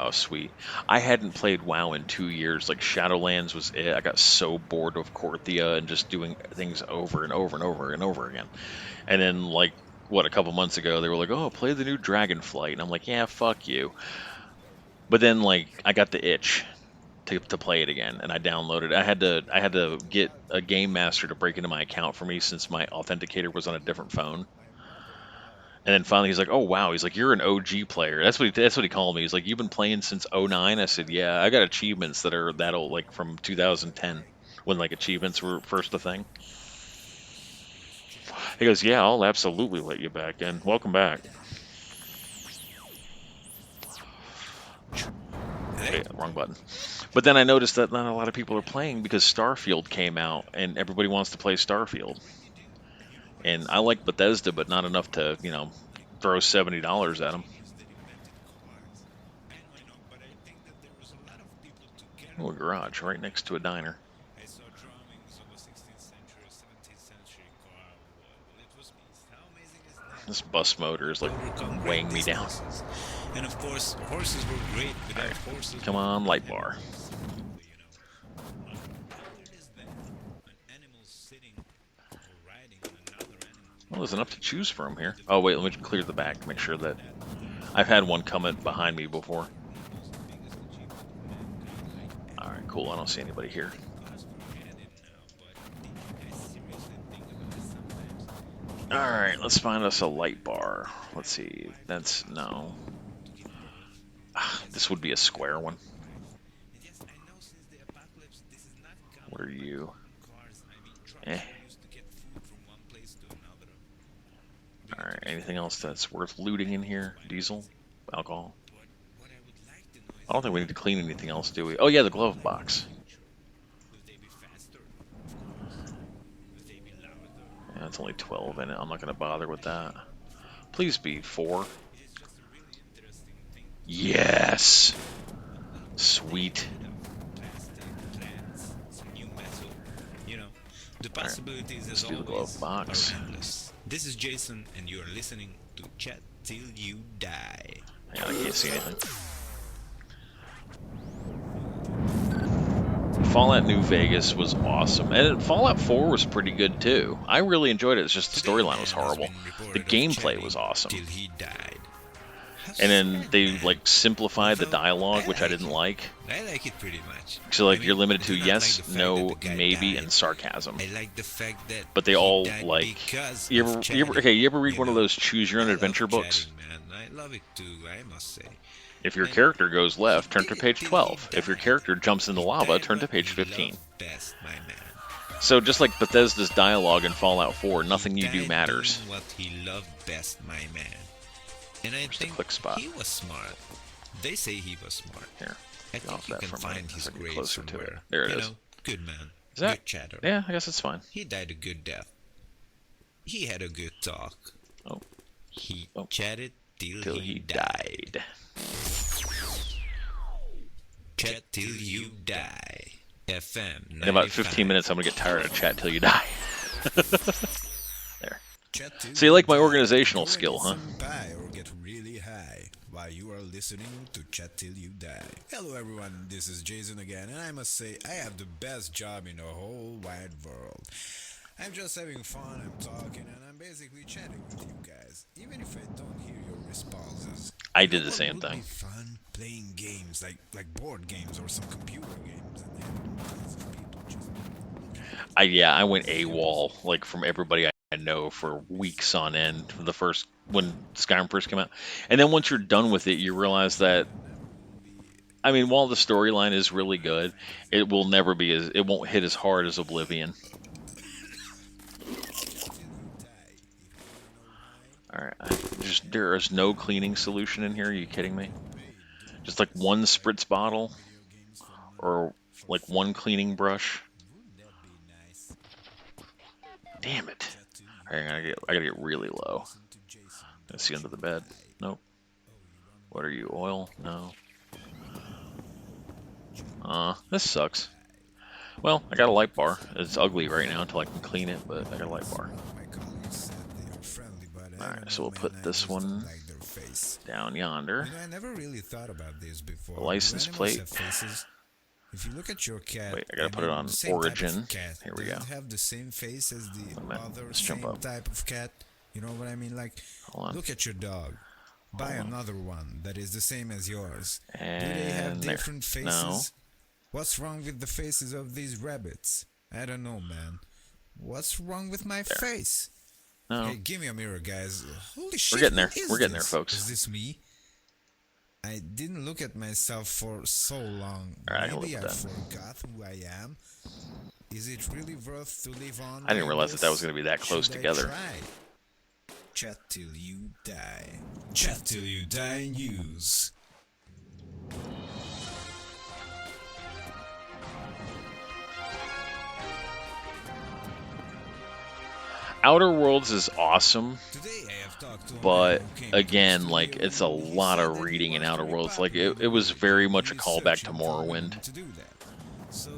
Oh, sweet. I hadn't played WoW in 2 years. Like, Shadowlands was it. I got so bored of Korthia and just doing things over and over and over and over again. And then, like, a couple months ago, they were like, oh, play the new Dragonflight. And I'm like, yeah, fuck you. But then, like, I got the itch to play it again, and I downloaded it. I had to get a game master to break into my account for me since my authenticator was on a different phone. And then finally he's like, "Oh wow!" He's like, "You're an OG player." That's what he called me. He's like, "You've been playing since '09." I said, "Yeah, I got achievements that are that old, like from 2010, when like achievements were first a thing." He goes, "Yeah, I'll absolutely let you back in. Welcome back." Hey, wrong button. But then I noticed that not a lot of people are playing because Starfield came out, and everybody wants to play Starfield. And I like Bethesda, but not enough to, throw $70 at them. Oh, a garage right next to a diner. This bus motor is like weighing me down. And of course, horses were great without horses. Come on, light bar. Well, there's enough to choose from here. Oh, wait, let me clear the back to make sure that... I've had one come behind me before. Alright, cool. I don't see anybody here. Alright, let's find us a light bar. Let's see. That's... no. This would be a square one. What are you? Eh. Alright, anything else that's worth looting in here? Diesel? Alcohol? I don't think we need to clean anything else, do we? Oh yeah, the glove box. Yeah, it's only 12 in it. I'm not going to bother with that. Please be 4. Yes! Sweet. The possibilities as do the always glove box. are endless. This is Jason, and you are listening to Chat Till You Die. Hang on, I can't see anything. Fallout New Vegas was awesome, and Fallout 4 was pretty good too. I really enjoyed it. It's just the storyline was horrible. The gameplay was awesome. Till he died. And then they like simplified the dialogue, which I didn't like. I like it pretty much. So like I mean, you're limited I to do not yes, like the fact no, that the guy maybe, died. and sarcasm. I like the fact that But they he all died like because you of ever chatting, you ever read one of know? those choose your own I love adventure books? chatting, man. I love it too, I must say. If your character goes left, turn to page 12. If your character jumps into lava, Died turn to what page he 15. loved best, my man. So just like Bethesda's dialogue in Fallout 4, nothing He you do died matters. doing what he loved best, my man. And I the think click spot? he was smart. They say he was smart. Here, I get off think you that can for a find minute, his so I can get grave closer to somewhere. it. There it you is. Know, good man. Is that? Good chatter. Yeah, I guess it's fine. He died a good death. He had a good talk. Oh. He Oh. chatted till Till he he died. died. Chat Till You Die. FM 95. In about 15 minutes, I'm gonna get tired of chat till you die. There. Chat till So you like my die. organizational Go and skill, eat huh? some pie or get really high while you are listening to Chat Till You Die. Hello everyone, this is Jason again, and I must say I have the best job in the whole wide world. I'm just having fun, I'm talking, and I'm basically chatting with you guys, even if I don't hear your responses. I You did know the what same would thing. Be fun playing games like board games or some computer games, and having lots of people just I went AWOL like from everybody I know for weeks on end for the first when Skyrim first came out, and then once you're done with it, you realize that I mean, while the storyline is really good, it will never be as it won't hit as hard as Oblivion. All right, there is no cleaning solution in here. Are you kidding me? Just like one spritz bottle or like one cleaning brush. Damn it! All right, I gotta get really low. Let's see under the bed. Nope. What are you? Oil? No. This sucks. Well, I got a light bar. It's ugly right now until I can clean it, but I got a light bar. Alright, so we'll put this one down yonder. You know, I never really thought about this before. The license Do animals plate. have faces? If you look at your cat, Wait, I gotta put it on the same type of origin. cat, Here we does go. it have the same face as the Wait a minute, other let's jump same up. type of cat? You know what I mean? Like, Hold on. look at your dog. Buy Hold on. another one that is the same as yours. Do they have And there. different faces? No. What's wrong with the faces of these rabbits? I don't know, man. What's wrong with my face? No. Hey, give me a mirror, guys. Holy shit. getting there. what is We're getting there, this? folks. Is this me? I didn't look at myself for so long. Alright, I can Maybe live I with that. forgot who I am. Is it really worth to live on? I didn't like realize that this? was gonna be that close Should I together. try? Chat till you die. Chat till you die news. Outer Worlds is awesome, Today I have talked to a but man who came to again, the like studio it's a and he lot said of that reading he in was Outer very Worlds. Like popular it was very with much a callback to research and Morrowind. to do that. So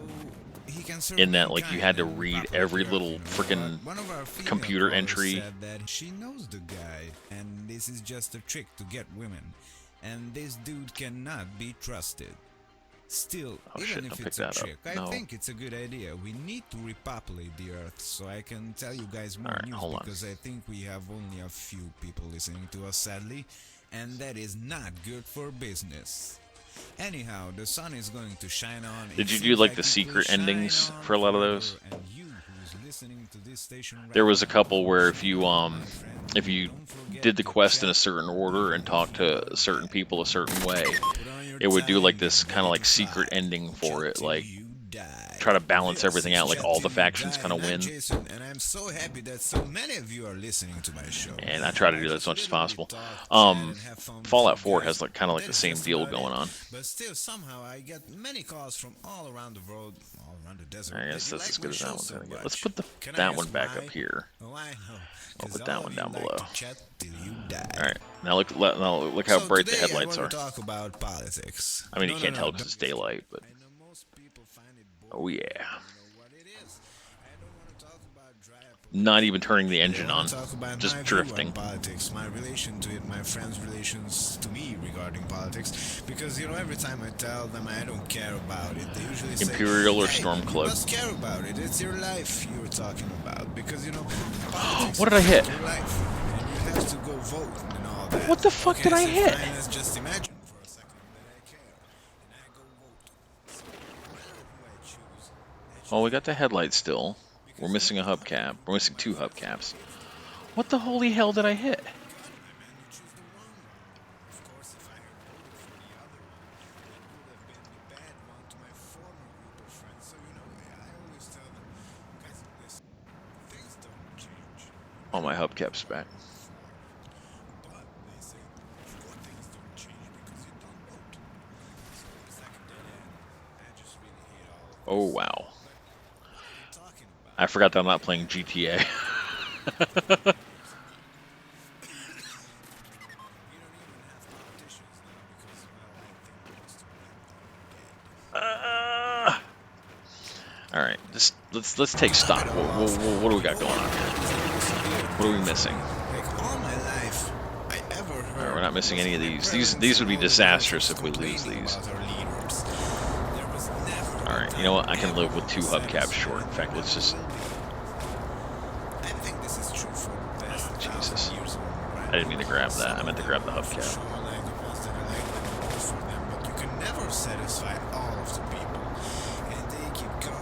he can serve In that, like, you mankind had to and read populate every the earth, little you know, frickin' but one of our female computer callers entry. said that she knows the guy, and this is just a trick to get women, and this dude cannot be trusted. Still, Oh, even shit, if don't it's pick a that up. trick, I No. think it's a good idea. We need to repopulate the Earth, so I can tell you guys more Alright, news hold on. because I think we have only a few people listening to us, sadly, and that is not good for business. Anyhow, the sun is going to shine on. Did It you do, seems like, the it will secret shine endings on for a lot of forever, those? and you who's listening to this station right There was a now, couple where if you my friend, if you don't forget did the to quest in a chat certain order and talked to certain people a certain way, Put on your it would do like time this and kind of ready like to secret fly. ending for Chat it, till like you die. try to balance This everything is out, like Chat all Till the You factions Die, kind of and I'm win. Jason, and I'm so happy that so many of you are listening to my show. And I try to do that as just much as literally possible. talk, chat, Um, and have fun with Fallout you 4 guys. has like kind of like That the is same just deal about going it. on. But still, somehow I get many calls from all around the world, all around the desert. I guess that you that's as like good my as that show one's so gonna get. much. Let's put Can I that ask one back why? up here. Oh, I know. I'll 'Cause put that all one of you down like below. to chat till you die. All right, now look how So bright the today headlights I are. want to talk about politics. I mean, you No, can't no, tell no, because it's don't- daylight, but I know most people find it oh boring. yeah, You know what it is. I don't want to talk about dry not even turning the I engine wanna on, talk about just my view on drifting. politics, my relation to it, my friends' relations to me regarding politics. Because you know, every time I tell them I don't care about it, they usually say, Imperial or "Hey, Stormcloak?" you must care about it. It's your life you're talking about. Because you know, politics What did I is hit? your life, and you have to go vote and all that. What the fuck Okay, did I so hit? fine, let's just imagine for a second that I care, and I go vote. So no matter who I choose, Well, we got the headlight still. We're missing a hubcap. We're missing two hubcaps. What the holy hell did I hit? God, my man, you choose the wrong one. Of course, if I had voted for the other one, it would have been the bad one to my former group of friends. So, you know, I always tell them, guys, listen, things don't change. Oh, my hubcap's back. But they say, of course, things don't change because you don't vote. So it's like a dead end. I just really hate all of Oh this. wow, But what are you talking about? I forgot that I'm not playing GTA. We don't even have politicians now because, well, I think most of them are dead. All right, let's take stock. What do we got going on here? What are we missing? Like all my life, I ever All heard. right, we're not missing any of these. These would be disastrous if we lose these. All right, you know what? I can live with 2 hubcaps short. In fact, let's just. I think this is true for the past Jesus. 1,000 years. I didn't mean to grab that. I meant to grab the hubcap. But you can never satisfy all of the people, and they keep coming.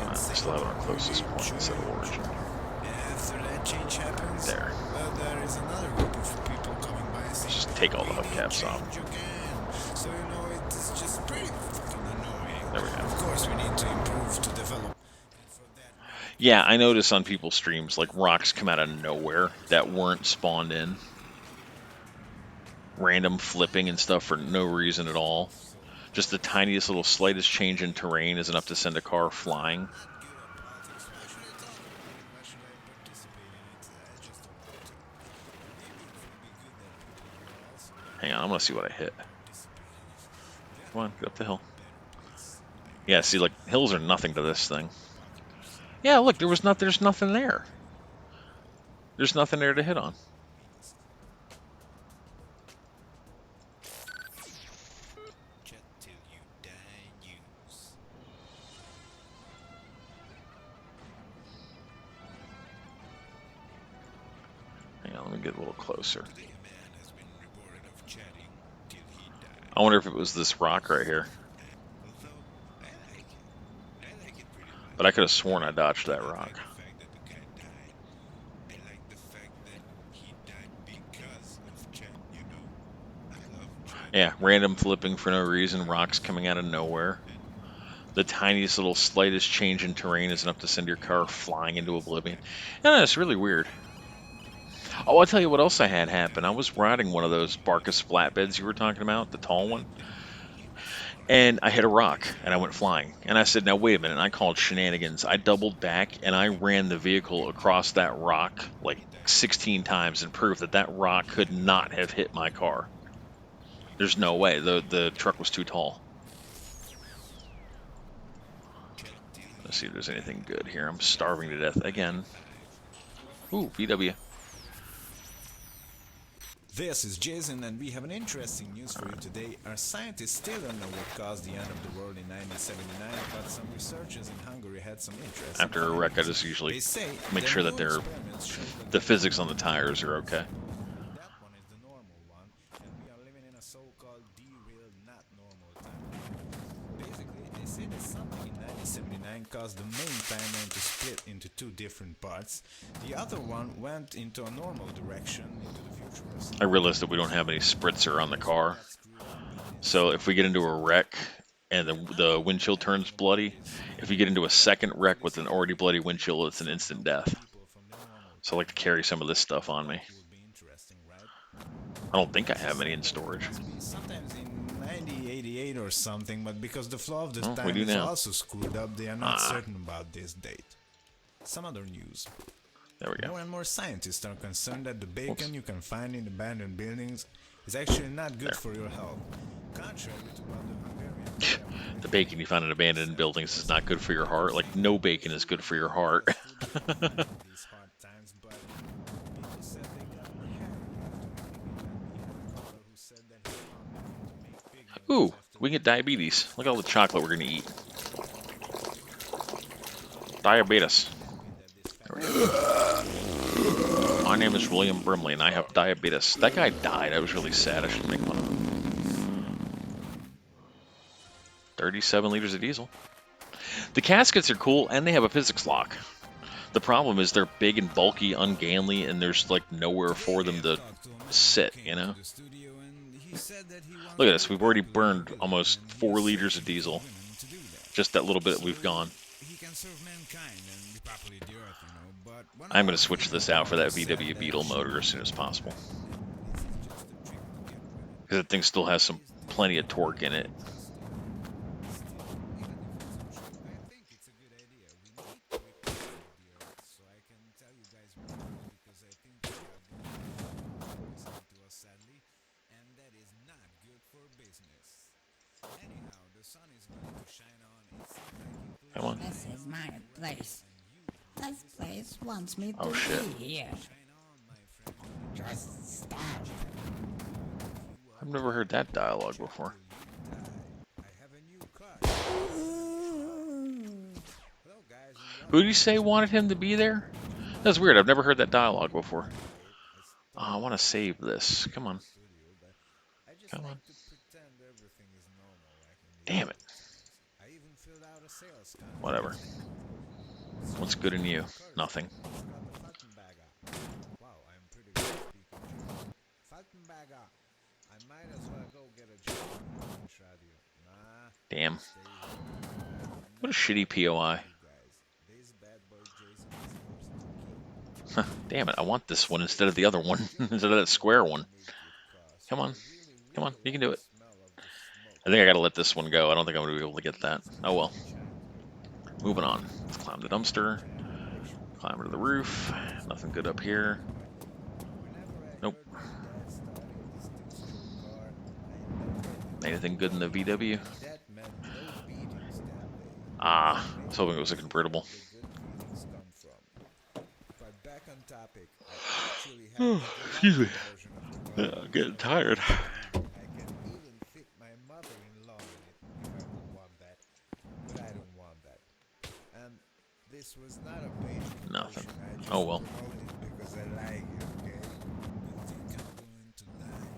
I still have our closest point instead of origin. After that change happens, There. well, there is another group of people coming by and saying, Just take all the hubcaps off. "Change again." So you know it is just pretty fucking annoying. There we go. Of course, we need to improve to develop. And for that, Yeah, I notice on people's streams, like, rocks come out of nowhere that weren't spawned in. Random flipping and stuff for no reason at all. Just the tiniest little slightest change in terrain is enough to send a car flying. Hang on, I'm gonna see what I hit. Come on, get up the hill. Yeah, see, like, hills are nothing to this thing. Yeah, look, there's nothing there. There's nothing there to hit on. Chat till you die news. Hang on, let me get a little closer. Today a man has been reported of chatting till he died. I wonder if it was this rock right here. Although I like it. I like it pretty much. But I could have sworn I dodged that I like rock. the fact that the guy died. I like the fact that he died because of chat, you know. I love chat. Yeah, random flipping for no reason, rocks coming out of nowhere. The tiniest little slightest change in terrain is enough to send your car flying into oblivion. Yeah, it's really weird. Oh, I'll tell you what else I had happen. I was riding one of those Barkus flatbeds you were talking about, the tall one. And I hit a rock, and I went flying. And I said, now wait a minute, I called shenanigans. I doubled back, and I ran the vehicle across that rock like 16 times and proved that that rock could not have hit my car. There's no way. The truck was too tall. Let's see if there's anything good here. I'm starving to death again. Ooh, VW. This is Jason, and we have an interesting news for you today. Our scientists still don't know what caused the end of the world in 1979, but some researchers in Hungary had some interest. After a wreck, I just usually They say make that sure that no they're experiments show that the physics on the tires are okay. that one is the normal one, and we are living in a so-called derailed, not normal time. Basically, they say that something in 1979 caused the main timeline to split into 2 different parts. The other one went into a normal direction, into the future or something. I realized that we don't have any spritzer on the car, so if we get into a wreck and the windshield turns bloody, if we get into a second wreck with an already bloody windshield, it's an instant death. So I like to carry some of this stuff on me. Would be interesting, right? I don't think I have any in storage. Sometimes in 1988 or something, but because the flow of the Oh, we time do is now. also screwed up, they are not certain about this date. Some other news. There we go. More and more scientists are concerned that the bacon you can find in abandoned buildings is actually not good for your health. Contrary to what the Hungarian The bacon you find in abandoned buildings is not good for your heart. Like, no bacon is good for your heart. these hard times, but people said they got who said that he found to make big Ooh, we can get diabetes. Look at all the chocolate we're gonna eat. Diabetes. There we go. My name is William Brimley, and I have diabetes. That guy died. I was really sad. I should make fun of him. 37 liters of diesel. The caskets are cool, and they have a physics lock. The problem is they're big and bulky, ungainly, and there's like nowhere for them to sit, you know? Look at this. We've already burned almost 4 liters of diesel. Just that little bit we've gone. He can serve mankind and repopulate the earth, you know, but one I'm going to switch this out for that VW Beetle motor as soon as possible. Because that thing still has some plenty of torque in it. I think it's a good idea. We need to repopulate the earth, so I can tell you guys more because I think we are going to us sadly, and that is not good for business. Anyhow, the sun is going to shine on. It seems like Come on. This is my place. This place wants me to Oh, shit. be here. Just stop. I've never heard that dialogue before. I have a new car. Hello, guys. Who did he say wanted him to be there? That's weird. I've never heard that dialogue before. Oh, I want to save this. Come on. I just Come like on. to pretend everything is normal. Like in the Damn it. I even filled out a sales card. Whatever. What's good in you? Nothing. Got the Faltenberger. Wow, I'm pretty good at speaking German. Faltenberger. I might as well go get a job on the French radio. Nah, Damn. stay here. What a shitty POI. You guys. This bad boy Jason is yours to keep. Damn it. I want this one instead of the other one. Instead of that square one. Make good cars. Come on. Come on. You can do it. Smell of the smoke. I think I gotta let this one go. I don't think I'm gonna be able to get that. Oh well. Moving on. Let's climb the dumpster. Climb to the roof. Nothing good up here. Nope. Anything good in the VW? That meant no beatings that day. Ah, I was hoping it was a convertible. The good beatings come from. But back on topic, I actually have Excuse me. version of the car. I'm getting tired. I can even fit my mother-in-law in it if I would want that. But I don't want that. And this was not a paid Nothing. promotion. I just Oh, well. promoted it because I like it, okay? You think I'm going to lie?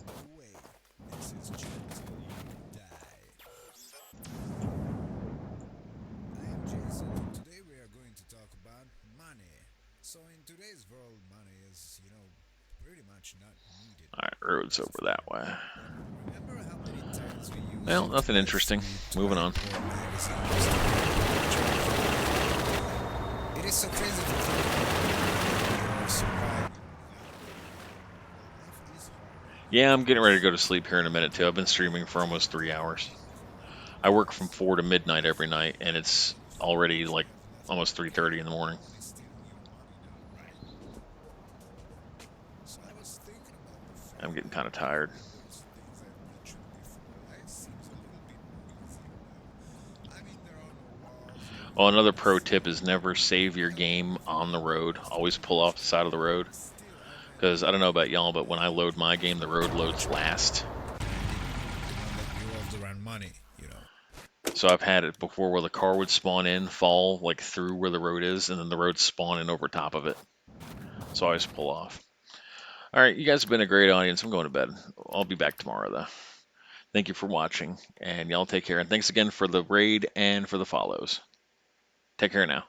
No way. This is just till you die. I am Jason, and today we are going to talk about money. So in today's world, money is, pretty much not needed. Alright, road's over that way. Remember how many times we used Well, it nothing to interesting. Moving on. report magazines? It is so crazy to think about. We are surviving. Life is hard. Yeah, I'm getting ready to go to sleep here in a minute too. I've been streaming for almost 3 hours. I work from 4 to midnight every night, and it's already like almost 3:30 in the morning. We still need money now, right? So I was thinking about the fact I'm getting kind of tired. those things I mentioned before. Life seems a little bit more easier now. I mean, there are no walls. Well, another pro tip is never save your game on the road. Always pull off the side of the road. Because I don't know about y'all, but when I load my game, the road loads last. You love to run money, So I've had it before where the car would spawn in, fall like through where the road is, and then the road spawn in over top of it. So I always pull off. All right, you guys have been a great audience. I'm going to bed. I'll be back tomorrow, though. Thank you for watching, and y'all take care. And thanks again for the raid and for the follows. Take care now.